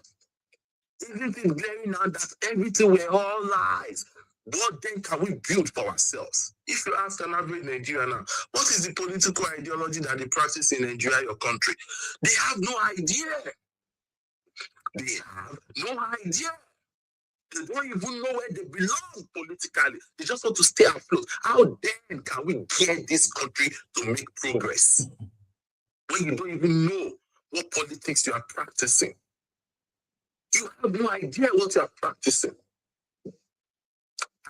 Isn't it glaring now that everything were all lies? What then can we build for ourselves? If you ask an average Nigerian now, what is the political ideology that they practice in Nigeria, your country? They have no idea. They have no idea. They don't even know where they belong politically. They just want to stay afloat. How then can we get this country to make progress when you don't even know what politics you are practicing? You have no idea what you are practicing.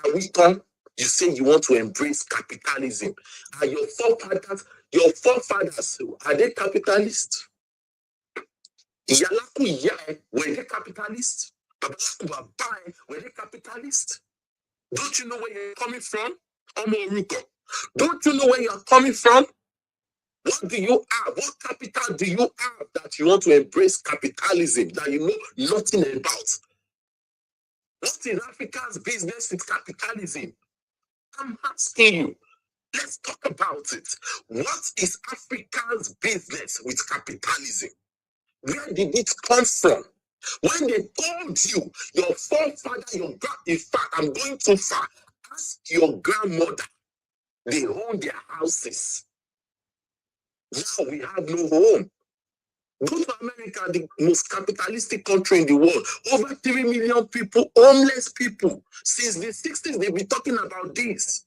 And we come, you say you want to embrace capitalism. Are your forefathers, are they capitalists? Iyalaku were they capitalists? Babalaku Babae, were they capitalists? Don't you know where you're coming from? Omoruko. Don't you know where you're coming from? What do you have? What capital do you have that you want to embrace capitalism that you know nothing about? What is Africa's business with capitalism? I'm asking you. Let's talk about it. What is Africa's business with capitalism? Where did it come from? When they told you, your forefather, in fact, I'm going too far. Ask your grandmother. They own their houses. Now we have no home. Go to America, the most capitalistic country in the world. Over 3 million people, homeless people. Since the 60s, they've been talking about this.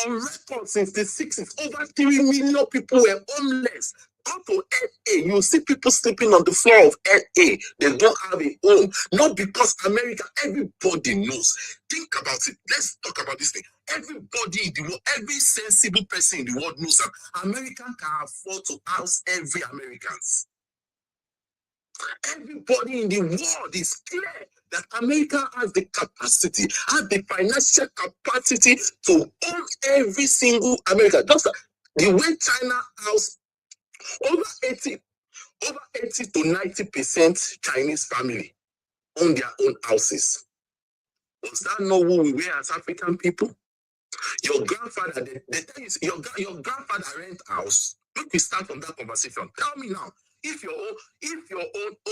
On record, since the 60s, over 3 million people were homeless. Go to LA, you see people sleeping on the floor of LA. They don't have a home. Not because America, everybody knows. Think about it. Let's talk about this thing. Everybody in the world, every sensible person in the world knows that America can afford to house every American. Everybody in the world is clear that America has the capacity, has the financial capacity to own every single American. Just like the way China house over 80 to 90% Chinese family own their own houses. Was that not who we were as African people? Your grandfather, they tell you, your grandfather rent house. Let me start from that conversation. Tell me now, if your own,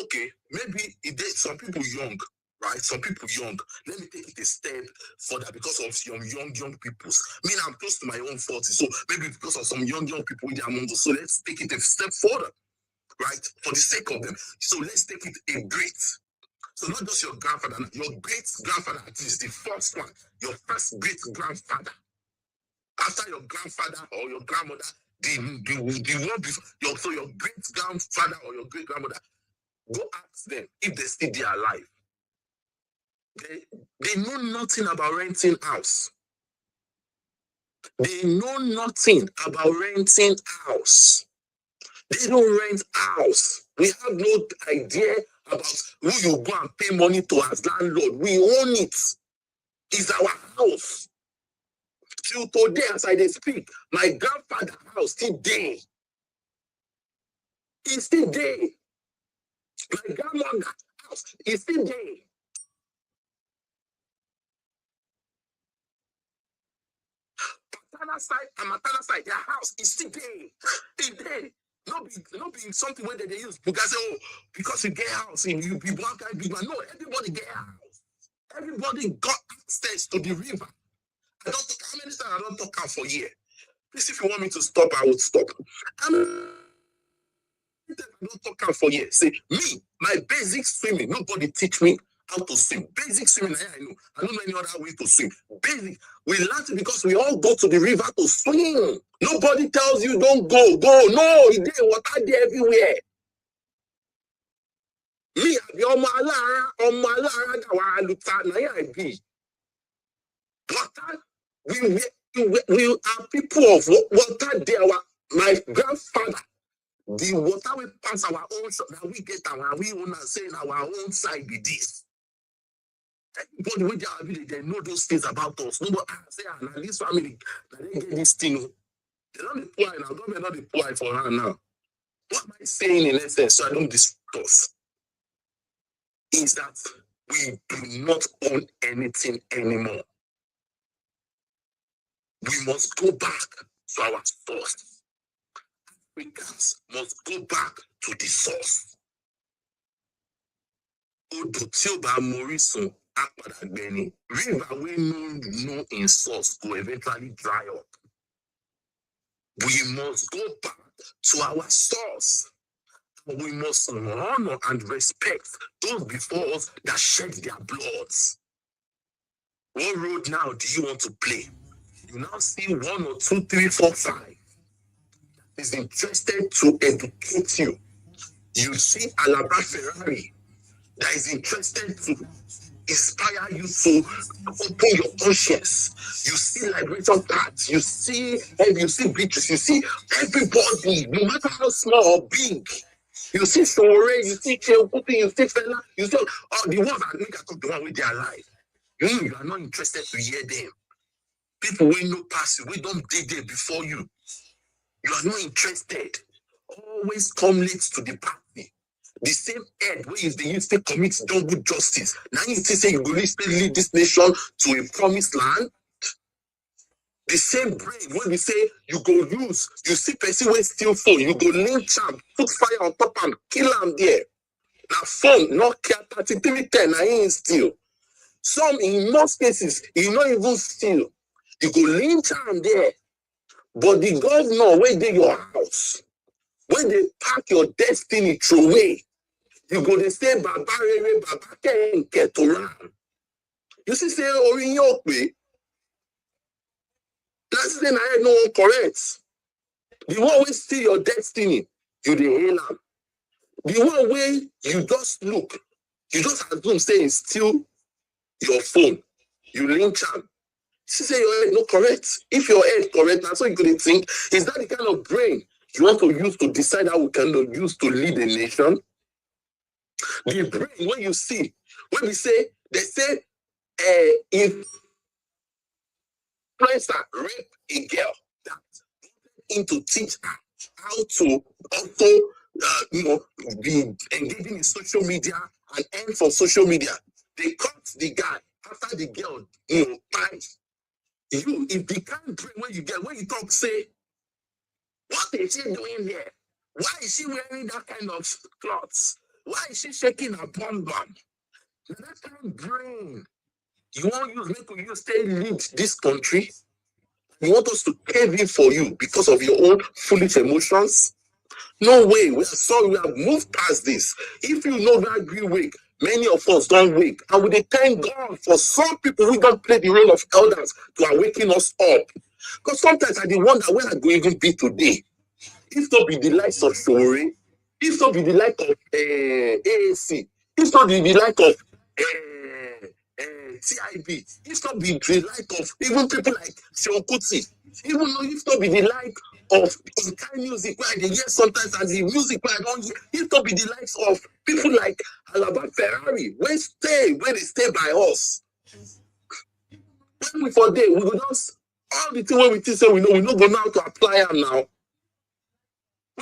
okay, maybe some people young, right? Some people young. Let me take it a step further because of some young people. I mean, I'm close to my own 40, so maybe because of some young people in the among us. So let's take it a step further, right? For the sake of them. So let's take it a breath. So not just your grandfather, your great-grandfather, at least the first one, your first great-grandfather. After your grandfather or your grandmother, the one before, so your great-grandfather or your great-grandmother, go ask them if they're still there alive. They know nothing about renting house. They know nothing about renting house. They don't rent house. We have no idea about who you go and pay money to as landlord. We own it. It's our house. Till today, as I speak, my grandfather's house still there. It's still there. My grandmother's house is still there. Paternal side and maternal side, their house is still there. It's there. Not be something where they use. You guys say, oh, because you get house, you be one guy, big man. No, everybody get house. Everybody got access to the river. I don't talk how many times I don't talk out for a year. Please, if you want me to stop, I will stop. I don't talk out for a year. Say, me, my basic swimming, nobody teach me how to swim. Basic swimming, I know. I don't know any other way to swim. Basic. We learned it because we all go to the river to swim. Nobody tells you don't go. Go. No, it's there, water there everywhere. Me, we are people of water. They are my grandfather. The water we pass our own shop that we get we own and say in our own side with this. Everybody when they are village, they know those things about us. Nobody say, now this family, they get this thing. They don't deploy now. Government not deploy for her now. What am I saying in essence, so I don't discuss, is that we do not own anything anymore. We must go back to our source. Africans must go back to the source. Odò tí ó bá morísun á padà gbẹ. River wey no in source will eventually dry up. We must go back to our source. We must honor and respect those before us that shed their bloods. What road now do you want to play? You now see 1 or 2, 3, 4, 5 is interested to educate you. You see Alaba Ferrari that is interested to inspire you to open your conscience. You see Liberation Path, you see Beatrice, you see everybody, no matter how small or big. You see Sore, you see Cheokuti, you see Fela, you see the ones that make talk the one with their life. You are not interested to hear them. People will know pass you, we don't dig there before you. You are not interested. Always come late to the party. The same head where they used to commit double justice. Now you say you go lead this nation to a promised land. The same brain when we say you go use, you see person when steal phone, you go lynch am, put fire on top and kill am there. Now phone, Nokia 3310, now he steal. Some in most cases, he not even steal. You go lynch am there. But the governor where they your house, when they pack your destiny through way, you go to say Baba Rere, Baba Ken Ketoran. You see, say Oriyope. That's the thing I had no one correct. The one way steal your destiny, you the hail am. The one way you just look, you just assume say steal your phone, you lynch am. She say your head not correct. If your head correct, that's what you could think. Is that the kind of brain you want to use to decide how we can use to lead a nation? The brain, when you see, when we say, they say, if influencer rape a girl, that into teach her how to also, be engaging in social media and earn from social media. They caught the guy after the girl, died. You, if the kind of brain when you talk, say, what is she doing here? Why is she wearing that kind of clothes? Why is she shaking her bum bum? That kind of brain you want use make you stay lead this country? You want us to cave in for you because of your own foolish emotions? No way. We are sorry. We have moved past this. If you know that green wake, many of us don't wake. And we thank God for some people who don't play the role of elders to awaken us up. Because sometimes I wonder where I'm going to be today. If not be the likes of Sore, if not be the like of AAC, if not be the like of TIB, if not be the like of even people like Seokuti, even though if not be the like of kind music where they hear sometimes and the music where I don't hear, if not be the likes of people like Alaba Ferrari, where they stay by us. When we for day, we go just all the thing when we think say we know, we not go now to apply them now.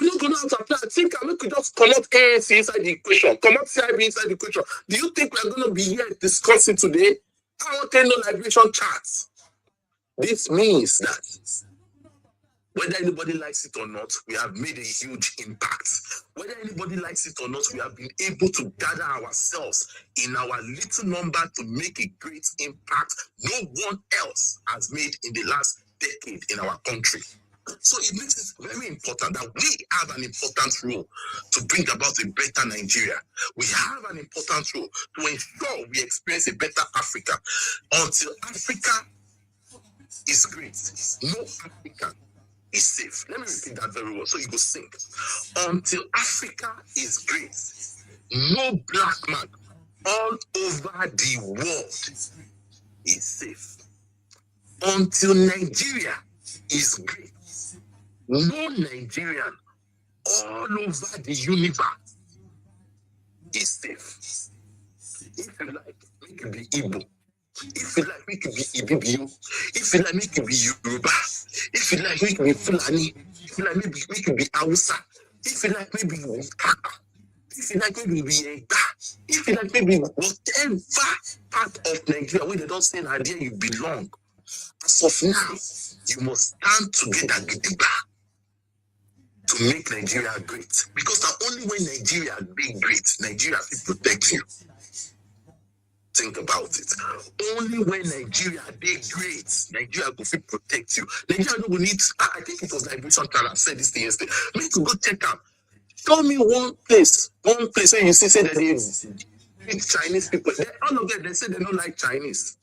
We're not going to apply. I think we could just come out ANC inside the equation, come out CIB inside the equation. Do you think we're going to be here discussing today? I want to no liberation charts. This means that whether anybody likes it or not, we have made a huge impact. Whether anybody likes it or not, we have been able to gather ourselves in our little number to make a great impact no one else has made in the last decade in our country. So it makes it very important that we have an important role to bring about a better Nigeria. We have an important role to ensure we experience a better Africa. Until Africa is great, no African is safe. Let me repeat that very well so you go sink. Until Africa is great, No black man all over the world is safe. Until Nigeria is great, no Nigerian all over the universe is safe. If you like, make it be Igbo. If you like, make it be Ibibio. If you like, make it be Yoruba. If you like, make it be Fulani. If you like, make it be Hausa. If you like, maybe Kaka. If you like, maybe be Ega. If you like, maybe whatever part of Nigeria where they don't say Nigeria you belong. As of now, you must stand together, Gidigba, to make Nigeria great. Because the only way Nigeria be great, Nigeria will protect you. Think about it. Only when Nigeria be great, Nigeria will fit protect you. Nigeria will need, I think it was Liberation Canada said this thing yesterday. Make you go check out. Show me one place where you see say that they Chinese people. All of them, they say they don't like Chinese.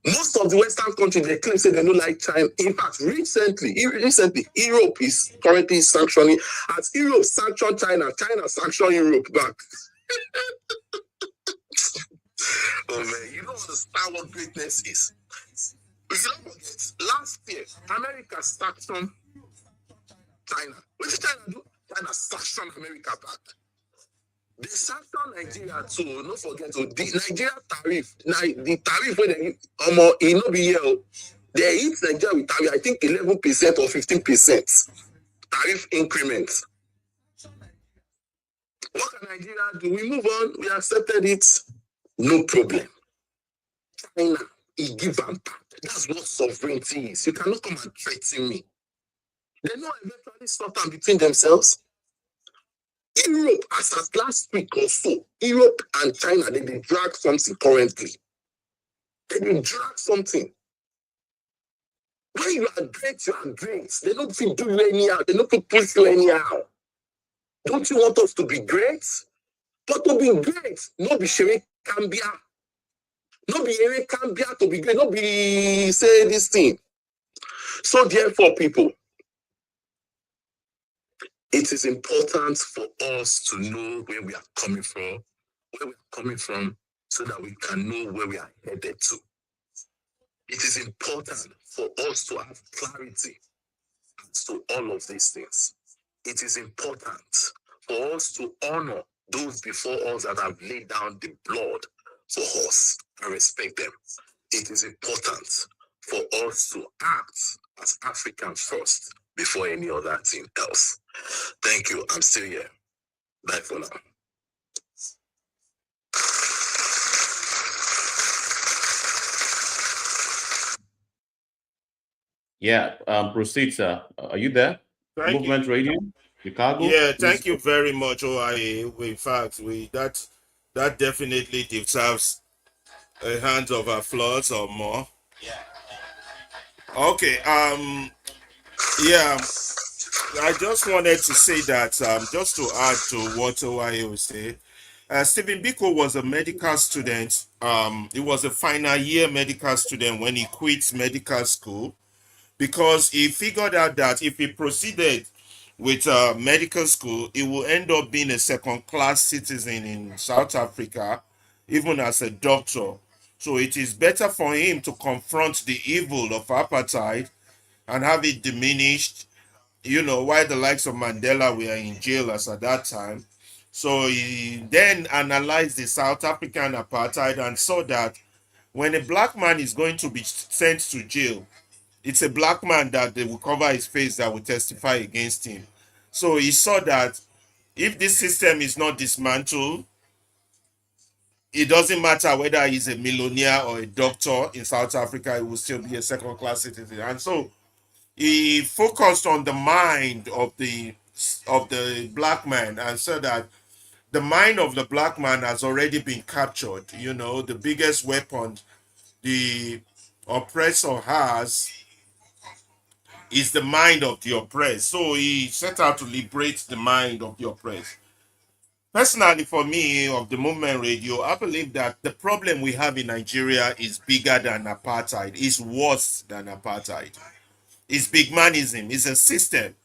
Most of the Western countries, they claim say they don't like China. In fact, recently, Europe is currently sanctioning. As Europe sanctioned China, China sanctioned Europe back. Oh man, you don't understand what greatness is. If you don't forget, last year, America sanctioned China. What did China do? China sanctioned America back. They sanctioned Nigeria too. Don't forget, so the Nigeria tariff, the tariff where they it not be here. They hit Nigeria with tariff, I think 11% or 15% tariff increment. What can Nigeria do? We move on. We accepted it. No problem. China, he give them back. That's what sovereignty is. You cannot come and threaten me. They know eventually sort out between themselves. Europe, as of last week or so, Europe and China, they drag something currently. They drag something. When you are great, you are great. They don't feel do you anyhow. They don't push you anyhow. Don't you want us to be great? But to be great, not be Shere Cambia. Not be Shere Cambia to be great. Not be say this thing. So therefore, people, it is important for us to know where we are coming from, so that we can know where we are headed to. It is important for us to have clarity as to all of these things. It is important for us to honor those before us that have laid down the blood for us and respect them. It is important for us to act as Africans first before any other thing else. Thank you. I'm still here. Bye for now. Yeah, proceed, sir. Are you there? Thank Movement you. Radio, Chicago. Yeah, thank you very much, OIA. In fact, that definitely deserves a hand of applause or more. Okay. Yeah. I just wanted to say that just to add to what OIA was saying. Stephen Biko was a medical student. He was a final year medical student when he quit medical school because he figured out that if he proceeded with medical school, he will end up being a second-class citizen in South Africa, even as a doctor. So it is better for him to confront the evil of apartheid and have it diminished, while the likes of Mandela were in jail as at that time. So he then analyzed the South African apartheid and saw that when a black man is going to be sent to jail, it's a black man that they will cover his face that will testify against him. So he saw that if this system is not dismantled, it doesn't matter whether he's a millionaire or a doctor in South Africa, he will still be a second-class citizen. And so he focused on the mind of the black man and said that the mind of the black man has already been captured. The biggest weapon the oppressor has is the mind of the oppressed. So he set out to liberate the mind of the oppressed. Personally, for me, of the Movement Radio, I believe that the problem we have in Nigeria is bigger than apartheid, is worse than apartheid. It's big manism, it's a system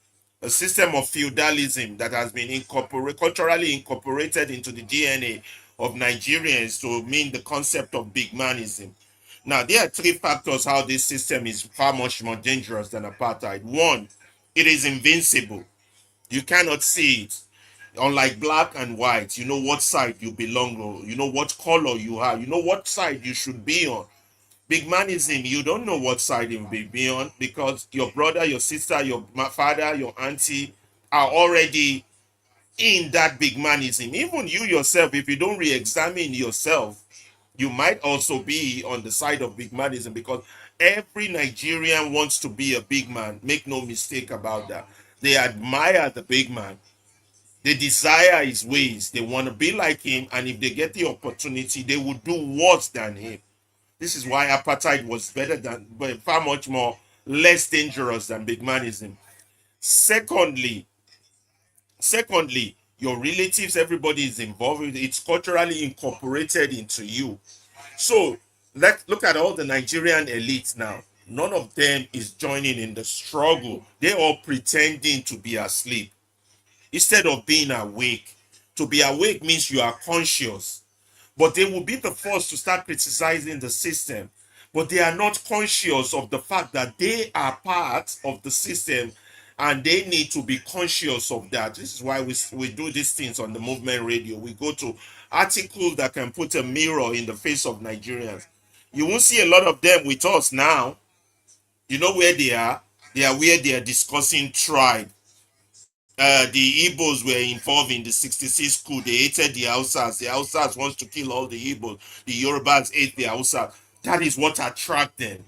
a system of feudalism that has been culturally incorporated into the DNA of Nigerians to mean the concept of big manism. Now, there are three factors how this system is far much more dangerous than apartheid. One, it is invincible. You cannot see it. Unlike black and white, you know what side you belong to, you know what color you are, you know what side you should be on. Big manism, you don't know what side you will be on because your brother, your sister, your father, your auntie are already in that big manism. Even you yourself, if you don't re-examine yourself, you might also be on the side of big manism because every Nigerian wants to be a big man. Make no mistake about that. They admire the big man. They desire his ways. They want to be like him. And if they get the opportunity, they will do worse than him. This is why apartheid was better than, but far much more less dangerous than big manism. Secondly, your relatives, everybody is involved with it. It's culturally incorporated into you. So let's look at all the Nigerian elites now. None of them is joining in the struggle. They're all pretending to be asleep instead of being awake. To be awake means you are conscious, but they will be the first to start criticizing the system. But they are not conscious of the fact that they are part of the system and they need to be conscious of that. This is why we do these things on the movement radio. We go to articles that can put a mirror in the face of Nigerians. You won't see a lot of them with us now. You know where they are? They are where they are discussing tribe. The Igbos were involved in the 66 coup. They hated the Hausas. The Hausas wants to kill all the Igbos. The Yorubas hate the Hausas. That is what attract them.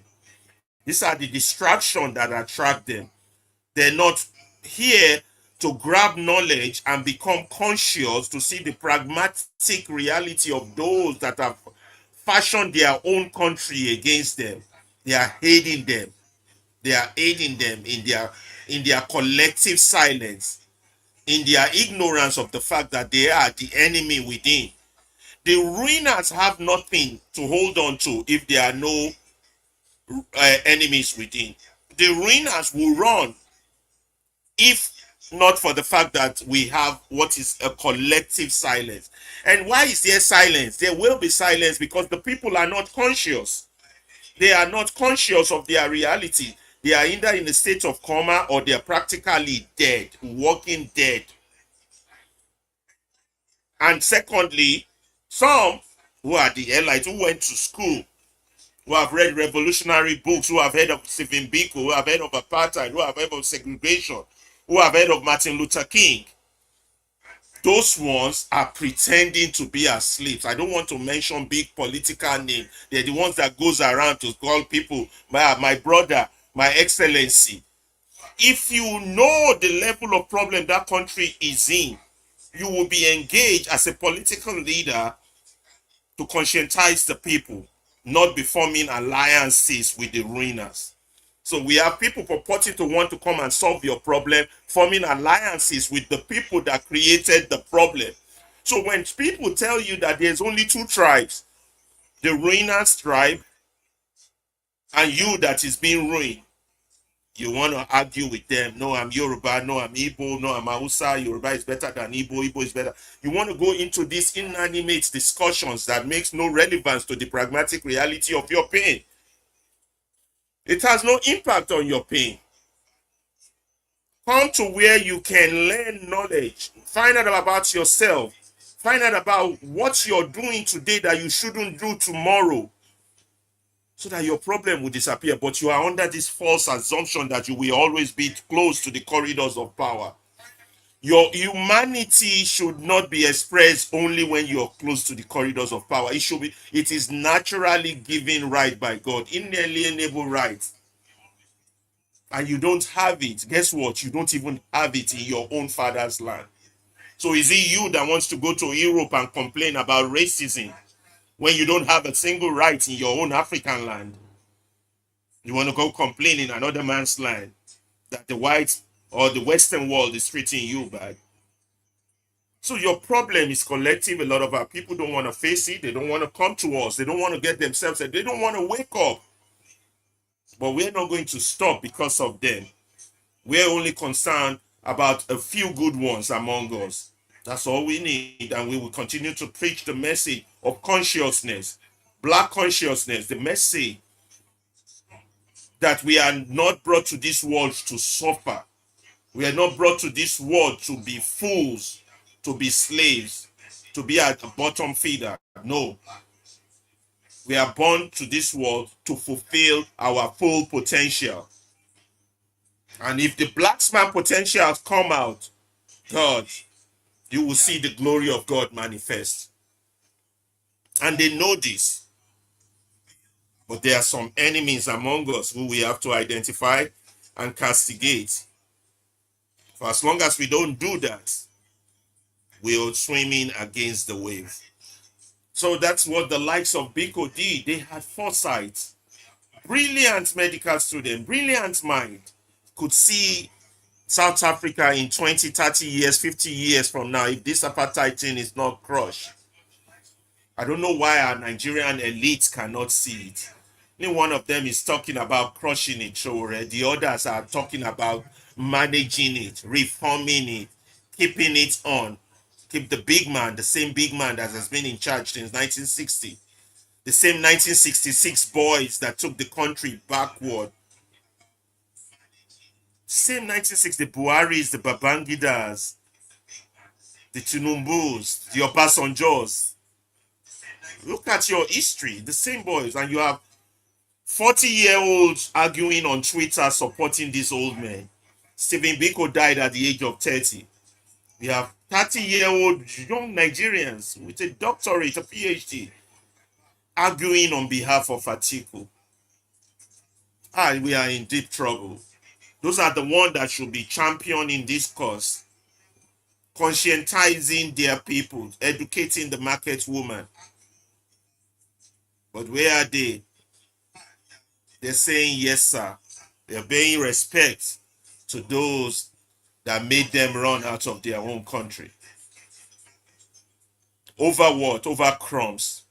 These are the distractions that attract them. They're not here to grab knowledge and become conscious to see the pragmatic reality of those that have fashioned their own country against them. They are hating them. They are aiding them in their collective silence, in their ignorance of the fact that they are the enemy within. The ruiners have nothing to hold on to if there are no enemies within. The ruiners will run if not for the fact that we have what is a collective silence. And why is there silence? There will be silence because the people are not conscious. They are not conscious of their reality. They are either in a state of coma or they are practically dead, walking dead. And secondly, some who are the elites who went to school, who have read revolutionary books, who have heard of Stephen Biko, who have heard of apartheid, who have heard of segregation, who have heard of Martin Luther King, those ones are pretending to be asleep. I don't want to mention big political names. They're the ones that goes around to call people my brother, my excellency. If you know the level of problem that country is in, you will be engaged as a political leader to conscientize the people, not be forming alliances with the ruiners. So we have people purporting to want to come and solve your problem, forming alliances with the people that created the problem. So when people tell you that there's only two tribes, the ruiners tribe and you that is being ruined, you want to argue with them. No, I'm Yoruba. No, I'm Igbo. No, I'm Hausa. Yoruba is better than Igbo. Igbo is better. You want to go into these inanimate discussions that makes no relevance to the pragmatic reality of your pain. It has no impact on your pain. Come to where you can learn knowledge. Find out about yourself. Find out about what you're doing today that you shouldn't do tomorrow, so that your problem will disappear. But you are under this false assumption that you will always be close to the corridors of power. Your humanity should not be expressed only when you're close to the corridors of power. It is naturally given right by God, inalienable right. And you don't have it. Guess what? You don't even have it in your own father's land. So is it you that wants to go to Europe and complain about racism when you don't have a single right in your own African land? You want to go complain in another man's land that the white or the Western world is treating you bad. So your problem is collective. A lot of our people don't want to face it. They don't want to come to us. They don't want to get themselves, and they don't want to wake up. But we're not going to stop because of them. We're only concerned about a few good ones among us. That's all we need, and we will continue to preach the message of consciousness, black consciousness, the message that we are not brought to this world to suffer. We are not brought to this world to be fools, to be slaves, to be at the bottom feeder. No. We are born to this world to fulfill our full potential. And if the black man potential has come out, God, you will see the glory of God manifest. And they know this. But there are some enemies among us who we have to identify and castigate. For as long as we don't do that, we are swimming against the wave. So that's what the likes of Biko did. They had foresight. Brilliant medical student, brilliant mind. Could see South Africa in 20, 30 years, 50 years from now, if this apartheid thing is not crushed. I don't know why our Nigerian elites cannot see it. Only one of them is talking about crushing it, sure. The others are talking about managing it, reforming it, keeping it on. Keep the big man, the same big man that has been in charge since 1960. The same 1966 boys that took the country backward. Same 1960 Buharis, the Babangidas, the Tinumbus, the Obasanjos. Look at your history, the same boys, and you have 40-year-olds arguing on Twitter supporting these old men. Stephen Biko died at the age of 30. We have 30-year-old young Nigerians with a doctorate, a PhD, arguing on behalf of Atiku. We are in deep trouble. Those are the ones that should be championing this cause, conscientizing their people, educating the market woman. But where are they? They're saying yes, sir. They're paying respect to those that made them run out of their own country. Over what? Over crumbs.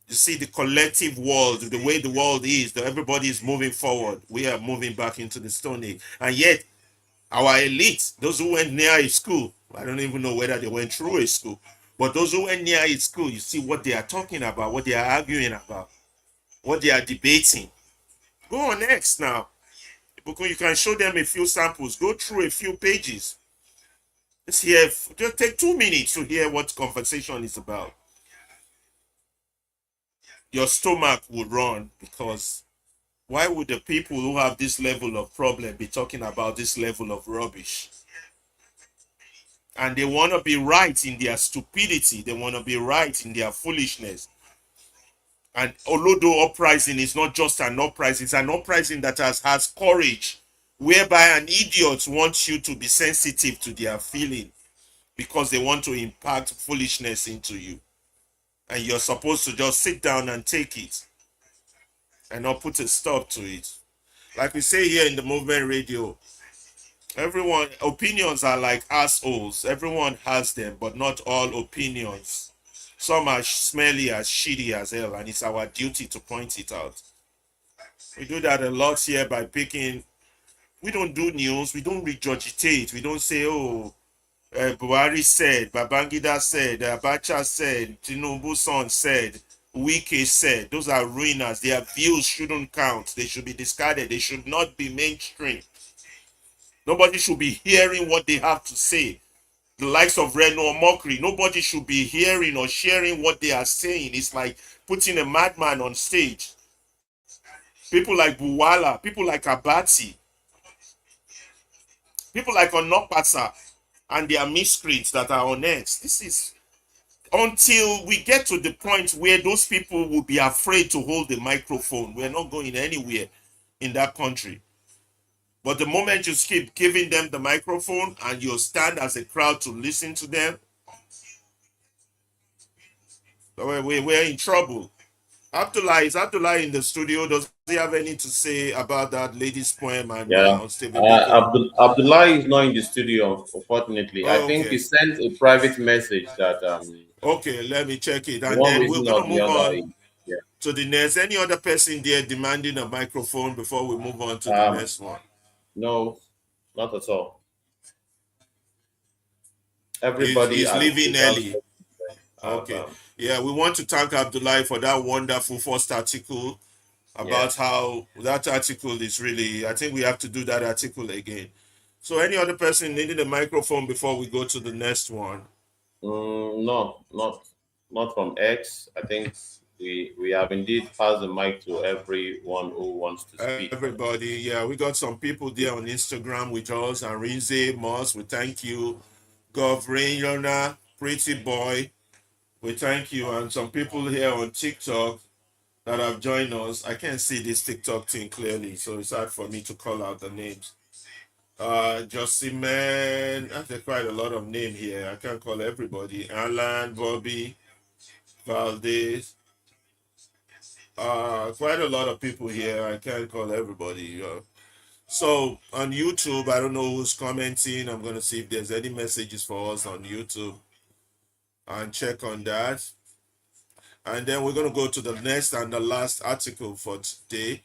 You see the collective world, the way the world is, that everybody is moving forward. We are moving back into the Stone Age. And yet, our elite, those who went near a school, I don't even know whether they went through a school, but those who went near a school, you see what they are talking about, what they are arguing about, what they are debating. Go on X now. Because you can show them a few samples. Go through a few pages. Let's hear, just take 2 minutes to hear what conversation is about. Your stomach will run, because why would the people who have this level of problem be talking about this level of rubbish? And they want to be right in their stupidity. They want to be right in their foolishness. And Olodo uprising is not just an uprising, it's an uprising that has courage, whereby an idiot wants you to be sensitive to their feeling because they want to impact foolishness into you. And you're supposed to just sit down and take it and not put a stop to it. Like we say here in the Movement Radio, everyone, opinions are like assholes. Everyone has them, but not all opinions. Some are smelly as shitty as hell, and it's our duty to point it out. We do that a lot here by picking. We don't do news. We don't regurgitate. We don't say, oh, Buhari said, Babangida said, Abacha said, Tinubu son said, Wike said. Those are ruiners. Their views shouldn't count. They should be discarded. They should not be mainstream. Nobody should be hearing what they have to say. The likes of Reno or Mockery, nobody should be hearing or sharing what they are saying. It's like putting a madman on stage. People like Buwala, people like Abati, people like Onopasa and their miscreants that are on X. This is until we get to the point where those people will be afraid to hold the microphone. We're not going anywhere in that country. But the moment you keep giving them the microphone and you stand as a crowd to listen to them, we're in trouble. Abdullah, is Abdullah in the studio? Does he have anything to say about that lady's poem? And Abdullah is not in the studio, unfortunately. Oh, I think he sent a private message that okay, let me check it. And then we're going to move on to the next. Any other person there demanding a microphone before we move on to the next one? No, not at all. Everybody He's at leaving Global early. have, Okay. Yeah, we want to thank Abdullah for that wonderful first article yeah. about how that article is really, I think we have to do that article again. So any other person needing a microphone before we go to the next one? No, not from X. I think we have indeed passed the mic to everyone who wants to speak. Everybody, yeah, we got some people there on Instagram with us, and Rinze Moss, we thank you. Governor, Pretty Boy, we thank you. And some people here on TikTok that have joined us. I can't see this TikTok thing clearly, so it's hard for me to call out the names. Josiman, there's quite a lot of name here. I can't call everybody. Alan, Bobby, Valdez. Quite a lot of people here. I can't call everybody. So on YouTube, I don't know who's commenting. I'm gonna see if there's any messages for us on YouTube and check on that. And then we're gonna go to the next and the last article for today.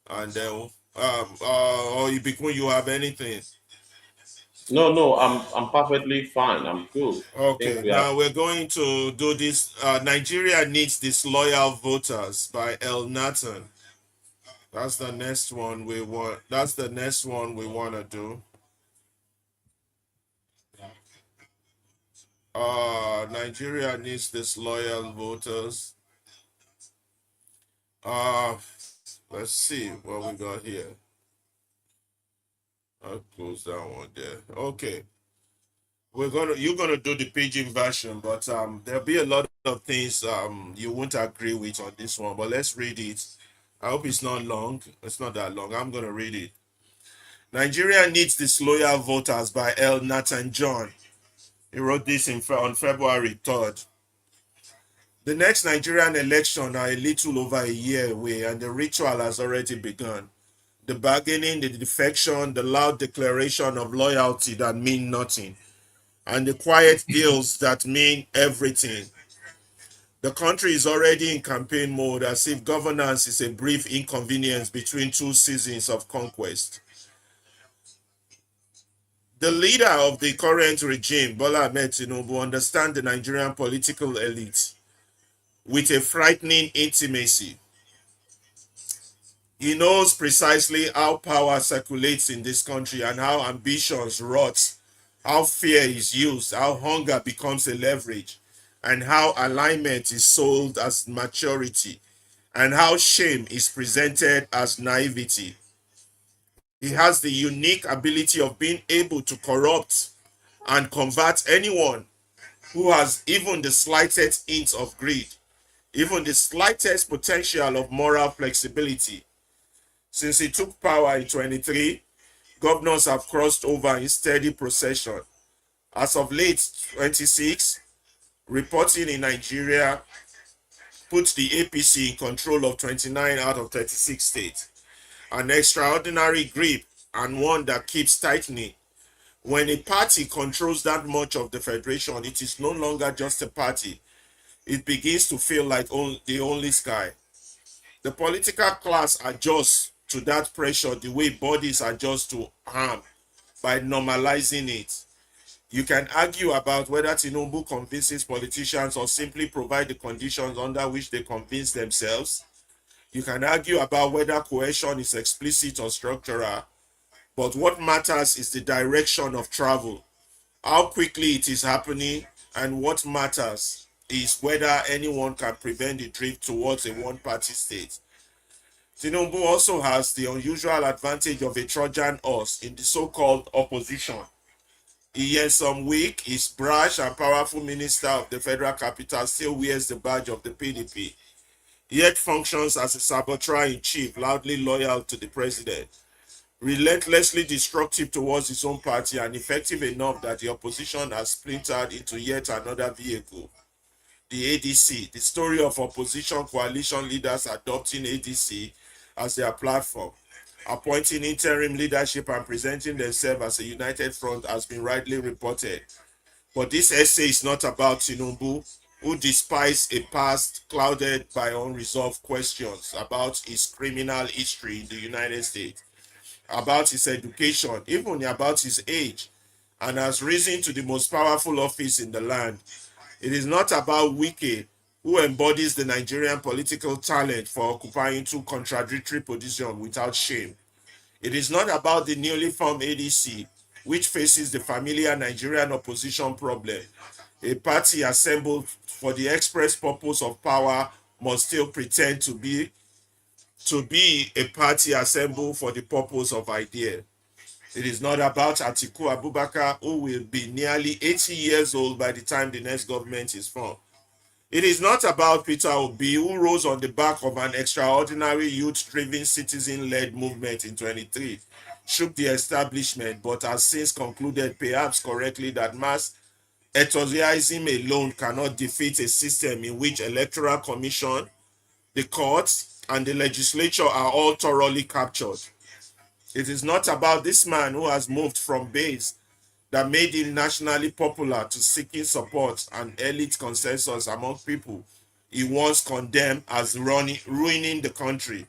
And then or Ibikun, you have anything? No, I'm perfectly fine. I'm good. I think Okay, we have. now we're going to do this. Nigeria needs disloyal voters by El Nathan. That's the next one we want. That's the next one we want to do. Nigeria needs disloyal voters. Let's see what we got here. I'll close that one there. Okay. You're gonna do the pidgin version, but there'll be a lot of things you won't agree with on this one. But let's read it. I hope it's not long. It's not that long. I'm gonna read it. Nigeria needs disloyal voters by L. Nathan John. He wrote this on February 3rd. The next Nigerian election are a little over a year away, and the ritual has already begun. The bargaining, the defection, the loud declaration of loyalty that mean nothing, and the quiet deals that mean everything. The country is already in campaign mode as if governance is a brief inconvenience between two seasons of conquest. The leader of the current regime, Bola Ahmed Tinubu, understands the Nigerian political elite with a frightening intimacy. He knows precisely how power circulates in this country and how ambitions rot, how fear is used, how hunger becomes a leverage, and how alignment is sold as maturity, and how shame is presented as naivety. He has the unique ability of being able to corrupt and convert anyone who has even the slightest hint of greed, even the slightest potential of moral flexibility. Since he took power in 23, governors have crossed over in steady procession. As of late 26, reporting in Nigeria put the APC in control of 29 out of 36 states. An extraordinary grip and one that keeps tightening. When a party controls that much of the federation, it is no longer just a party. It begins to feel like the only sky. The political class adjusts to that pressure the way bodies adjust to harm by normalizing it. You can argue about whether Tinubu convinces politicians or simply provide the conditions under which they convince themselves. You can argue about whether coercion is explicit or structural, but what matters is the direction of travel, how quickly it is happening, and what matters is whether anyone can prevent the drift towards a one-party state. Tinubu also has the unusual advantage of a Trojan horse in the so-called opposition. Nyesom Wike, his brash and powerful minister of the federal capital, still wears the badge of the PDP, yet functions as a saboteur-in-chief, loudly loyal to the president, relentlessly destructive towards his own party, and effective enough that the opposition has splintered into yet another vehicle, the ADC. The story of opposition coalition leaders adopting ADC as their platform, appointing interim leadership and presenting themselves as a united front has been rightly reported. But this essay is not about Tinubu, who despises a past clouded by unresolved questions about his criminal history in the United States, about his education, even about his age, and has risen to the most powerful office in the land. It is not about Wike, who embodies the Nigerian political talent for occupying two contradictory positions without shame. It is not about the newly formed ADC, which faces the familiar Nigerian opposition problem. A party assembled for the express purpose of power must still pretend to be a party assembled for the purpose of idea. It is not about Atiku Abubakar, who will be nearly 80 years old by the time the next government is formed. It is not about Peter Obi, who rose on the back of an extraordinary youth-driven citizen-led movement in 23, shook the establishment, but has since concluded, perhaps correctly, that mass enthusiasm alone cannot defeat a system in which electoral commission, the courts, and the legislature are all thoroughly captured. It is not about this man who has moved from base that made him nationally popular to seeking support and elite consensus among people he once condemned as ruining the country.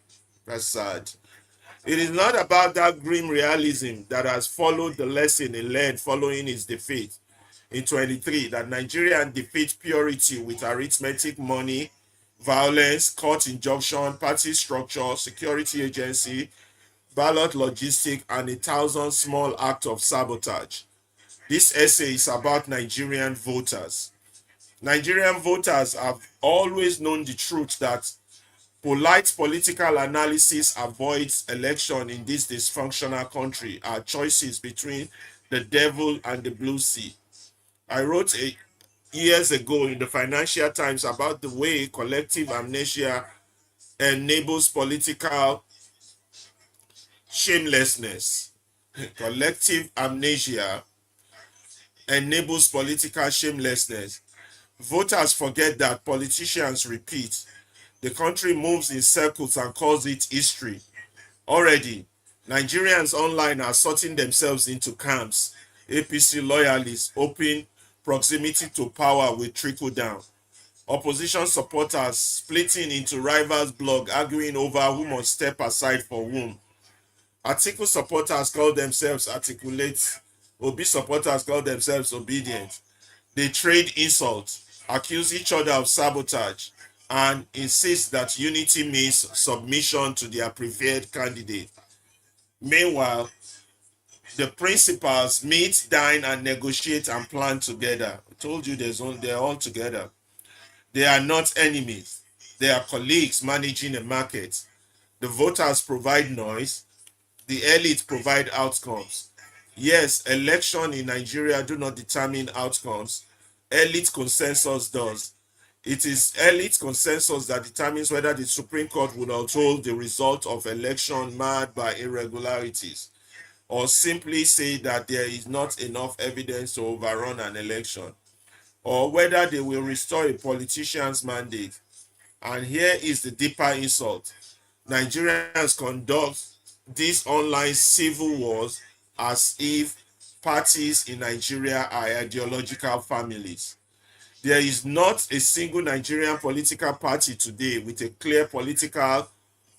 That's sad. It is not about that grim realism that has followed the lesson he learned following his defeat in 23, that Nigerian defeat purity with arithmetic money, violence, court injunction, party structure, security agency, ballot logistic, and 1,000 small acts of sabotage. This essay is about Nigerian voters. Nigerian voters have always known the truth that polite political analysis avoids election in this dysfunctional country are choices between the devil and the blue sea. I wrote years ago in the Financial Times about the way collective amnesia enables political shamelessness. Collective amnesia enables political shamelessness. Voters forget that politicians repeat. The country moves in circles and calls it history. Already, Nigerians online are sorting themselves into camps. APC loyalists, hoping proximity to power will trickle down. Opposition supporters splitting into rivals blog, arguing over who must step aside for whom. Atiku supporters call themselves articulate. Obi supporters call themselves obedient. They trade insults, accuse each other of sabotage, and insist that unity means submission to their preferred candidate. Meanwhile, the principals meet, dine, and negotiate and plan together. I told you they're all together. They are not enemies. They are colleagues managing a market. The voters provide noise. The elite provide outcomes. Yes, election in Nigeria do not determine outcomes. Elite consensus does. It is elite consensus that determines whether the Supreme Court would uphold the result of election marred by irregularities, or simply say that there is not enough evidence to overrun an election, or whether they will restore a politician's mandate. And here is the deeper insult. Nigerians conduct these online civil wars as if parties in Nigeria are ideological families. There is not a single Nigerian political party today with a clear political,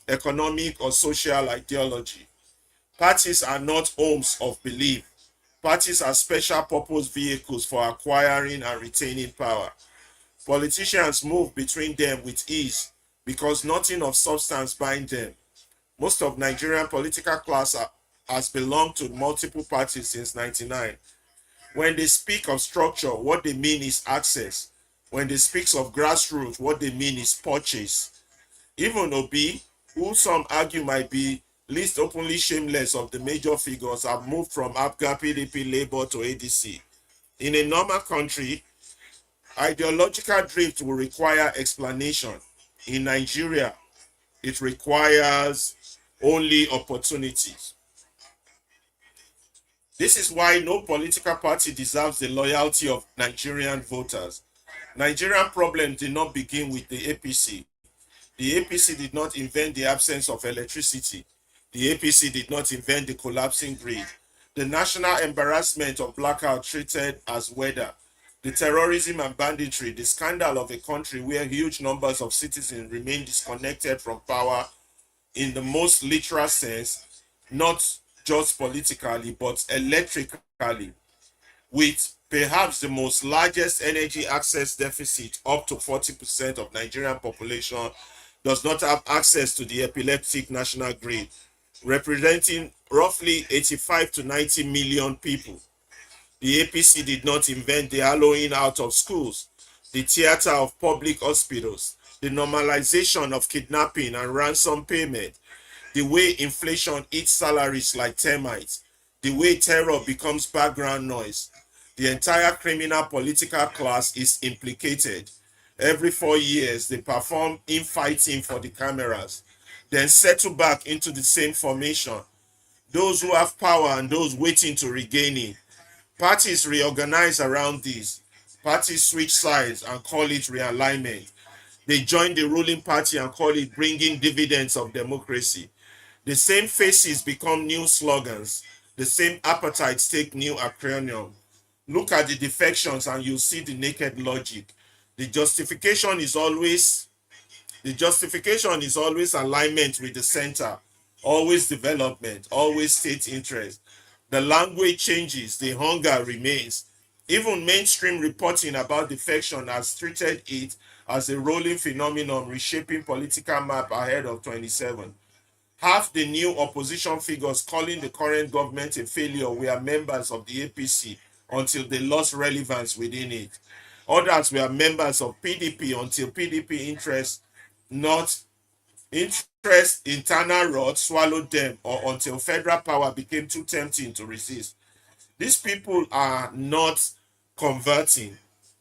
economic, or social ideology. Parties are not homes of belief. Parties are special purpose vehicles for acquiring and retaining power. Politicians move between them with ease because nothing of substance binds them. Most of Nigerian political class has belonged to multiple parties since 99. When they speak of structure, what they mean is access. When they speak of grassroots, what they mean is purchase. Even Obi, who some argue might be least openly shameless of the major figures, have moved from APGA, PDP, Labour to ADC. In a normal country, ideological drift will require explanation. In Nigeria, it requires only opportunities. This is why no political party deserves the loyalty of Nigerian voters. Nigerian problem did not begin with the APC. The APC did not invent the absence of electricity. The APC did not invent the collapsing grid. The national embarrassment of blackout treated as weather, the terrorism and banditry, the scandal of a country where huge numbers of citizens remain disconnected from power in the most literal sense, not just politically, but electrically. with perhaps the most largest energy access deficit. Up to 40% of Nigerian population does not have access to the epileptic national grid, representing roughly 85 to 90 million people. The APC did not invent the hollowing out of schools, the theater of public hospitals, the normalization of kidnapping and ransom payment, the way inflation eats salaries like termites, the way terror becomes background noise. The entire criminal political class is implicated. Every 4 years, they perform infighting for the cameras, then settle back into the same formation. Those who have power and those waiting to regain it. Parties reorganize around this. Parties switch sides and call it realignment. They join the ruling party and call it bringing dividends of democracy. The same faces become new slogans. The same appetites take new acronym. Look at the defections and you'll see the naked logic. The justification is always alignment with the center, always development, always state interest. The language changes, the hunger remains. Even mainstream reporting about defection has treated it as a rolling phenomenon reshaping political map ahead of 27. Half the new opposition figures calling the current government a failure were members of the APC until they lost relevance within it. Others were members of PDP until PDP internal rot swallowed them, or until federal power became too tempting to resist. These people are not converting,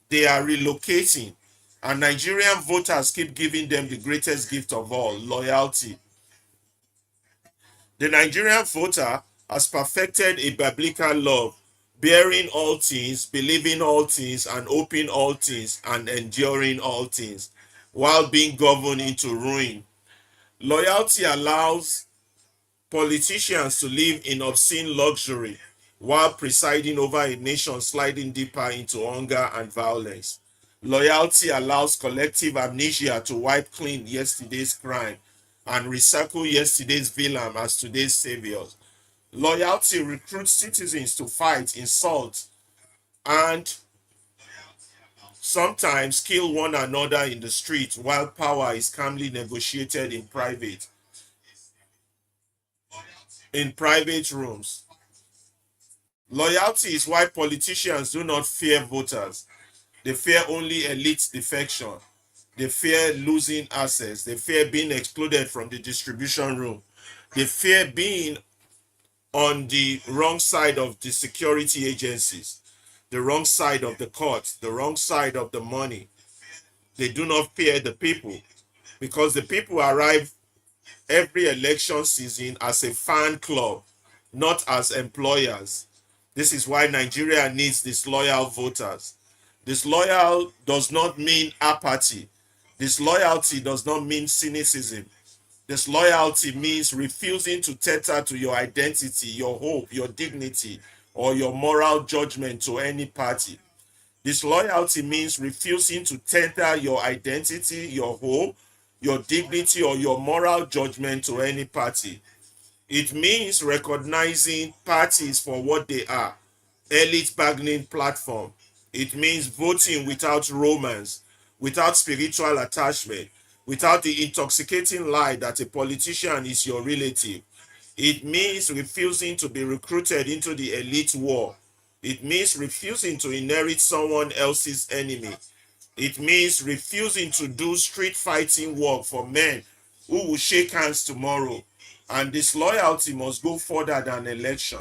they are relocating. And Nigerian voters keep giving them the greatest gift of all, loyalty. The Nigerian voter has perfected a biblical love, bearing all things, believing all things, and hoping all things, and enduring all things, while being governed into ruin. Loyalty allows politicians to live in obscene luxury while presiding over a nation sliding deeper into hunger and violence. Loyalty allows collective amnesia to wipe clean yesterday's crime and recycle yesterday's villain as today's saviors. Loyalty recruits citizens to fight, insult, and sometimes kill one another in the street while power is calmly negotiated in private rooms. Loyalty is why politicians do not fear voters. They fear only elite defection. They fear losing access. They fear being excluded from the distribution room. They fear being on the wrong side of the security agencies, the wrong side of the court, the wrong side of the money. They do not fear the people because the people arrive every election season as a fan club, not as employers. This is why Nigeria needs disloyal voters. Disloyal does not mean apathy. Disloyalty does not mean cynicism. Disloyalty means refusing to tether to your identity, your hope, your dignity, or your moral judgment to any party. Disloyalty means refusing to tether your identity, your hope, your dignity, or your moral judgment to any party. It means recognizing parties for what they are, elite bargaining platform. It means voting without romance, without spiritual attachment, without the intoxicating lie that a politician is your relative. It means refusing to be recruited into the elite war. It means refusing to inherit someone else's enemy. It means refusing to do street fighting work for men who will shake hands tomorrow. And disloyalty must go further than election.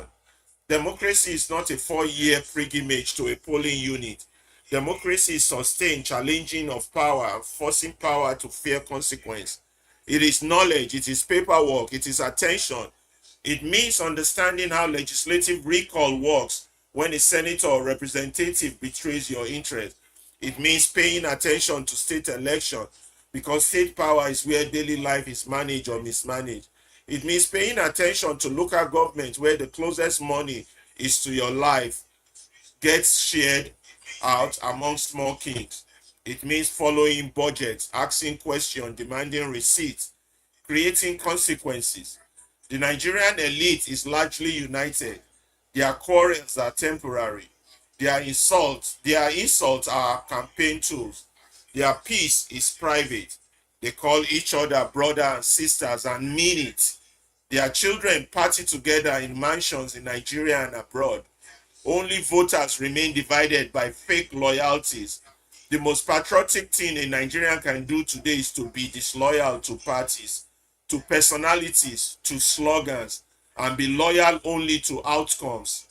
Democracy is not a 4-year pilgrimage to a polling unit. Democracy is sustained challenging of power and forcing power to fear consequence. It is knowledge, it is paperwork, it is attention. It means understanding how legislative recall works when a senator or representative betrays your interest. It means paying attention to state election because state power is where daily life is managed or mismanaged. It means paying attention to local government where the closest money is to your life gets shared out among small kings. It means following budgets, asking questions, demanding receipts, creating consequences. The Nigerian elite is largely united. Their quarrels are temporary. Their insults are campaign tools. Their peace is private. They call each other brother and sisters and mean it. Their children party together in mansions in Nigeria and abroad. Only voters remain divided by fake loyalties. The most patriotic thing a Nigerian can do today is to be disloyal to parties, to personalities, to slogans, and be loyal only to outcomes.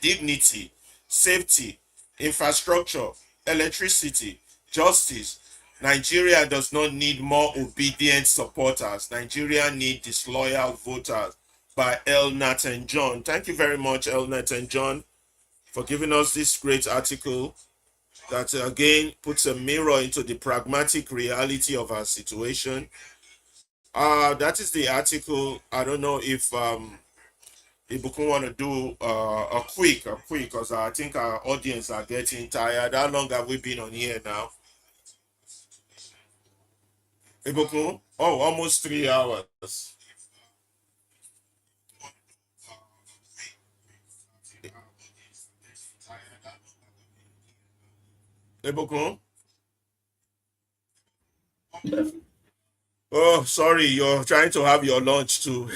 Dignity, safety, infrastructure, electricity, justice. Nigeria does not need more obedient supporters. Nigeria needs disloyal voters. By L. Nathan John. Thank you very much, L. Nathan John, for giving us this great article that again puts a mirror into the pragmatic reality of our situation. That is the article. I don't know if Ibukun want to do a quick, because I think our audience are getting tired. How long have we been on here now? Ibukun? Oh, almost 3 hours. Ibukun? Oh, sorry, you're trying to have your lunch too.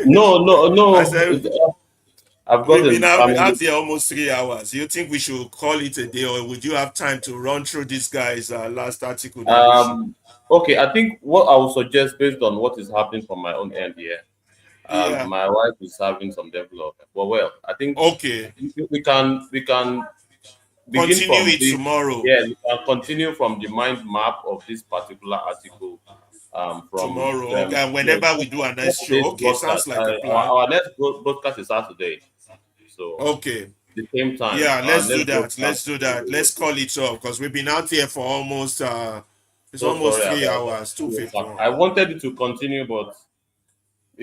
No. I said, I've we've got been a out here almost 3 hours. You think we should call it a day, or would you have time to run through this guy's last article that issued? Okay, I think what I would suggest based on what is happening from my own end here, Yeah. my wife is having some development. Well, I think Okay. we can begin Continue from it this. tomorrow. Yeah, we can continue from the mind map of this particular article. From Tomorrow. Okay. And whenever we do our next show. today's Okay. Sounds broadcast. like a plan. Our next broadcast is Saturday, so Okay. the same time. Yeah, let's do next that. broadcast Let's do that. Let's call it off, because we've been out here for almost it's almost sorry 3 about hours, 2:51. I wanted it to continue, but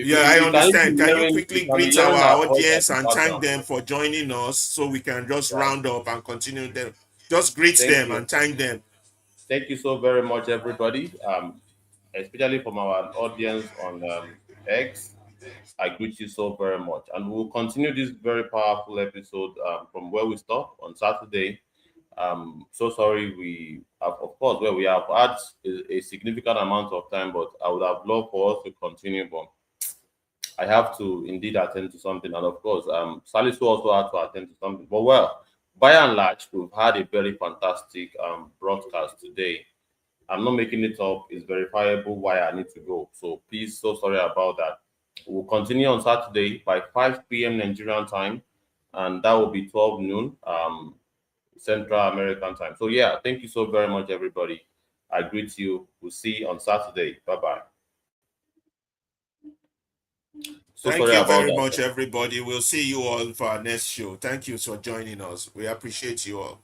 Yeah, I understand. Can you quickly greet our voice audience at and the thank background. them for joining us, so we can just round up and continue them? Just greet Thank them you. and thank them. Thank you so very much, everybody. Especially from our audience on X. I greet you so very much. And we'll continue this very powerful episode from where we stopped on Saturday. So sorry we have, of course, where we have had a significant amount of time, but I would have loved for us to continue, but I have to indeed attend to something. And of course, Salisu also had to attend to something. But well, by and large, we've had a very fantastic broadcast today. I'm not making it up. It's verifiable why I need to go. So please, so sorry about that. We'll continue on Saturday by 5 p.m. Nigerian time, and that will be 12 noon Central American time. So yeah, thank you so very much, everybody. I greet you. We'll see you on Saturday. Bye-bye. Thank you very much, everybody. We'll see you all for our next show. Thank you for joining us. We appreciate you all.